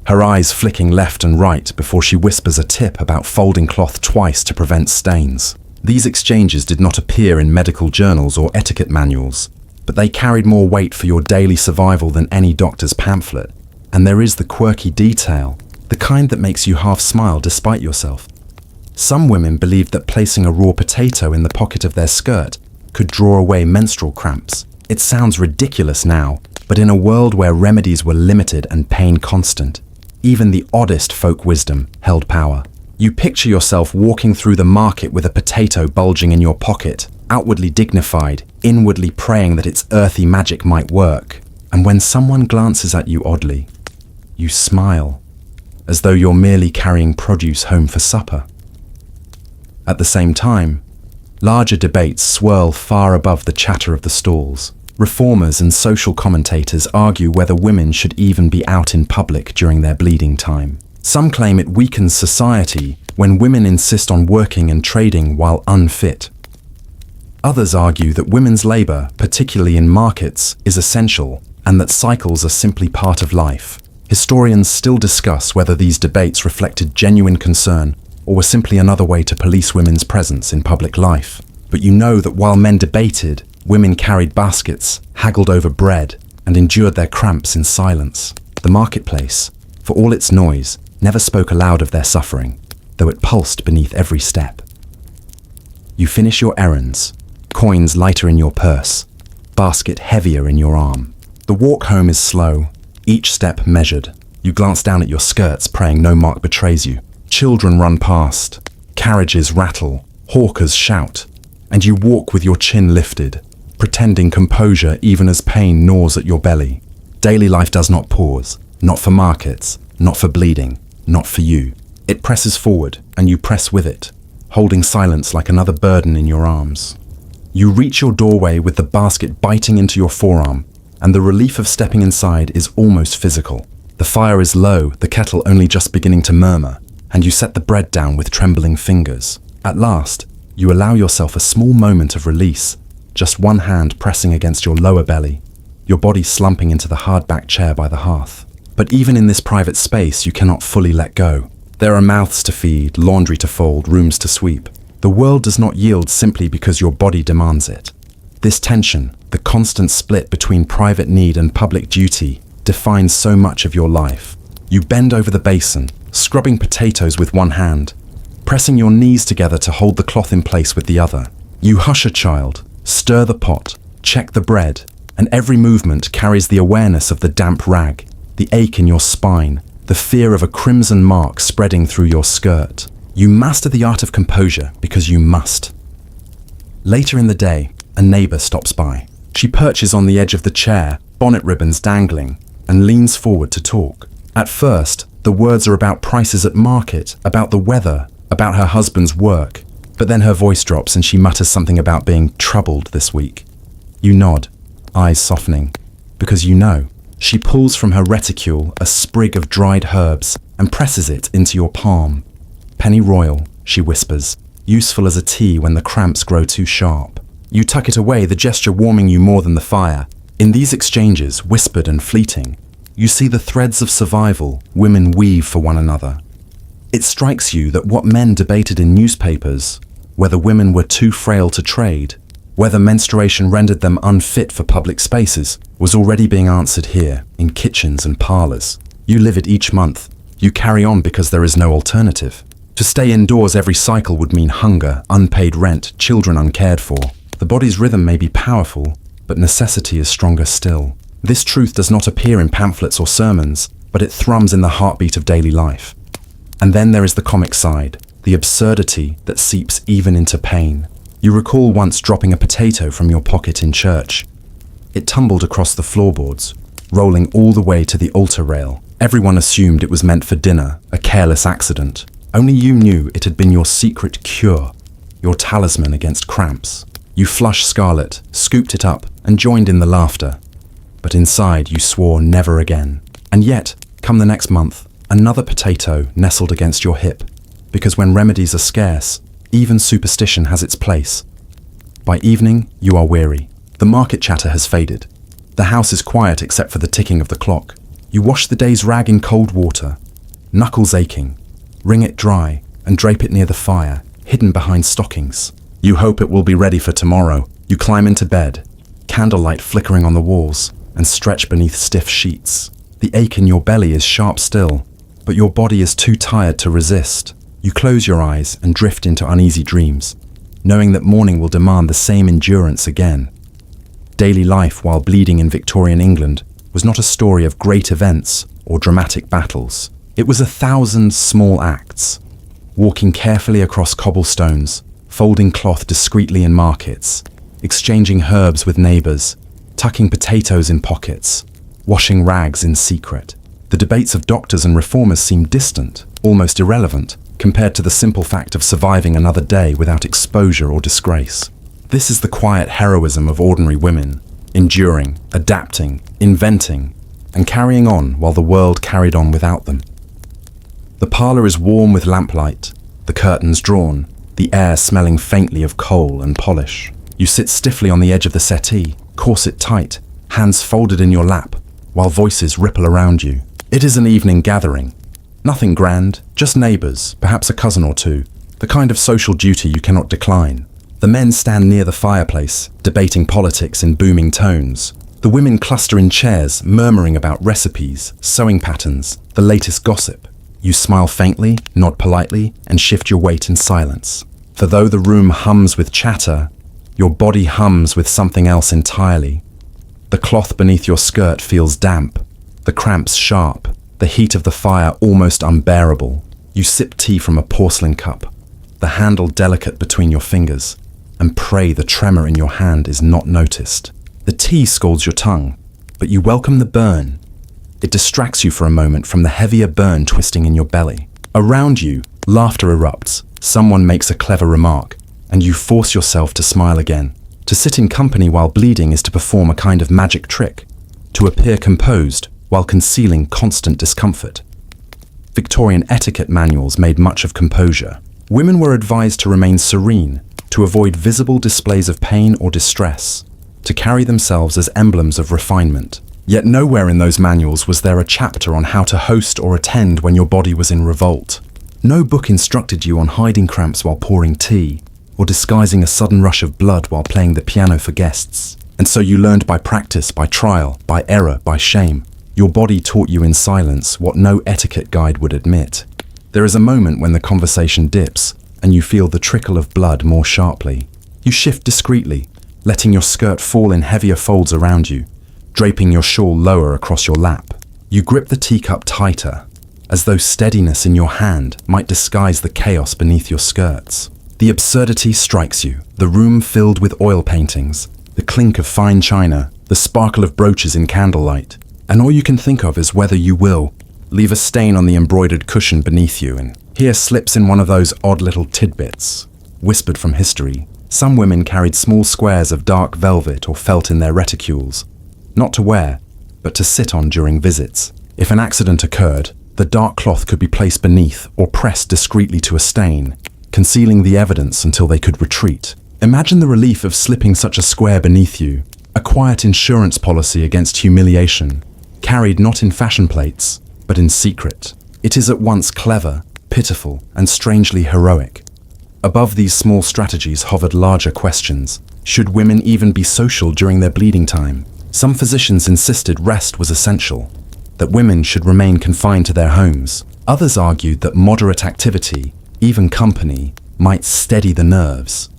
her eyes flicking left and right before she whispers a tip about folding cloth twice to prevent stains. These exchanges did not appear in medical journals or etiquette manuals, but they carried more weight for your daily survival than any doctor's pamphlet. And there is the quirky detail, the kind that makes you half smile despite yourself. Some women believed that placing a raw potato in the pocket of their skirt could draw away menstrual cramps. It sounds ridiculous now, but in a world where remedies were limited and pain constant, even the oddest folk wisdom held power. You picture yourself walking through the market with a potato bulging in your pocket, outwardly dignified, inwardly praying that its earthy magic might work. And when someone glances at you oddly, you smile, as though you're merely carrying produce home for supper. At the same time, larger debates swirl far above the chatter of the stalls. Reformers and social commentators argue whether women should even be out in public during their bleeding time. Some claim it weakens society when women insist on working and trading while unfit. Others argue that women's labour, particularly in markets, is essential and that cycles are simply part of life. Historians still discuss whether these debates reflected genuine concern or were simply another way to police women's presence in public life. But you know that while men debated, women carried baskets, haggled over bread, and endured their cramps in silence. The marketplace, for all its noise, never spoke aloud of their suffering, though it pulsed beneath every step. You finish your errands, coins lighter in your purse, basket heavier in your arm. The walk home is slow, each step measured. You glance down at your skirts, praying no mark betrays you. Children run past, carriages rattle, hawkers shout, and you walk with your chin lifted, pretending composure even as pain gnaws at your belly. Daily life does not pause, not for markets, not for bleeding, not for you. It presses forward, and you press with it, holding silence like another burden in your arms. You reach your doorway with the basket biting into your forearm, and the relief of stepping inside is almost physical. The fire is low, the kettle only just beginning to murmur, and you set the bread down with trembling fingers. At last, you allow yourself a small moment of release, just one hand pressing against your lower belly, your body slumping into the hard-backed chair by the hearth. But even in this private space, you cannot fully let go. There are mouths to feed, laundry to fold, rooms to sweep. The world does not yield simply because your body demands it. This tension, the constant split between private need and public duty, defines so much of your life. You bend over the basin, scrubbing potatoes with one hand, pressing your knees together to hold the cloth in place with the other. You hush a child, stir the pot, check the bread, and every movement carries the awareness of the damp rag, the ache in your spine, the fear of a crimson mark spreading through your skirt. You master the art of composure because you must. Later in the day, a neighbor stops by. She perches on the edge of the chair, bonnet ribbons dangling, and leans forward to talk. At first, the words are about prices at market, about the weather, about her husband's work. But then her voice drops and she mutters something about being troubled this week. You nod, eyes softening, because you know. She pulls from her reticule a sprig of dried herbs and presses it into your palm. Pennyroyal, she whispers, useful as a tea when the cramps grow too sharp. You tuck it away, the gesture warming you more than the fire. In these exchanges, whispered and fleeting, you see the threads of survival women weave for one another. It strikes you that what men debated in newspapers, whether women were too frail to trade, whether menstruation rendered them unfit for public spaces, was already being answered here, in kitchens and parlors. You live it each month. You carry on because there is no alternative. To stay indoors every cycle would mean hunger, unpaid rent, children uncared for. The body's rhythm may be powerful, but necessity is stronger still. This truth does not appear in pamphlets or sermons, but it thrums in the heartbeat of daily life. And then there is the comic side, the absurdity that seeps even into pain. You recall once dropping a potato from your pocket in church. It tumbled across the floorboards, rolling all the way to the altar rail. Everyone assumed it was meant for dinner, a careless accident. Only you knew it had been your secret cure, your talisman against cramps. You flushed scarlet, scooped it up, and joined in the laughter. But inside you swore never again. And yet, come the next month, another potato nestled against your hip. Because when remedies are scarce, even superstition has its place. By evening, you are weary. The market chatter has faded. The house is quiet except for the ticking of the clock. You wash the day's rag in cold water, knuckles aching, wring it dry, and drape it near the fire, hidden behind stockings. You hope it will be ready for tomorrow. You climb into bed, candlelight flickering on the walls, and stretch beneath stiff sheets. The ache in your belly is sharp still, but your body is too tired to resist. You close your eyes and drift into uneasy dreams, knowing that morning will demand the same endurance again. Daily life while bleeding in Victorian England was not a story of great events or dramatic battles. It was 1,000 small acts, walking carefully across cobblestones, folding cloth discreetly in markets, exchanging herbs with neighbors, tucking potatoes in pockets, washing rags in secret. The debates of doctors and reformers seem distant, almost irrelevant, compared to the simple fact of surviving another day without exposure or disgrace. This is the quiet heroism of ordinary women, enduring, adapting, inventing, and carrying on while the world carried on without them. The parlor is warm with lamplight, the curtains drawn, the air smelling faintly of coal and polish. You sit stiffly on the edge of the settee, corset tight, hands folded in your lap, while voices ripple around you. It is an evening gathering. Nothing grand, just neighbors, perhaps a cousin or two, the kind of social duty you cannot decline. The men stand near the fireplace, debating politics in booming tones. The women cluster in chairs, murmuring about recipes, sewing patterns, the latest gossip. You smile faintly, nod politely, and shift your weight in silence. For though the room hums with chatter, your body hums with something else entirely. The cloth beneath your skirt feels damp, the cramps sharp, the heat of the fire almost unbearable. You sip tea from a porcelain cup, the handle delicate between your fingers, and pray the tremor in your hand is not noticed. The tea scalds your tongue, but you welcome the burn. It distracts you for a moment from the heavier burn twisting in your belly. Around you, laughter erupts. Someone makes a clever remark, and you force yourself to smile again. To sit in company while bleeding is to perform a kind of magic trick, to appear composed while concealing constant discomfort. Victorian etiquette manuals made much of composure. Women were advised to remain serene, to avoid visible displays of pain or distress, to carry themselves as emblems of refinement. Yet nowhere in those manuals was there a chapter on how to host or attend when your body was in revolt. No book instructed you on hiding cramps while pouring tea, or disguising a sudden rush of blood while playing the piano for guests. And so you learned by practice, by trial, by error, by shame. Your body taught you in silence what no etiquette guide would admit. There is a moment when the conversation dips, and you feel the trickle of blood more sharply. You shift discreetly, letting your skirt fall in heavier folds around you, draping your shawl lower across your lap. You grip the teacup tighter, as though steadiness in your hand might disguise the chaos beneath your skirts. The absurdity strikes you, the room filled with oil paintings, the clink of fine china, the sparkle of brooches in candlelight, and all you can think of is whether you will leave a stain on the embroidered cushion beneath you. And here slips in one of those odd little tidbits, whispered from history. Some women carried small squares of dark velvet or felt in their reticules, not to wear, but to sit on during visits. If an accident occurred, the dark cloth could be placed beneath or pressed discreetly to a stain, concealing the evidence until they could retreat. Imagine the relief of slipping such a square beneath you, a quiet insurance policy against humiliation, carried not in fashion plates, but in secret. It is at once clever, pitiful, and strangely heroic. Above these small strategies hovered larger questions. Should women even be social during their bleeding time? Some physicians insisted rest was essential, that women should remain confined to their homes. Others argued that moderate activity, even company, might steady the nerves.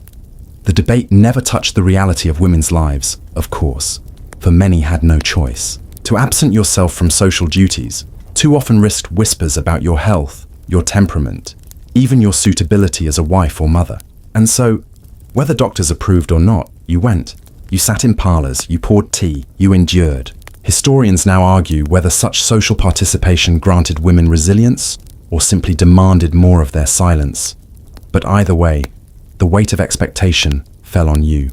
The debate never touched the reality of women's lives, of course, for many had no choice. To absent yourself from social duties too often risked whispers about your health, your temperament, even your suitability as a wife or mother. And so, whether doctors approved or not, you went. You sat in parlors, you poured tea, you endured. Historians now argue whether such social participation granted women resilience or simply demanded more of their silence. But either way, the weight of expectation fell on you.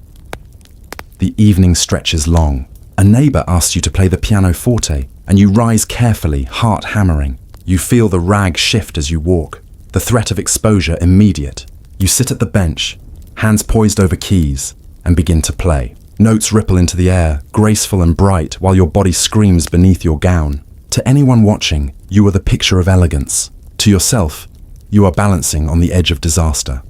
The evening stretches long. A neighbor asks you to play the pianoforte, and you rise carefully, heart hammering. You feel the rag shift as you walk, the threat of exposure immediate. You sit at the bench, hands poised over keys, and begin to play. Notes ripple into the air, graceful and bright, while your body screams beneath your gown. To anyone watching, you are the picture of elegance. To yourself, you are balancing on the edge of disaster.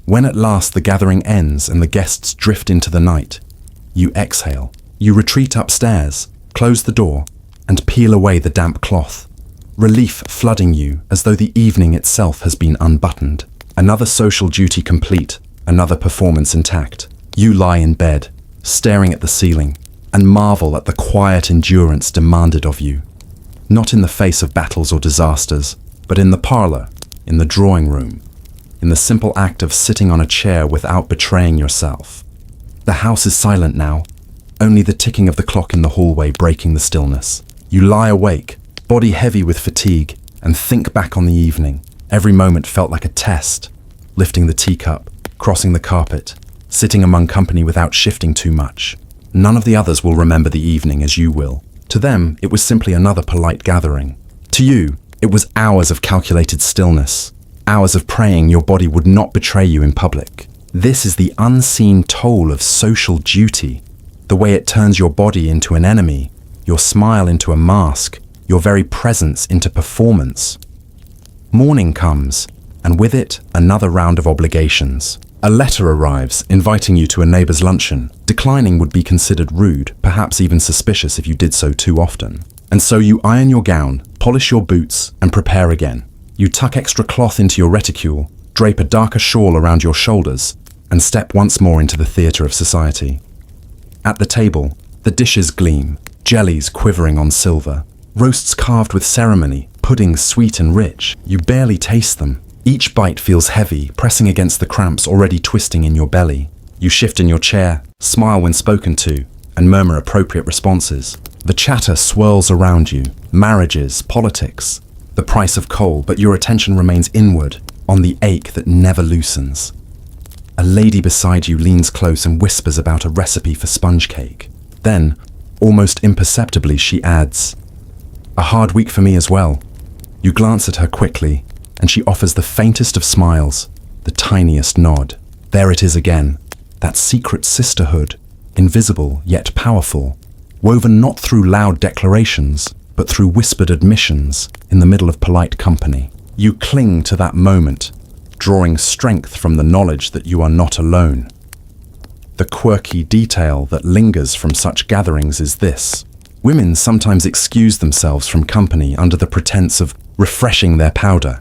When at last the gathering ends and the guests drift into the night, you exhale. You retreat upstairs, close the door, and peel away the damp cloth. Relief flooding you as though the evening itself has been unbuttoned. Another social duty complete, another performance intact. You lie in bed, staring at the ceiling, and marvel at the quiet endurance demanded of you. Not in the face of battles or disasters, but in the parlor, in the drawing room, in the simple act of sitting on a chair without betraying yourself. The house is silent now, only the ticking of the clock in the hallway breaking the stillness. You lie awake, body heavy with fatigue, and think back on the evening. Every moment felt like a test, lifting the teacup, crossing the carpet, sitting among company without shifting too much. None of the others will remember the evening as you will. To them, it was simply another polite gathering. To you, it was hours of calculated stillness, hours of praying your body would not betray you in public. This is the unseen toll of social duty, the way it turns your body into an enemy, your smile into a mask, your very presence into performance. Morning comes, and with it, another round of obligations. A letter arrives inviting you to a neighbor's luncheon. Declining would be considered rude, perhaps even suspicious if you did so too often. And so you iron your gown, polish your boots, and prepare again. You tuck extra cloth into your reticule, drape a darker shawl around your shoulders, and step once more into the theatre of society. At the table, the dishes gleam, jellies quivering on silver, roasts carved with ceremony, puddings sweet and rich. You barely taste them, Each bite feels heavy, pressing against the cramps already twisting in your belly. You shift in your chair, smile when spoken to, and murmur appropriate responses. The chatter swirls around you, marriages, politics, the price of coal, but your attention remains inward, on the ache that never loosens. A lady beside you leans close and whispers about a recipe for sponge cake. Then, almost imperceptibly, she adds, "A hard week for me as well." You glance at her quickly, and she offers the faintest of smiles, the tiniest nod. There it is again, that secret sisterhood, invisible yet powerful, woven not through loud declarations, but through whispered admissions in the middle of polite company. You cling to that moment, drawing strength from the knowledge that you are not alone. The quirky detail that lingers from such gatherings is this. Women sometimes excuse themselves from company under the pretense of refreshing their powder.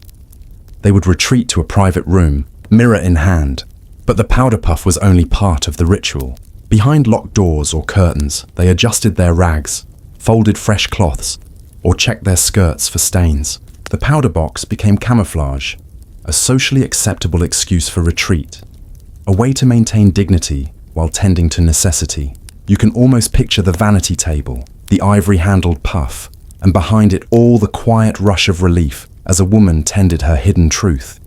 They would retreat to a private room, mirror in hand, but the powder puff was only part of the ritual. Behind locked doors or curtains, they adjusted their rags, folded fresh cloths, or checked their skirts for stains. The powder box became camouflage, a socially acceptable excuse for retreat, a way to maintain dignity while tending to necessity. You can almost picture the vanity table, the ivory-handled puff, and behind it all the quiet rush of relief as a woman tended her hidden truth.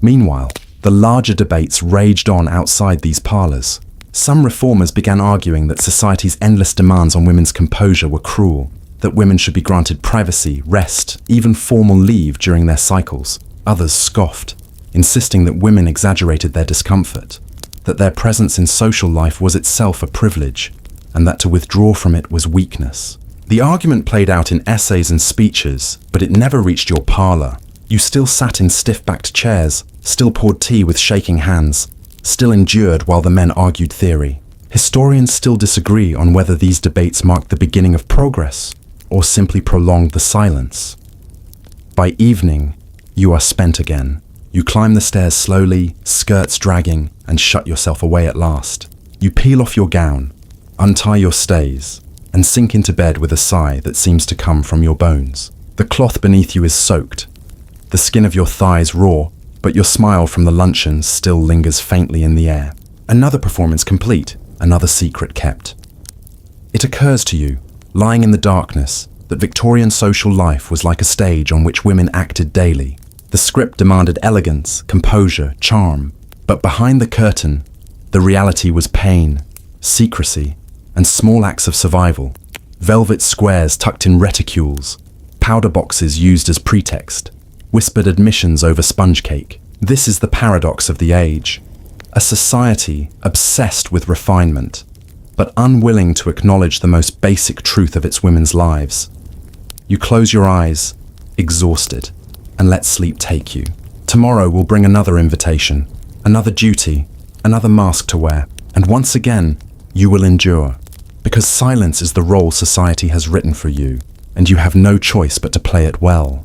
Meanwhile, the larger debates raged on outside these parlors. Some reformers began arguing that society's endless demands on women's composure were cruel, that women should be granted privacy, rest, even formal leave during their cycles. Others scoffed, insisting that women exaggerated their discomfort, that their presence in social life was itself a privilege, and that to withdraw from it was weakness. The argument played out in essays and speeches, but it never reached your parlor. You still sat in stiff-backed chairs, still poured tea with shaking hands, still endured while the men argued theory. Historians still disagree on whether these debates marked the beginning of progress or simply prolonged the silence. By evening, you are spent again. You climb the stairs slowly, skirts dragging, and shut yourself away at last. You peel off your gown, untie your stays, and sink into bed with a sigh that seems to come from your bones. The cloth beneath you is soaked, the skin of your thighs raw, but your smile from the luncheon still lingers faintly in the air. Another performance complete, another secret kept. It occurs to you, lying in the darkness, that Victorian social life was like a stage on which women acted daily. The script demanded elegance, composure, charm, but behind the curtain, the reality was pain, secrecy, and small acts of survival. Velvet squares tucked in reticules, powder boxes used as pretext, whispered admissions over sponge cake. This is the paradox of the age. A society obsessed with refinement, but unwilling to acknowledge the most basic truth of its women's lives. You close your eyes, exhausted, and let sleep take you. Tomorrow will bring another invitation, another duty, another mask to wear, and once again, you will endure, because silence is the role society has written for you, and you have no choice but to play it well.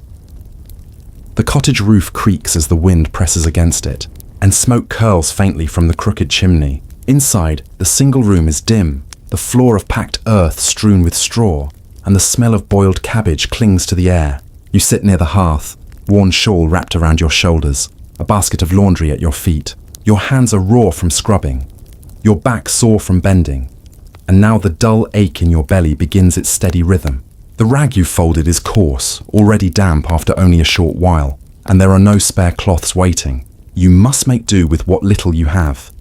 The cottage roof creaks as the wind presses against it, and smoke curls faintly from the crooked chimney. Inside, the single room is dim, the floor of packed earth strewn with straw, and the smell of boiled cabbage clings to the air. You sit near the hearth, worn shawl wrapped around your shoulders, a basket of laundry at your feet. Your hands are raw from scrubbing, your back sore from bending, and now the dull ache in your belly begins its steady rhythm. The rag you folded is coarse, already damp after only a short while, and there are no spare cloths waiting. You must make do with what little you have.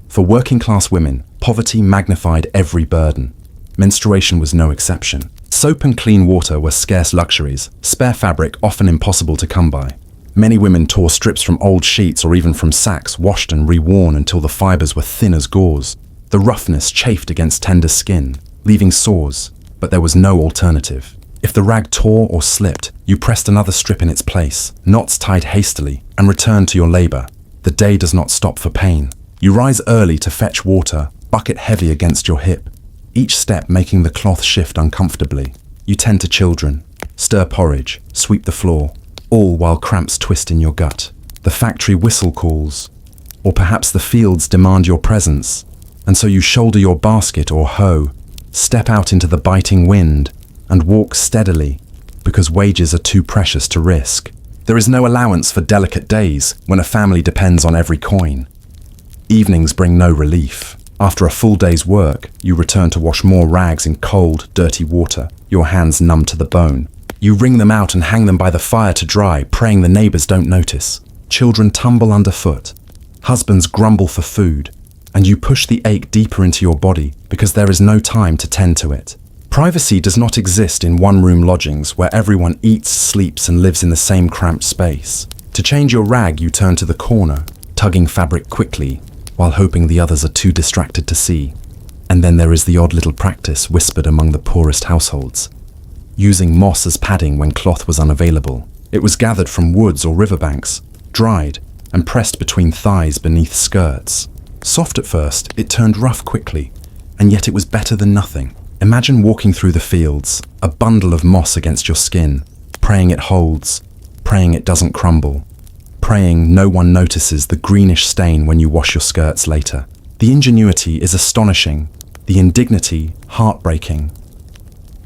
For working-class women, poverty magnified every burden. Menstruation was no exception. Soap and clean water were scarce luxuries, spare fabric often impossible to come by. Many women tore strips from old sheets or even from sacks, washed and reworn until the fibers were thin as gauze. The roughness chafed against tender skin, leaving sores, but there was no alternative. If the rag tore or slipped, you pressed another strip in its place, knots tied hastily, and returned to your labor. The day does not stop for pain. You rise early to fetch water, bucket heavy against your hip, each step making the cloth shift uncomfortably. You tend to children, stir porridge, sweep the floor, all while cramps twist in your gut. The factory whistle calls, or perhaps the fields demand your presence, and so you shoulder your basket or hoe, step out into the biting wind, and walk steadily, because wages are too precious to risk. There is no allowance for delicate days when a family depends on every coin. Evenings bring no relief. After a full day's work, you return to wash more rags in cold, dirty water, your hands numb to the bone. You wring them out and hang them by the fire to dry, praying the neighbors don't notice. Children tumble underfoot. Husbands grumble for food. And you push the ache deeper into your body because there is no time to tend to it. Privacy does not exist in one-room lodgings where everyone eats, sleeps, and lives in the same cramped space. To change your rag, you turn to the corner, tugging fabric quickly, while hoping the others are too distracted to see. And then there is the odd little practice whispered among the poorest households. Using moss as padding when cloth was unavailable. It was gathered from woods or riverbanks, dried, and pressed between thighs beneath skirts. Soft at first, it turned rough quickly, and yet it was better than nothing. Imagine walking through the fields, a bundle of moss against your skin, praying it holds, praying it doesn't crumble, praying no one notices the greenish stain when you wash your skirts later. The ingenuity is astonishing, the indignity heartbreaking.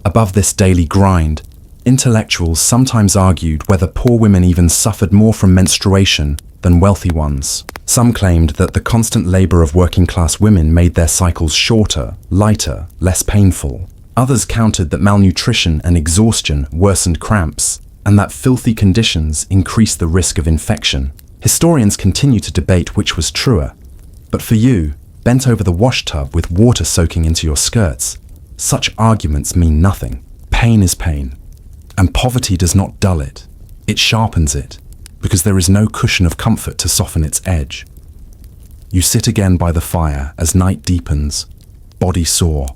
Above this daily grind, intellectuals sometimes argued whether poor women even suffered more from menstruation than wealthy ones. Some claimed that the constant labor of working-class women made their cycles shorter, lighter, less painful. Others countered that malnutrition and exhaustion worsened cramps, and that filthy conditions increased the risk of infection. Historians continue to debate which was truer. But for you, bent over the wash tub with water soaking into your skirts, such arguments mean nothing. Pain is pain, and poverty does not dull it. It sharpens it, because there is no cushion of comfort to soften its edge. You sit again by the fire as night deepens, body sore,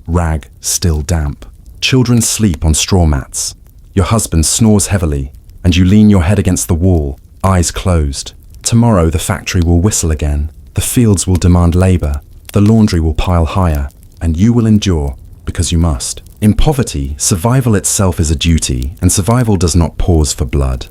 rag still damp. Children sleep on straw mats. Your husband snores heavily, and you lean your head against the wall, eyes closed. Tomorrow the factory will whistle again, the fields will demand labor, the laundry will pile higher, and you will endure because you must. In poverty, survival itself is a duty, and survival does not pause for blood.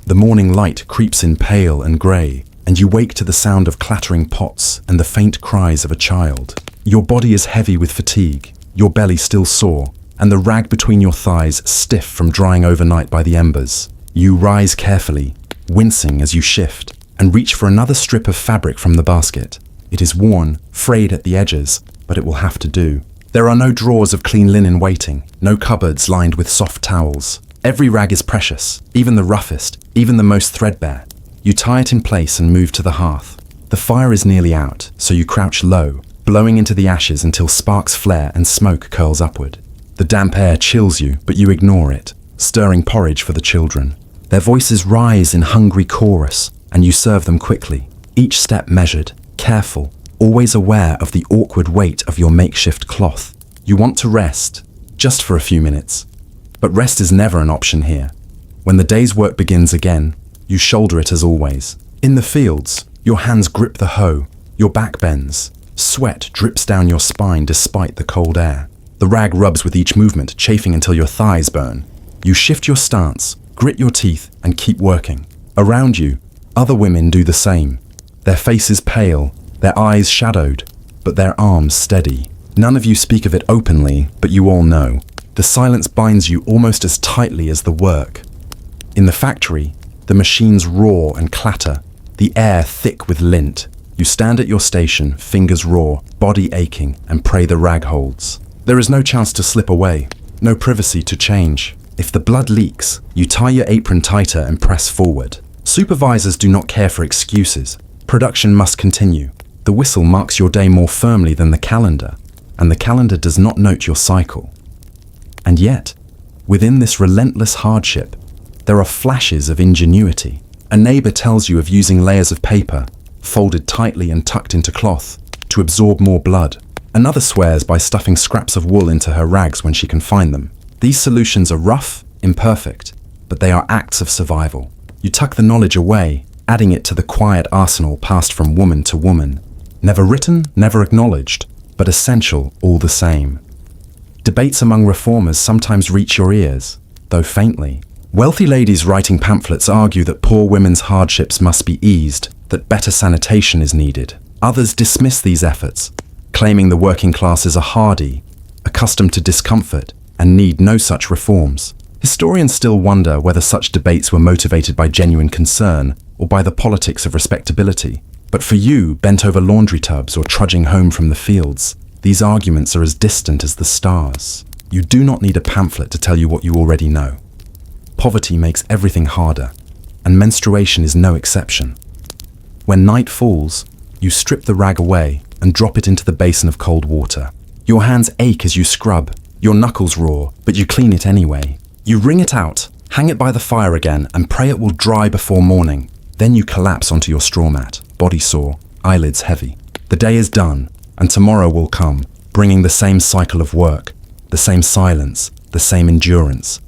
The morning light creeps in pale and grey, and you wake to the sound of clattering pots and the faint cries of a child. Your body is heavy with fatigue, your belly still sore, and the rag between your thighs stiff from drying overnight by the embers. You rise carefully, wincing as you shift, and reach for another strip of fabric from the basket. It is worn, frayed at the edges, but it will have to do. There are no drawers of clean linen waiting, no cupboards lined with soft towels. Every rag is precious, even the roughest, even the most threadbare. You tie it in place and move to the hearth. The fire is nearly out, so you crouch low, blowing into the ashes until sparks flare and smoke curls upward. The damp air chills you, but you ignore it, stirring porridge for the children. Their voices rise in hungry chorus, and you serve them quickly, each step measured, careful, always aware of the awkward weight of your makeshift cloth. You want to rest, just for a few minutes. But rest is never an option here. When the day's work begins again, you shoulder it as always. In the fields, your hands grip the hoe, your back bends, sweat drips down your spine despite the cold air. The rag rubs with each movement, chafing until your thighs burn. You shift your stance, grit your teeth, and keep working. Around you, other women do the same. Their faces pale, their eyes shadowed, but their arms steady. None of you speak of it openly, but you all know. The silence binds you almost as tightly as the work. In the factory, the machines roar and clatter, the air thick with lint. You stand at your station, fingers raw, body aching, and pray the rag holds. There is no chance to slip away, no privacy to change. If the blood leaks, you tie your apron tighter and press forward. Supervisors do not care for excuses. Production must continue. The whistle marks your day more firmly than the calendar, and the calendar does not note your cycle. And yet, within this relentless hardship, there are flashes of ingenuity. A neighbor tells you of using layers of paper, folded tightly and tucked into cloth, to absorb more blood. Another swears by stuffing scraps of wool into her rags when she can find them. These solutions are rough, imperfect, but they are acts of survival. You tuck the knowledge away, adding it to the quiet arsenal passed from woman to woman. Never written, never acknowledged, but essential all the same. Debates among reformers sometimes reach your ears, though faintly. Wealthy ladies writing pamphlets argue that poor women's hardships must be eased, that better sanitation is needed. Others dismiss these efforts, claiming the working classes are hardy, accustomed to discomfort, and need no such reforms. Historians still wonder whether such debates were motivated by genuine concern or by the politics of respectability. But for you, bent over laundry tubs or trudging home from the fields, these arguments are as distant as the stars. You do not need a pamphlet to tell you what you already know. Poverty makes everything harder, and menstruation is no exception. When night falls, you strip the rag away and drop it into the basin of cold water. Your hands ache as you scrub, your knuckles raw, but you clean it anyway. You wring it out, hang it by the fire again, and pray it will dry before morning. Then you collapse onto your straw mat, body sore, eyelids heavy. The day is done, and tomorrow will come, bringing the same cycle of work, the same silence, the same endurance.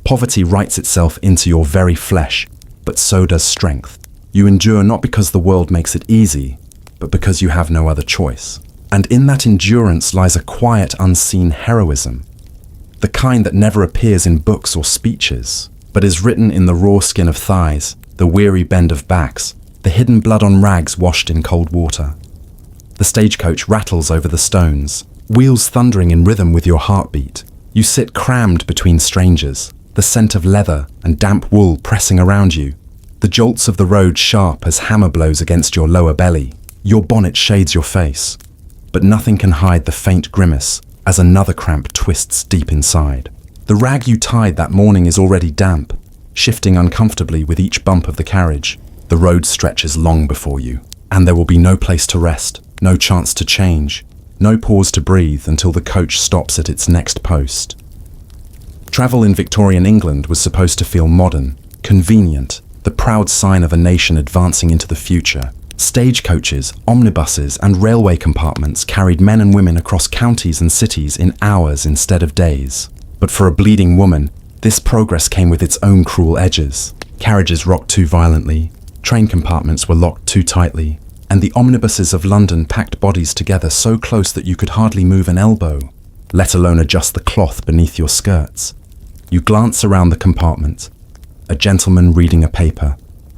Poverty writes itself into your very flesh, but so does strength. You endure not because the world makes it easy, but because you have no other choice. And in that endurance lies a quiet, unseen heroism, the kind that never appears in books or speeches, but is written in the raw skin of thighs, the weary bend of backs, the hidden blood on rags washed in cold water. The stagecoach rattles over the stones, wheels thundering in rhythm with your heartbeat. You sit crammed between strangers, the scent of leather and damp wool pressing around you, the jolts of the road sharp as hammer blows against your lower belly. Your bonnet shades your face, but nothing can hide the faint grimace as another cramp twists deep inside. The rag you tied that morning is already damp, shifting uncomfortably with each bump of the carriage. The road stretches long before you, and there will be no place to rest, no chance to change, no pause to breathe until the coach stops at its next post. Travel in Victorian England was supposed to feel modern, convenient, the proud sign of a nation advancing into the future. Stagecoaches, omnibuses, and railway compartments carried men and women across counties and cities in hours instead of days. But for a bleeding woman, this progress came with its own cruel edges. Carriages rocked too violently, train compartments were locked too tightly, and the omnibuses of London packed bodies together so close that you could hardly move an elbow, let alone adjust the cloth beneath your skirts. You glance around the compartment. A gentleman reading a paper,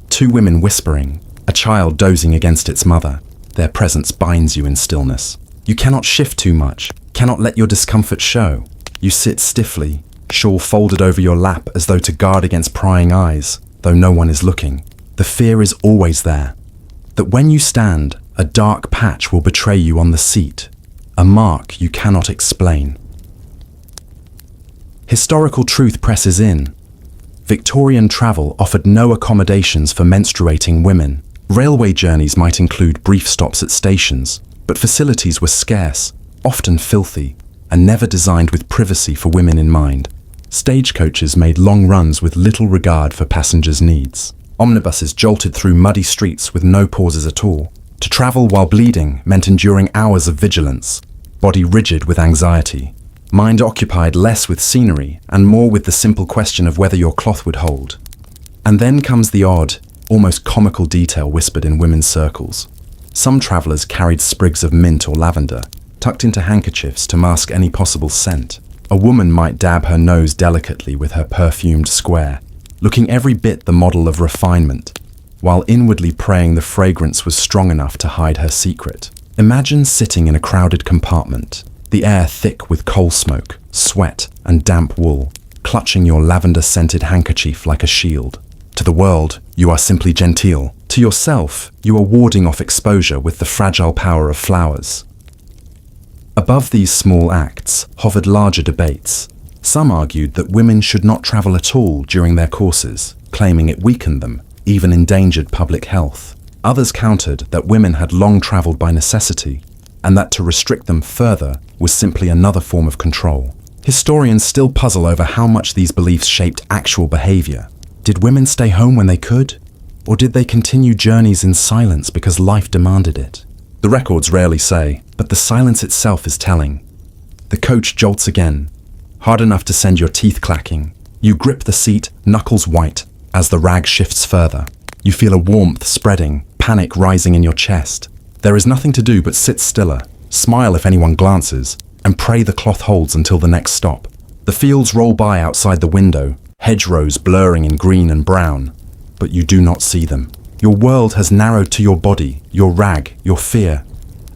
two women whispering, a child dozing against its mother. Their presence binds you in stillness. You cannot shift too much, cannot let your discomfort show. You sit stiffly, shawl folded over your lap as though to guard against prying eyes, though no one is looking. The fear is always there, that when you stand, a dark patch will betray you on the seat, a mark you cannot explain. Historical truth presses in. Victorian travel offered no accommodations for menstruating women. Railway journeys might include brief stops at stations, but facilities were scarce, often filthy, and never designed with privacy for women in mind. Stagecoaches made long runs with little regard for passengers' needs. Omnibuses jolted through muddy streets with no pauses at all. To travel while bleeding meant enduring hours of vigilance, body rigid with anxiety, mind occupied less with scenery and more with the simple question of whether your cloth would hold. And then comes the odd, almost comical detail whispered in women's circles. Some travellers carried sprigs of mint or lavender, tucked into handkerchiefs to mask any possible scent. A woman might dab her nose delicately with her perfumed square, looking every bit the model of refinement, while inwardly praying the fragrance was strong enough to hide her secret. Imagine sitting in a crowded compartment, the air thick with coal smoke, sweat, and damp wool, clutching your lavender-scented handkerchief like a shield. To the world, you are simply genteel. To yourself, you are warding off exposure with the fragile power of flowers. Above these small acts hovered larger debates. Some argued that women should not travel at all during their courses, claiming it weakened them, even endangered public health. Others countered that women had long travelled by necessity, and that to restrict them further was simply another form of control. Historians still puzzle over how much these beliefs shaped actual behaviour. Did women stay home when they could? Or did they continue journeys in silence because life demanded it? The records rarely say, but the silence itself is telling. The coach jolts again, hard enough to send your teeth clacking. You grip the seat, knuckles white, as the rag shifts further. You feel a warmth spreading, panic rising in your chest. There is nothing to do but sit stiller, smile if anyone glances, and pray the cloth holds until the next stop. The fields roll by outside the window, hedgerows blurring in green and brown, but you do not see them. Your world has narrowed to your body, your rag, your fear.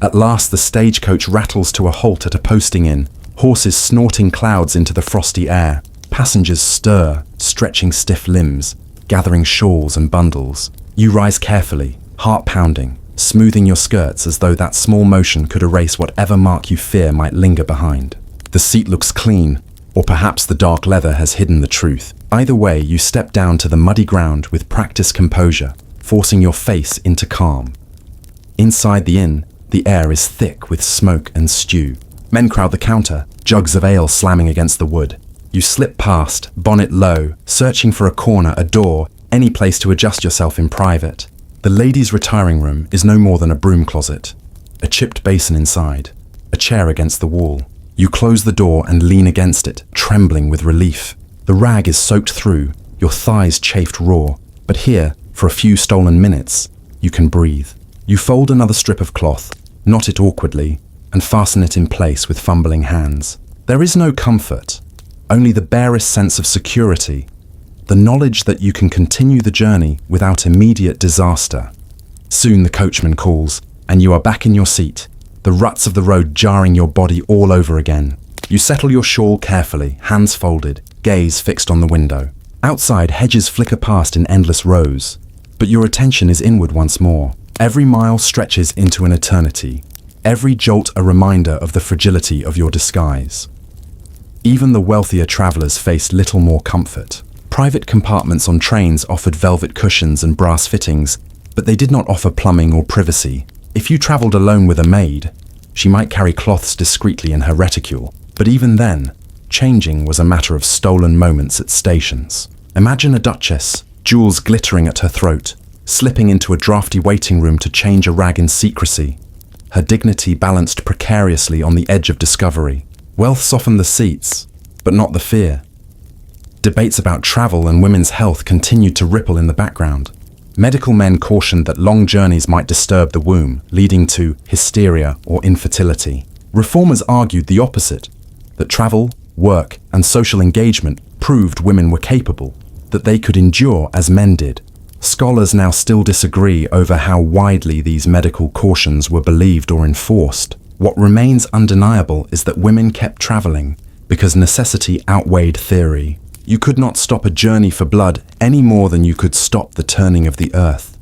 At last the stagecoach rattles to a halt at a posting inn, horses snorting clouds into the frosty air. Passengers stir, stretching stiff limbs, gathering shawls and bundles. You rise carefully, heart pounding, smoothing your skirts as though that small motion could erase whatever mark you fear might linger behind. The seat looks clean, or perhaps the dark leather has hidden the truth. Either way, you step down to the muddy ground with practiced composure, forcing your face into calm. Inside the inn, the air is thick with smoke and stew. Men crowd the counter, jugs of ale slamming against the wood. You slip past, bonnet low, searching for a corner, a door, any place to adjust yourself in private. The ladies' retiring room is no more than a broom closet. A chipped basin inside, a chair against the wall. You close the door and lean against it, trembling with relief. The rag is soaked through, your thighs chafed raw, but here, for a few stolen minutes, you can breathe. You fold another strip of cloth, knot it awkwardly, and fasten it in place with fumbling hands. There is no comfort, only the barest sense of security, the knowledge that you can continue the journey without immediate disaster. Soon the coachman calls, and you are back in your seat, the ruts of the road jarring your body all over again. You settle your shawl carefully, hands folded, gaze fixed on the window. Outside, hedges flicker past in endless rows, but your attention is inward once more. Every mile stretches into an eternity, every jolt a reminder of the fragility of your disguise. Even the wealthier travelers faced little more comfort. Private compartments on trains offered velvet cushions and brass fittings, but they did not offer plumbing or privacy. If you traveled alone with a maid, she might carry cloths discreetly in her reticule, but even then, changing was a matter of stolen moments at stations. Imagine a duchess, jewels glittering at her throat, slipping into a drafty waiting room to change a rag in secrecy, her dignity balanced precariously on the edge of discovery. Wealth softened the seats, but not the fear. Debates about travel and women's health continued to ripple in the background. Medical men cautioned that long journeys might disturb the womb, leading to hysteria or infertility. Reformers argued the opposite, that travel, work, and social engagement proved women were capable, that they could endure as men did. Scholars now still disagree over how widely these medical cautions were believed or enforced. What remains undeniable is that women kept traveling because necessity outweighed theory. You could not stop a journey for blood any more than you could stop the turning of the earth.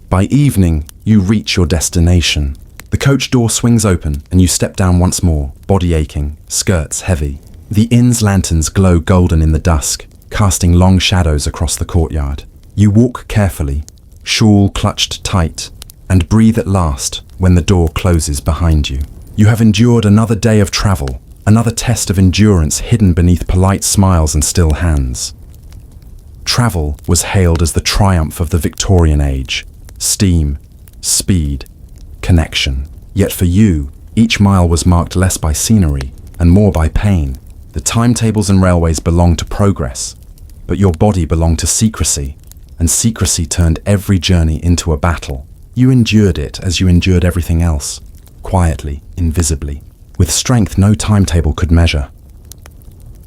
By evening, you reach your destination. The coach door swings open and you step down once more, body aching, skirts heavy. The inn's lanterns glow golden in the dusk, casting long shadows across the courtyard. You walk carefully, shawl clutched tight, and breathe at last when the door closes behind you. You have endured another day of travel, another test of endurance hidden beneath polite smiles and still hands. Travel was hailed as the triumph of the Victorian age. Steam, speed, connection. Yet for you, each mile was marked less by scenery and more by pain. The timetables and railways belonged to progress, but your body belonged to secrecy, and secrecy turned every journey into a battle. You endured it as you endured everything else, quietly, invisibly, with strength no timetable could measure.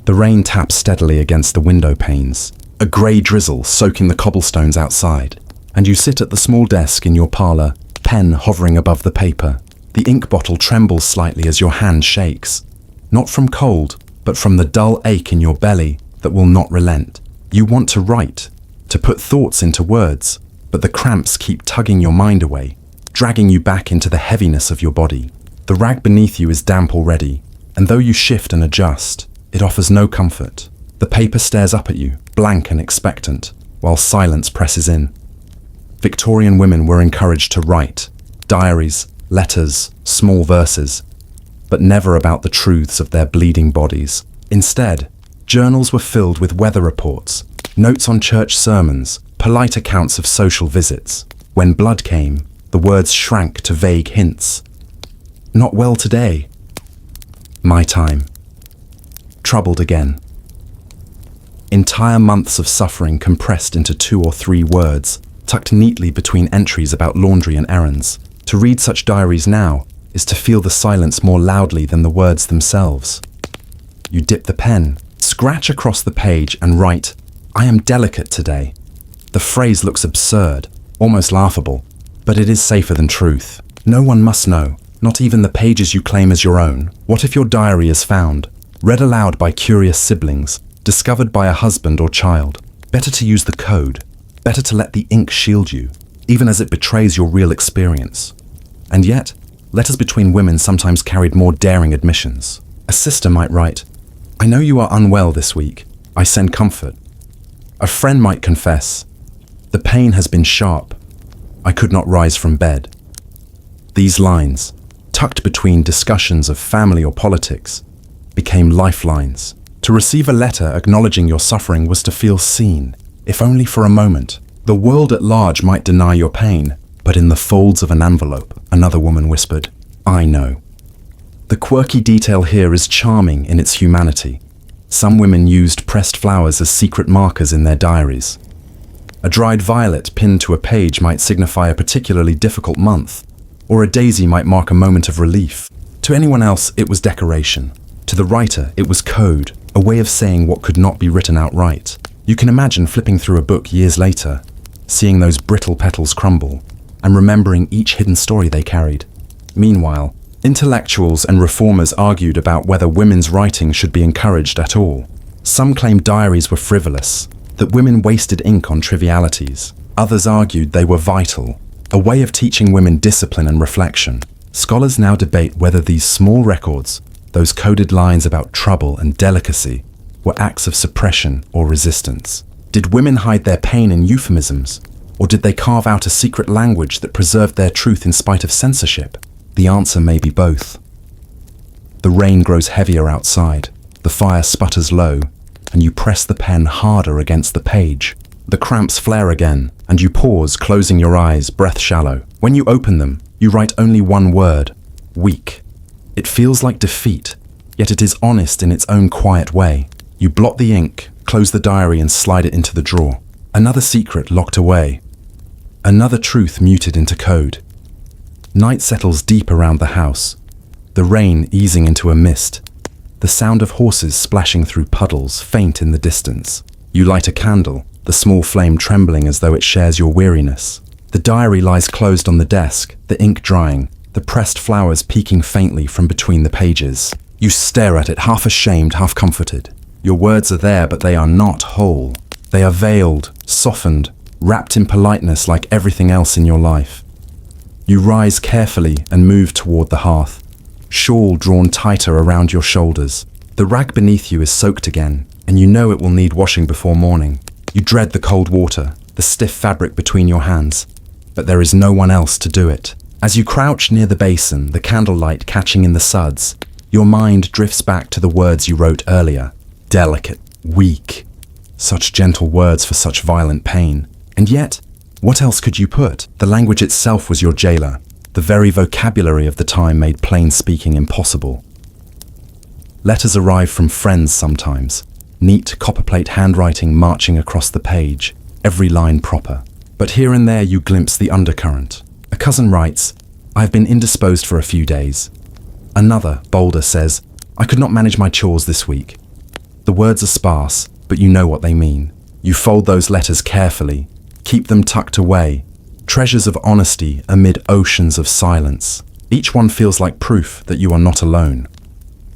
The rain taps steadily against the window panes, a grey drizzle soaking the cobblestones outside, and you sit at the small desk in your parlour, pen hovering above the paper. The ink bottle trembles slightly as your hand shakes, not from cold, but from the dull ache in your belly that will not relent. You want to write, to put thoughts into words, but the cramps keep tugging your mind away, dragging you back into the heaviness of your body. The rag beneath you is damp already, and though you shift and adjust, it offers no comfort. The paper stares up at you, blank and expectant, while silence presses in. Victorian women were encouraged to write, diaries, letters, small verses, but never about the truths of their bleeding bodies. Instead, journals were filled with weather reports, notes on church sermons, polite accounts of social visits. When blood came, the words shrank to vague hints. Not well today. My time. Troubled again. Entire months of suffering compressed into 2 or 3 words, tucked neatly between entries about laundry and errands. To read such diaries now is to feel the silence more loudly than the words themselves. You dip the pen, scratch across the page and write, "I am delicate today." The phrase looks absurd, almost laughable, but it is safer than truth. No one must know, not even the pages you claim as your own. What if your diary is found, read aloud by curious siblings, discovered by a husband or child. Better to use the code. Better to let the ink shield you, even as it betrays your real experience. And yet, letters between women sometimes carried more daring admissions. A sister might write, "I know you are unwell this week. I send comfort." A friend might confess, "The pain has been sharp. I could not rise from bed." These lines, tucked between discussions of family or politics, became lifelines. To receive a letter acknowledging your suffering was to feel seen, if only for a moment. The world at large might deny your pain, but in the folds of an envelope, another woman whispered, "I know." The quirky detail here is charming in its humanity. Some women used pressed flowers as secret markers in their diaries. A dried violet pinned to a page might signify a particularly difficult month, or a daisy might mark a moment of relief. To anyone else, it was decoration. To the writer, it was code, a way of saying what could not be written outright. You can imagine flipping through a book years later, seeing those brittle petals crumble, and remembering each hidden story they carried. Meanwhile, intellectuals and reformers argued about whether women's writing should be encouraged at all. Some claimed diaries were frivolous, that women wasted ink on trivialities. Others argued they were vital, a way of teaching women discipline and reflection. Scholars now debate whether these small records, those coded lines about trouble and delicacy, were acts of suppression or resistance. Did women hide their pain in euphemisms, or did they carve out a secret language that preserved their truth in spite of censorship? The answer may be both. The rain grows heavier outside, the fire sputters low, and you press the pen harder against the page. The cramps flare again, and you pause, closing your eyes, breath shallow. When you open them, you write only one word: weak. It feels like defeat, yet it is honest in its own quiet way. You blot the ink, close the diary and slide it into the drawer. Another secret locked away. Another truth muted into code. Night settles deep around the house, the rain easing into a mist, the sound of horses splashing through puddles faint in the distance. You light a candle, the small flame trembling as though it shares your weariness. The diary lies closed on the desk, the ink drying, the pressed flowers peeking faintly from between the pages. You stare at it, half ashamed, half comforted. Your words are there, but they are not whole. They are veiled, softened, wrapped in politeness like everything else in your life. You rise carefully and move toward the hearth, shawl drawn tighter around your shoulders. The rag beneath you is soaked again, and you know it will need washing before morning. You dread the cold water, the stiff fabric between your hands, but there is no one else to do it. As you crouch near the basin, the candlelight catching in the suds, your mind drifts back to the words you wrote earlier. Delicate, weak. Such gentle words for such violent pain. And yet, what else could you put? The language itself was your jailer. The very vocabulary of the time made plain speaking impossible. Letters arrive from friends sometimes. Neat copperplate handwriting marching across the page, every line proper. But here and there you glimpse the undercurrent. A cousin writes, "I have been indisposed for a few days." Another, bolder, says, "I could not manage my chores this week." The words are sparse, but you know what they mean. You fold those letters carefully, keep them tucked away, treasures of honesty amid oceans of silence. Each one feels like proof that you are not alone.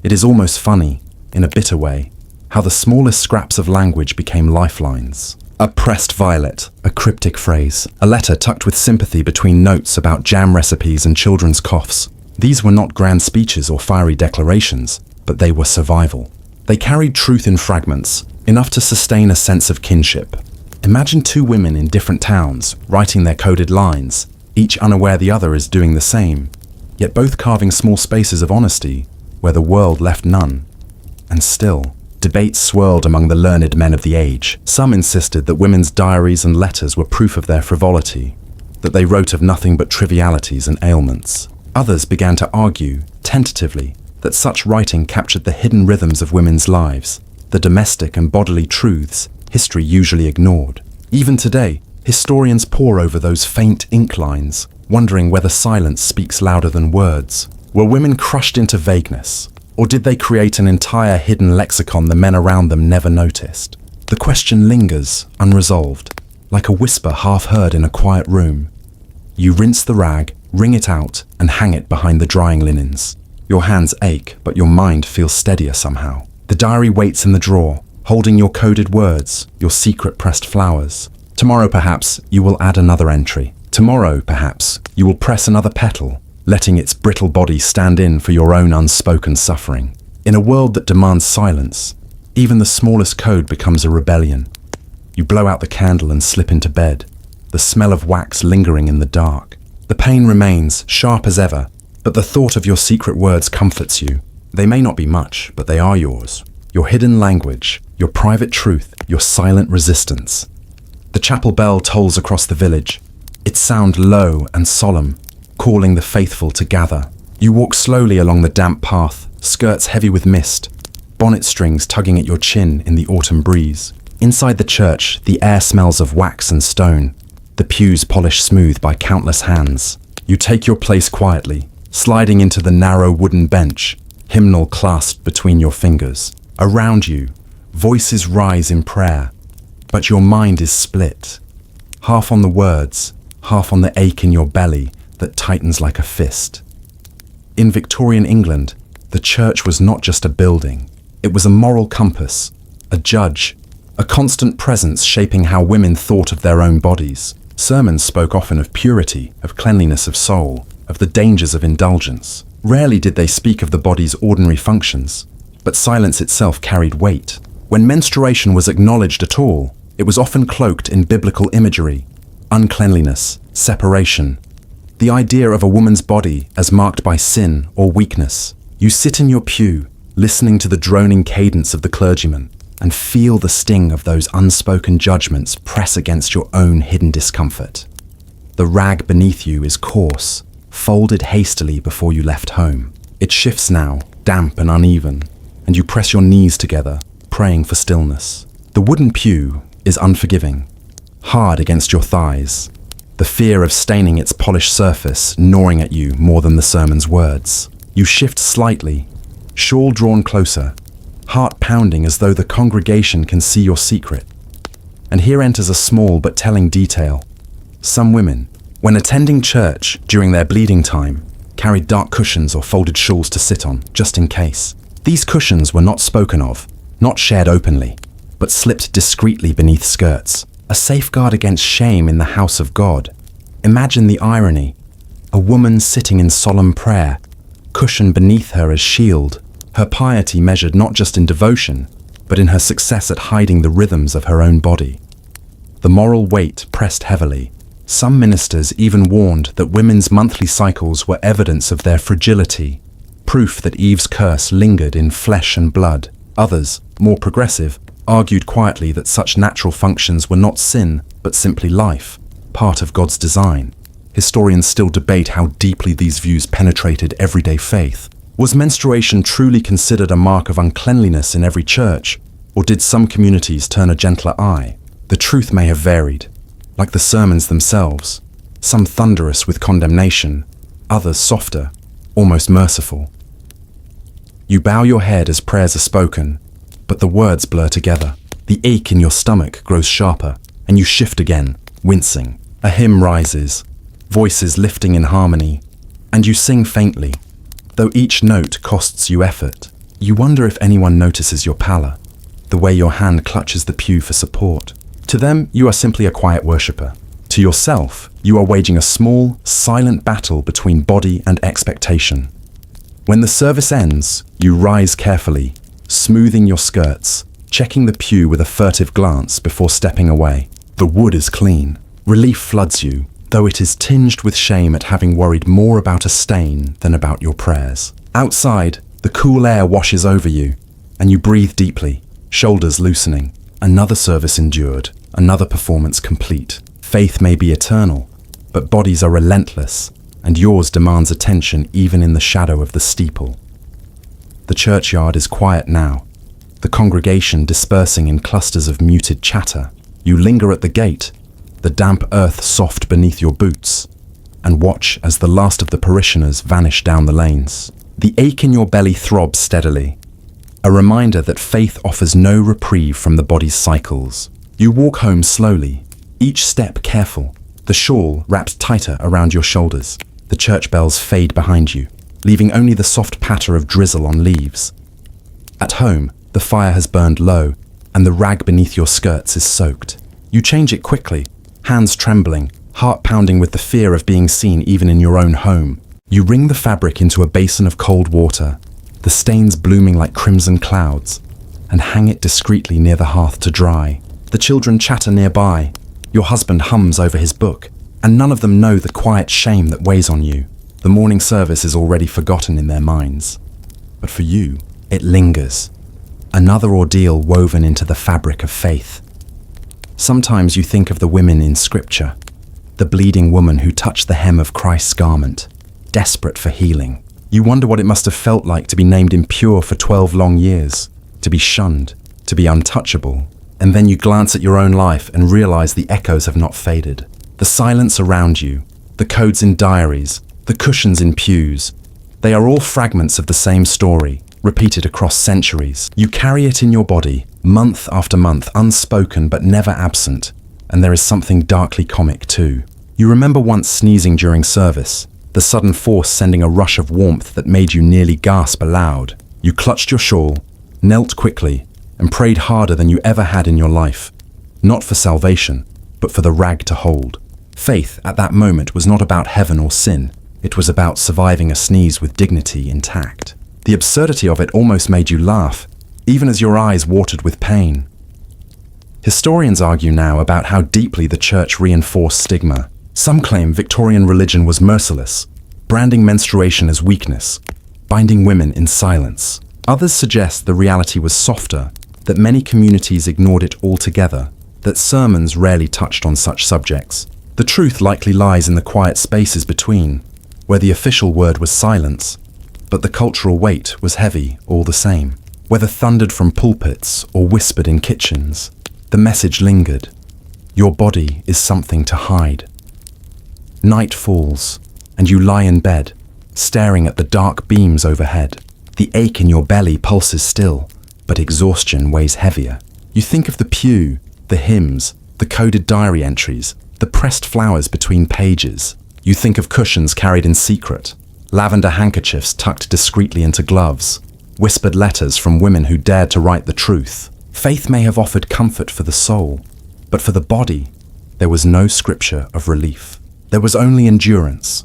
It is almost funny, in a bitter way, how the smallest scraps of language became lifelines. A pressed violet, a cryptic phrase, a letter tucked with sympathy between notes about jam recipes and children's coughs. These were not grand speeches or fiery declarations, but they were survival. They carried truth in fragments, enough to sustain a sense of kinship. Imagine two women in different towns, writing their coded lines, each unaware the other is doing the same, yet both carving small spaces of honesty where the world left none. And still, debates swirled among the learned men of the age. Some insisted that women's diaries and letters were proof of their frivolity, that they wrote of nothing but trivialities and ailments. Others began to argue, tentatively, that such writing captured the hidden rhythms of women's lives, the domestic and bodily truths history usually ignored. Even today, historians pore over those faint ink lines, wondering whether silence speaks louder than words. Were women crushed into vagueness, or did they create an entire hidden lexicon the men around them never noticed? The question lingers, unresolved, like a whisper half heard in a quiet room. You rinse the rag, wring it out, and hang it behind the drying linens. Your hands ache, but your mind feels steadier somehow. The diary waits in the drawer, holding your coded words, your secret pressed flowers. Tomorrow, perhaps, you will add another entry. Tomorrow, perhaps, you will press another petal, letting its brittle body stand in for your own unspoken suffering. In a world that demands silence, even the smallest code becomes a rebellion. You blow out the candle and slip into bed, the smell of wax lingering in the dark. The pain remains, sharp as ever, but the thought of your secret words comforts you. They may not be much, but they are yours. Your hidden language, your private truth, your silent resistance. The chapel bell tolls across the village, its sound low and solemn, calling the faithful to gather. You walk slowly along the damp path, skirts heavy with mist, bonnet strings tugging at your chin in the autumn breeze. Inside the church, the air smells of wax and stone, the pews polished smooth by countless hands. You take your place quietly, sliding into the narrow wooden bench, hymnal clasped between your fingers. Around you, voices rise in prayer, but your mind is split, half on the words, half on the ache in your belly that tightens like a fist. In Victorian England, the church was not just a building. It was a moral compass, a judge, a constant presence shaping how women thought of their own bodies. Sermons spoke often of purity, of cleanliness of soul, of the dangers of indulgence. Rarely did they speak of the body's ordinary functions, but silence itself carried weight. When menstruation was acknowledged at all, it was often cloaked in biblical imagery, uncleanliness, separation, the idea of a woman's body as marked by sin or weakness. You sit in your pew, listening to the droning cadence of the clergyman, and feel the sting of those unspoken judgments press against your own hidden discomfort. The rag beneath you is coarse, folded hastily before you left home. It shifts now, damp and uneven, and you press your knees together, praying for stillness. The wooden pew is unforgiving, hard against your thighs, the fear of staining its polished surface gnawing at you more than the sermon's words. You shift slightly, shawl drawn closer, heart pounding as though the congregation can see your secret. And here enters a small but telling detail. Some women, when attending church during their bleeding time, carried dark cushions or folded shawls to sit on, just in case. These cushions were not spoken of, not shared openly, but slipped discreetly beneath skirts, a safeguard against shame in the house of God. Imagine the irony. A woman sitting in solemn prayer, cushion beneath her as shield, her piety measured not just in devotion, but in her success at hiding the rhythms of her own body. The moral weight pressed heavily. Some ministers even warned that women's monthly cycles were evidence of their fragility, proof that Eve's curse lingered in flesh and blood. Others, more progressive, argued quietly that such natural functions were not sin, but simply life, part of God's design. Historians still debate how deeply these views penetrated everyday faith. Was menstruation truly considered a mark of uncleanliness in every church, or did some communities turn a gentler eye? The truth may have varied, like the sermons themselves, some thunderous with condemnation, others softer, almost merciful. You bow your head as prayers are spoken, but the words blur together. The ache in your stomach grows sharper, and you shift again, wincing. A hymn rises, voices lifting in harmony, and you sing faintly. Though each note costs you effort, you wonder if anyone notices your pallor, the way your hand clutches the pew for support. To them, you are simply a quiet worshipper. To yourself, you are waging a small, silent battle between body and expectation. When the service ends, you rise carefully, smoothing your skirts, checking the pew with a furtive glance before stepping away. The wood is clean. Relief floods you, though it is tinged with shame at having worried more about a stain than about your prayers. Outside, the cool air washes over you, and you breathe deeply, shoulders loosening. Another service endured, another performance complete. Faith may be eternal, but bodies are relentless, and yours demands attention even in the shadow of the steeple. The churchyard is quiet now, the congregation dispersing in clusters of muted chatter. You linger at the gate, the damp earth soft beneath your boots, and watch as the last of the parishioners vanish down the lanes. The ache in your belly throbs steadily, a reminder that faith offers no reprieve from the body's cycles. You walk home slowly, each step careful, the shawl wrapped tighter around your shoulders. The church bells fade behind you, leaving only the soft patter of drizzle on leaves. At home, the fire has burned low, and the rag beneath your skirts is soaked. You change it quickly, hands trembling, heart pounding with the fear of being seen even in your own home. You wring the fabric into a basin of cold water, the stains blooming like crimson clouds, and hang it discreetly near the hearth to dry. The children chatter nearby, your husband hums over his book, and none of them know the quiet shame that weighs on you. The morning service is already forgotten in their minds. But for you, it lingers, another ordeal woven into the fabric of faith. Sometimes you think of the women in Scripture, the bleeding woman who touched the hem of Christ's garment, desperate for healing. You wonder what it must have felt like to be named impure for 12 long years, to be shunned, to be untouchable. And then you glance at your own life and realize the echoes have not faded. The silence around you, the codes in diaries, the cushions in pews, they are all fragments of the same story, repeated across centuries. You carry it in your body, month after month, unspoken but never absent. And there is something darkly comic too. You remember once sneezing during service, the sudden force sending a rush of warmth that made you nearly gasp aloud. You clutched your shawl, knelt quickly, and prayed harder than you ever had in your life. Not for salvation, but for the rag to hold. Faith at that moment was not about heaven or sin. It was about surviving a sneeze with dignity intact. The absurdity of it almost made you laugh, even as your eyes watered with pain. Historians argue now about how deeply the church reinforced stigma. Some claim Victorian religion was merciless, branding menstruation as weakness, binding women in silence. Others suggest the reality was softer, that many communities ignored it altogether, that sermons rarely touched on such subjects. The truth likely lies in the quiet spaces between, where the official word was silence, but the cultural weight was heavy all the same. Whether thundered from pulpits or whispered in kitchens, the message lingered. Your body is something to hide. Night falls, and you lie in bed, staring at the dark beams overhead. The ache in your belly pulses still, but exhaustion weighs heavier. You think of the pew, the hymns, the coded diary entries, the pressed flowers between pages. You think of cushions carried in secret, lavender handkerchiefs tucked discreetly into gloves, whispered letters from women who dared to write the truth. Faith may have offered comfort for the soul, but for the body, there was no scripture of relief. There was only endurance.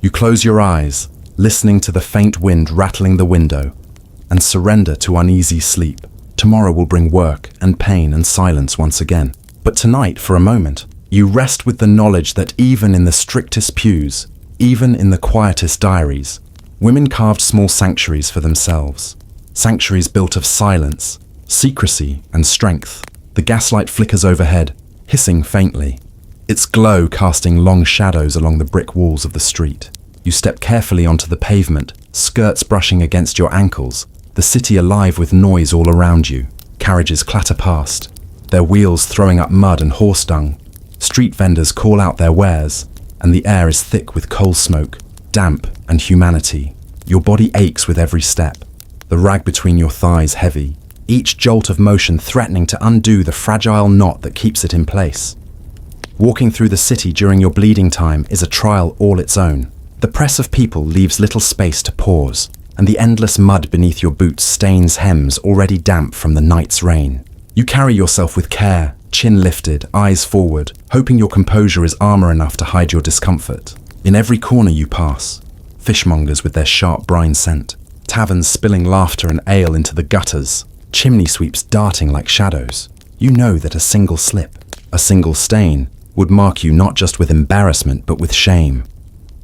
You close your eyes, listening to the faint wind rattling the window, and surrender to uneasy sleep. Tomorrow will bring work and pain and silence once again. But tonight, for a moment, you rest with the knowledge that even in the strictest pews, even in the quietest diaries, women carved small sanctuaries for themselves. Sanctuaries built of silence, secrecy, and strength. The gaslight flickers overhead, hissing faintly, its glow casting long shadows along the brick walls of the street. You step carefully onto the pavement, skirts brushing against your ankles, the city alive with noise all around you. Carriages clatter past, their wheels throwing up mud and horse dung. Street vendors call out their wares, and the air is thick with coal smoke, damp, and humanity. Your body aches with every step, the rag between your thighs heavy, each jolt of motion threatening to undo the fragile knot that keeps it in place. Walking through the city during your bleeding time is a trial all its own. The press of people leaves little space to pause, and the endless mud beneath your boots stains hems already damp from the night's rain. You carry yourself with care, chin lifted, eyes forward, hoping your composure is armor enough to hide your discomfort. In every corner you pass, fishmongers with their sharp brine scent, taverns spilling laughter and ale into the gutters, chimney sweeps darting like shadows. You know that a single slip, a single stain, would mark you not just with embarrassment but with shame.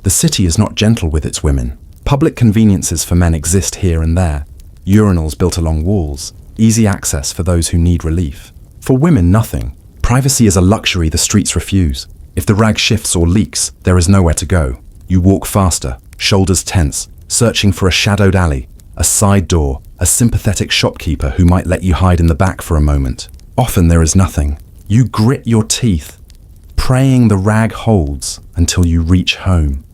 The city is not gentle with its women. Public conveniences for men exist here and there, urinals built along walls, easy access for those who need relief. For women, nothing. Privacy is a luxury the streets refuse. If the rag shifts or leaks, there is nowhere to go. You walk faster, shoulders tense, searching for a shadowed alley, a side door, a sympathetic shopkeeper who might let you hide in the back for a moment. Often there is nothing. You grit your teeth, praying the rag holds until you reach home.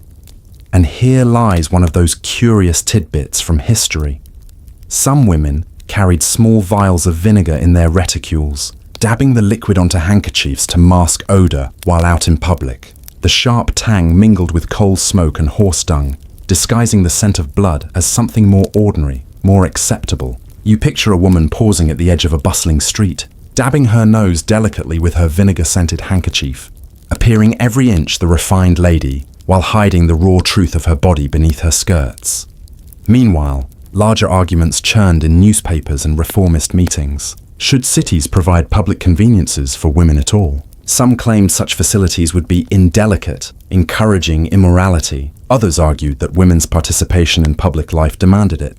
And here lies one of those curious tidbits from history. Some women carried small vials of vinegar in their reticules, dabbing the liquid onto handkerchiefs to mask odor while out in public. The sharp tang mingled with coal smoke and horse dung, disguising the scent of blood as something more ordinary, more acceptable. You picture a woman pausing at the edge of a bustling street, dabbing her nose delicately with her vinegar-scented handkerchief, appearing every inch the refined lady, while hiding the raw truth of her body beneath her skirts. Meanwhile, larger arguments churned in newspapers and reformist meetings. Should cities provide public conveniences for women at all? Some claimed such facilities would be indelicate, encouraging immorality. Others argued that women's participation in public life demanded it,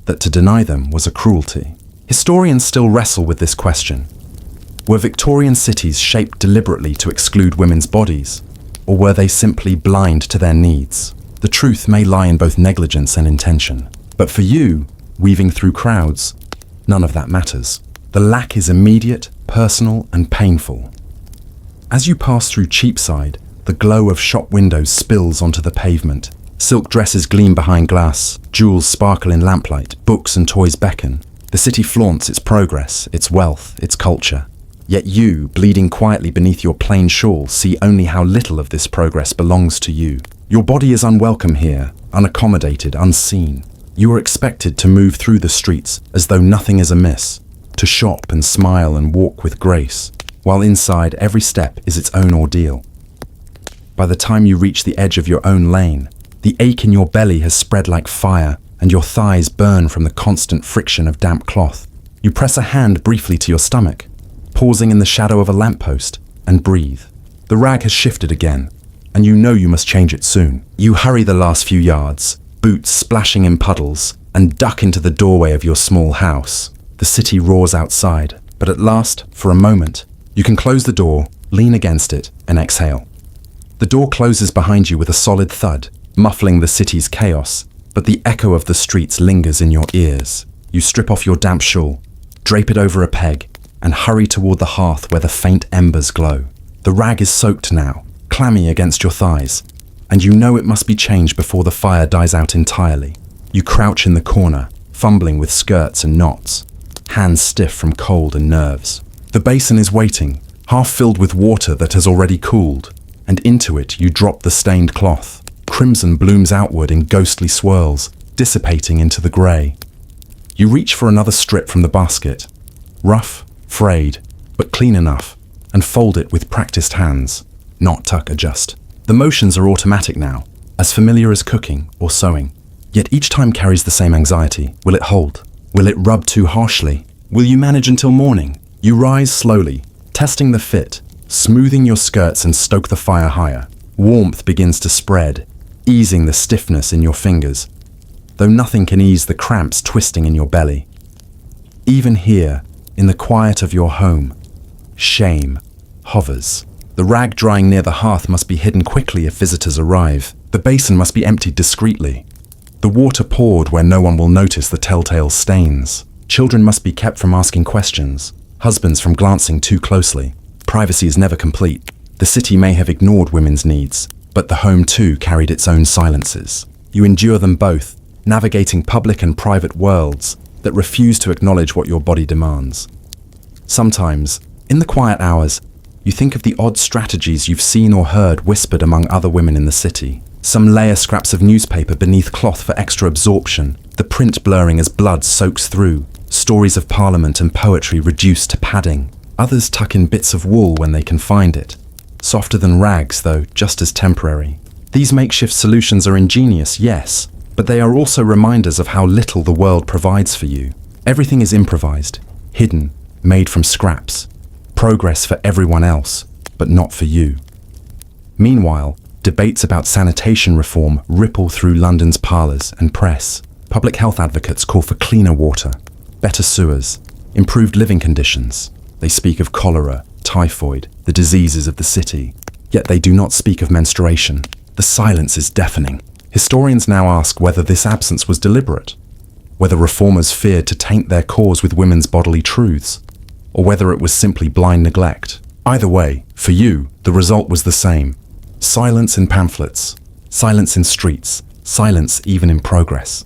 that to deny them was a cruelty. Historians still wrestle with this question. Were Victorian cities shaped deliberately to exclude women's bodies, or were they simply blind to their needs? The truth may lie in both negligence and intention. But for you, weaving through crowds, none of that matters. The lack is immediate, personal, and painful. As you pass through Cheapside, the glow of shop windows spills onto the pavement. Silk dresses gleam behind glass, jewels sparkle in lamplight, books and toys beckon. The city flaunts its progress, its wealth, its culture. Yet you, bleeding quietly beneath your plain shawl, see only how little of this progress belongs to you. Your body is unwelcome here, unaccommodated, unseen. You are expected to move through the streets as though nothing is amiss, to shop and smile and walk with grace, while inside every step is its own ordeal. By the time you reach the edge of your own lane, the ache in your belly has spread like fire, and your thighs burn from the constant friction of damp cloth. You press a hand briefly to your stomach, pausing in the shadow of a lamppost, and breathe. The rag has shifted again, and you know you must change it soon. You hurry the last few yards, boots splashing in puddles, and duck into the doorway of your small house. The city roars outside, but at last, for a moment, you can close the door, lean against it, and exhale. The door closes behind you with a solid thud, muffling the city's chaos, but the echo of the streets lingers in your ears. You strip off your damp shawl, drape it over a peg, and hurry toward the hearth where the faint embers glow. The rag is soaked now, clammy against your thighs, and you know it must be changed before the fire dies out entirely. You crouch in the corner, fumbling with skirts and knots, hands stiff from cold and nerves. The basin is waiting, half filled with water that has already cooled, and into it you drop the stained cloth. Crimson blooms outward in ghostly swirls, dissipating into the grey. You reach for another strip from the basket, rough, frayed, but clean enough, and fold it with practiced hands, not tuck adjust. The motions are automatic now, as familiar as cooking or sewing. Yet each time carries the same anxiety. Will it hold? Will it rub too harshly? Will you manage until morning? You rise slowly, testing the fit, smoothing your skirts and stoke the fire higher. Warmth begins to spread, easing the stiffness in your fingers, though nothing can ease the cramps twisting in your belly. Even here, in the quiet of your home, shame hovers. The rag drying near the hearth must be hidden quickly if visitors arrive. The basin must be emptied discreetly. The water poured where no one will notice the telltale stains. Children must be kept from asking questions, husbands from glancing too closely. Privacy is never complete. The city may have ignored women's needs, but the home too carried its own silences. You endure them both, navigating public and private worlds that refuse to acknowledge what your body demands. Sometimes, in the quiet hours, you think of the odd strategies you've seen or heard whispered among other women in the city. Some layer scraps of newspaper beneath cloth for extra absorption, the print blurring as blood soaks through, stories of parliament and poetry reduced to padding. Others tuck in bits of wool when they can find it. Softer than rags, though, just as temporary. These makeshift solutions are ingenious, yes, but they are also reminders of how little the world provides for you. Everything is improvised, hidden, made from scraps. Progress for everyone else, but not for you. Meanwhile, debates about sanitation reform ripple through London's parlors and press. Public health advocates call for cleaner water, better sewers, improved living conditions. They speak of cholera, typhoid, the diseases of the city. Yet they do not speak of menstruation. The silence is deafening. Historians now ask whether this absence was deliberate, whether reformers feared to taint their cause with women's bodily truths, or whether it was simply blind neglect. Either way, for you, the result was the same. Silence in pamphlets, silence in streets, silence even in progress.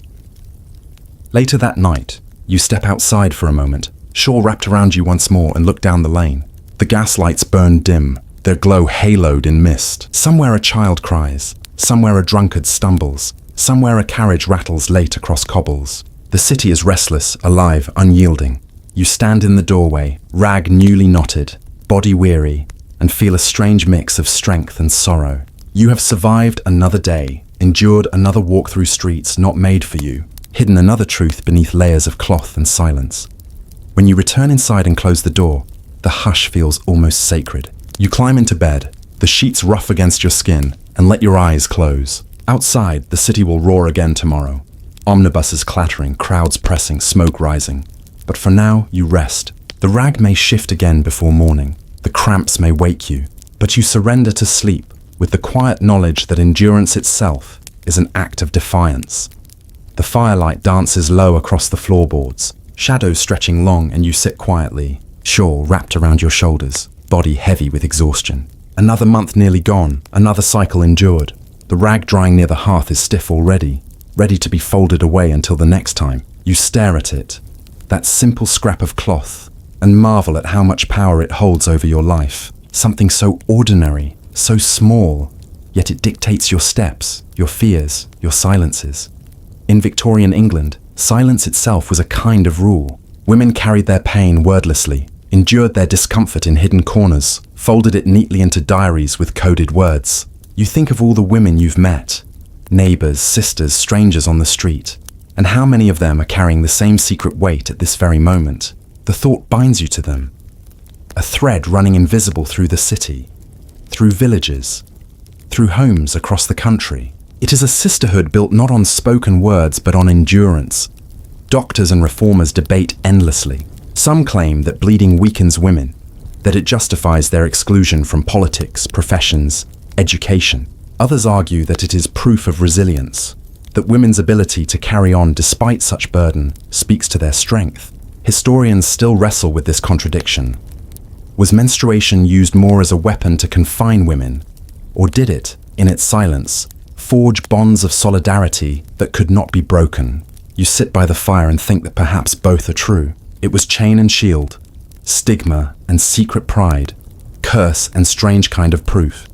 Later that night, you step outside for a moment, shawl wrapped around you once more, and look down the lane. The gas lights burn dim, their glow haloed in mist. Somewhere a child cries, somewhere a drunkard stumbles, somewhere a carriage rattles late across cobbles. The city is restless, alive, unyielding. You stand in the doorway, rag newly knotted, body weary, and feel a strange mix of strength and sorrow. You have survived another day, endured another walk through streets not made for you, hidden another truth beneath layers of cloth and silence. When you return inside and close the door, the hush feels almost sacred. You climb into bed, the sheets rough against your skin, and let your eyes close. Outside, the city will roar again tomorrow. Omnibuses clattering, crowds pressing, smoke rising. But for now, you rest. The rag may shift again before morning. The cramps may wake you, but you surrender to sleep with the quiet knowledge that endurance itself is an act of defiance. The firelight dances low across the floorboards, shadows stretching long, and you sit quietly, shawl wrapped around your shoulders, body heavy with exhaustion. Another month nearly gone, another cycle endured. The rag drying near the hearth is stiff already, ready to be folded away until the next time. You stare at it, that simple scrap of cloth, and marvel at how much power it holds over your life. Something so ordinary, so small, yet it dictates your steps, your fears, your silences. In Victorian England, silence itself was a kind of rule. Women carried their pain wordlessly, endured their discomfort in hidden corners, folded it neatly into diaries with coded words. You think of all the women you've met, neighbors, sisters, strangers on the street, and how many of them are carrying the same secret weight at this very moment. The thought binds you to them, a thread running invisible through the city, through villages, through homes across the country. It is a sisterhood built not on spoken words but on endurance. Doctors and reformers debate endlessly. Some claim that bleeding weakens women, that it justifies their exclusion from politics, professions, education. Others argue that it is proof of resilience, that women's ability to carry on despite such burden speaks to their strength. Historians still wrestle with this contradiction. Was menstruation used more as a weapon to confine women, or did it, in its silence, forge bonds of solidarity that could not be broken? You sit by the fire and think that perhaps both are true. It was chain and shield, stigma and secret pride, curse and strange kind of proof.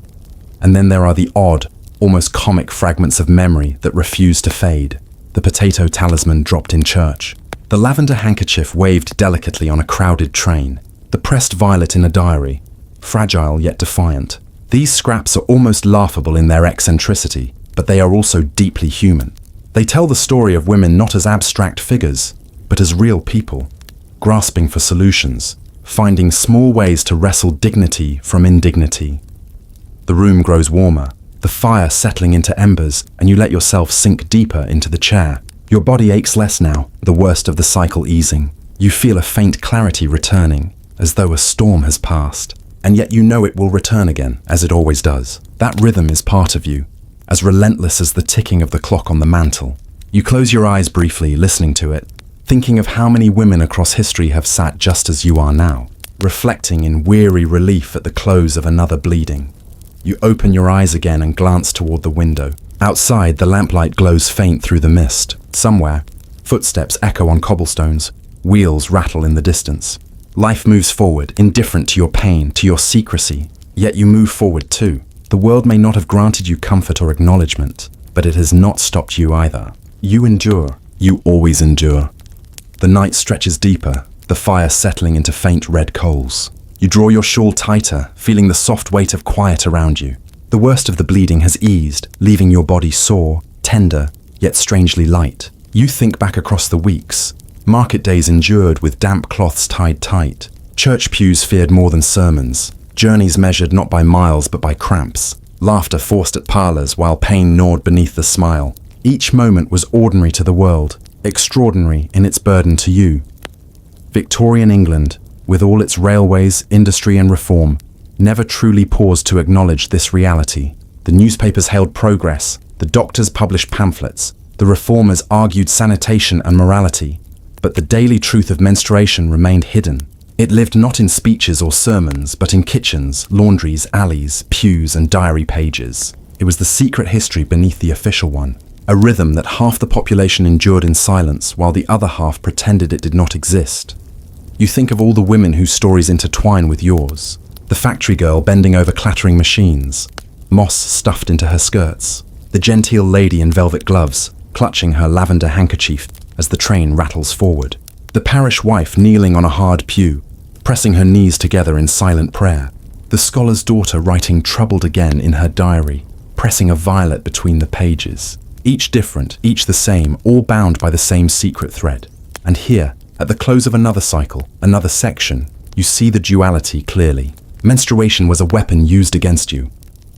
And then there are the odd, almost comic fragments of memory that refuse to fade. The potato talisman dropped in church, the lavender handkerchief waved delicately on a crowded train, the pressed violet in a diary, fragile yet defiant. These scraps are almost laughable in their eccentricity, but they are also deeply human. They tell the story of women not as abstract figures, but as real people, grasping for solutions, finding small ways to wrestle dignity from indignity. The room grows warmer, the fire settling into embers, and you let yourself sink deeper into the chair. Your body aches less now, the worst of the cycle easing. You feel a faint clarity returning, as though a storm has passed. And yet you know it will return again, as it always does. That rhythm is part of you, as relentless as the ticking of the clock on the mantel. You close your eyes briefly, listening to it, thinking of how many women across history have sat just as you are now, reflecting in weary relief at the close of another bleeding. You open your eyes again and glance toward the window. Outside, the lamplight glows faint through the mist. Somewhere, footsteps echo on cobblestones, wheels rattle in the distance. Life moves forward, indifferent to your pain, to your secrecy. Yet you move forward too. The world may not have granted you comfort or acknowledgement, but it has not stopped you either. You endure. You always endure. The night stretches deeper, the fire settling into faint red coals. You draw your shawl tighter, feeling the soft weight of quiet around you. The worst of the bleeding has eased, leaving your body sore, tender, yet strangely light. You think back across the weeks. Market days endured with damp cloths tied tight. Church pews feared more than sermons. Journeys measured not by miles but by cramps. Laughter forced at parlors while pain gnawed beneath the smile. Each moment was ordinary to the world, extraordinary in its burden to you. Victorian England, with all its railways, industry and reform, never truly paused to acknowledge this reality. The newspapers hailed progress, the doctors published pamphlets, the reformers argued sanitation and morality, but the daily truth of menstruation remained hidden. It lived not in speeches or sermons, but in kitchens, laundries, alleys, pews, and diary pages. It was the secret history beneath the official one, a rhythm that half the population endured in silence while the other half pretended it did not exist. You think of all the women whose stories intertwine with yours. The factory girl bending over clattering machines, moss stuffed into her skirts. The genteel lady in velvet gloves, clutching her lavender handkerchief as the train rattles forward. The parish wife kneeling on a hard pew, pressing her knees together in silent prayer. The scholar's daughter writing troubled again in her diary, pressing a violet between the pages. Each different, each the same, all bound by the same secret thread. And here, at the close of another cycle, another section, you see the duality clearly. Menstruation was a weapon used against you,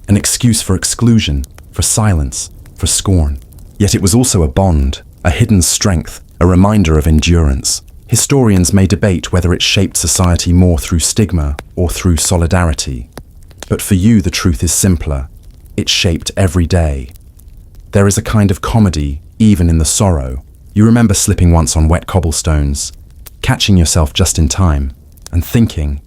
an excuse for exclusion, for silence, for scorn. Yet it was also a bond, a hidden strength, a reminder of endurance. Historians may debate whether it shaped society more through stigma or through solidarity. But for you, the truth is simpler. It shaped every day. There is a kind of comedy, even in the sorrow. You remember slipping once on wet cobblestones, catching yourself just in time, and thinking,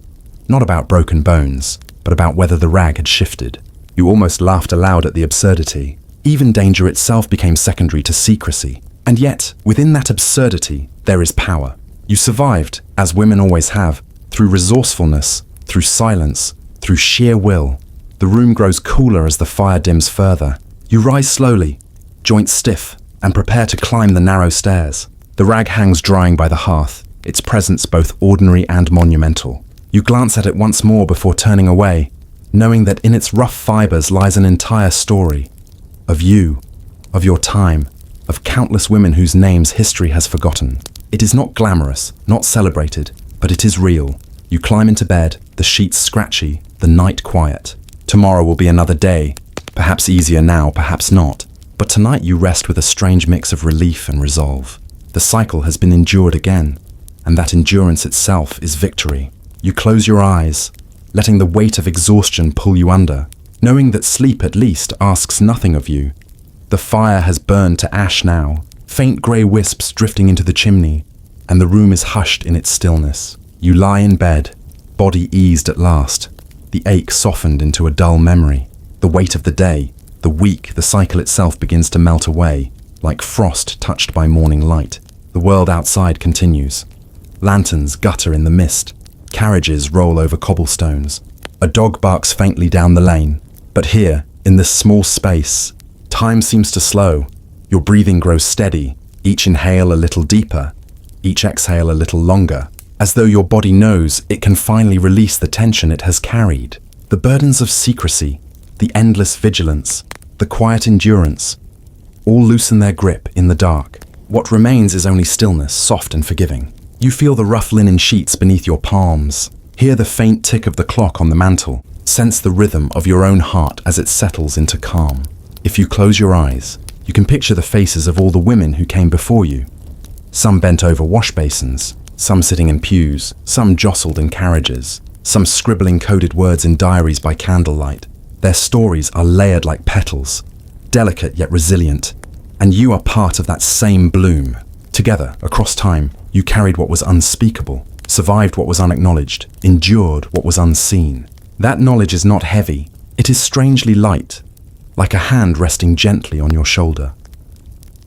not about broken bones, but about whether the rag had shifted. You almost laughed aloud at the absurdity. Even danger itself became secondary to secrecy. And yet, within that absurdity, there is power. You survived, as women always have, through resourcefulness, through silence, through sheer will. The room grows cooler as the fire dims further. You rise slowly, joints stiff, and prepare to climb the narrow stairs. The rag hangs drying by the hearth, its presence both ordinary and monumental. You glance at it once more before turning away, knowing that in its rough fibers lies an entire story. Of you, of your time, of countless women whose names history has forgotten. It is not glamorous, not celebrated, but it is real. You climb into bed, the sheets scratchy, the night quiet. Tomorrow will be another day, perhaps easier now, perhaps not. But tonight you rest with a strange mix of relief and resolve. The cycle has been endured again, and that endurance itself is victory. You close your eyes, letting the weight of exhaustion pull you under, knowing that sleep at least asks nothing of you. The fire has burned to ash now, faint grey wisps drifting into the chimney, and the room is hushed in its stillness. You lie in bed, body eased at last, the ache softened into a dull memory. The weight of the day, the week, the cycle itself begins to melt away, like frost touched by morning light. The world outside continues. Lanterns gutter in the mist. Carriages roll over cobblestones. A dog barks faintly down the lane. But here, in this small space, time seems to slow. Your breathing grows steady, each inhale a little deeper, each exhale a little longer, as though your body knows it can finally release the tension it has carried. The burdens of secrecy, the endless vigilance, the quiet endurance, all loosen their grip in the dark. What remains is only stillness, soft and forgiving. You feel the rough linen sheets beneath your palms, hear the faint tick of the clock on the mantel, sense the rhythm of your own heart as it settles into calm. If you close your eyes, you can picture the faces of all the women who came before you. Some bent over wash basins, some sitting in pews, some jostled in carriages, some scribbling coded words in diaries by candlelight. Their stories are layered like petals, delicate yet resilient, and you are part of that same bloom. Together, across time, you carried what was unspeakable, survived what was unacknowledged, endured what was unseen. That knowledge is not heavy, it is strangely light, like a hand resting gently on your shoulder.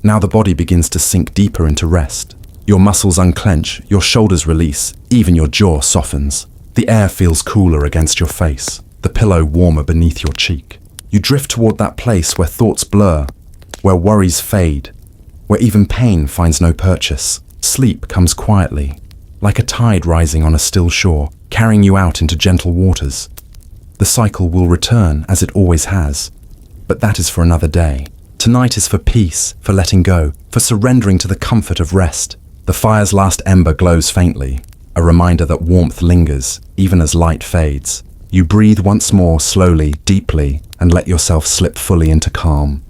Now the body begins to sink deeper into rest. Your muscles unclench, your shoulders release, even your jaw softens. The air feels cooler against your face, the pillow warmer beneath your cheek. You drift toward that place where thoughts blur, where worries fade, where even pain finds no purchase. Sleep comes quietly, like a tide rising on a still shore, carrying you out into gentle waters. The cycle will return as it always has, but that is for another day. Tonight is for peace, for letting go, for surrendering to the comfort of rest. The fire's last ember glows faintly, a reminder that warmth lingers, even as light fades. You breathe once more, slowly, deeply, and let yourself slip fully into calm.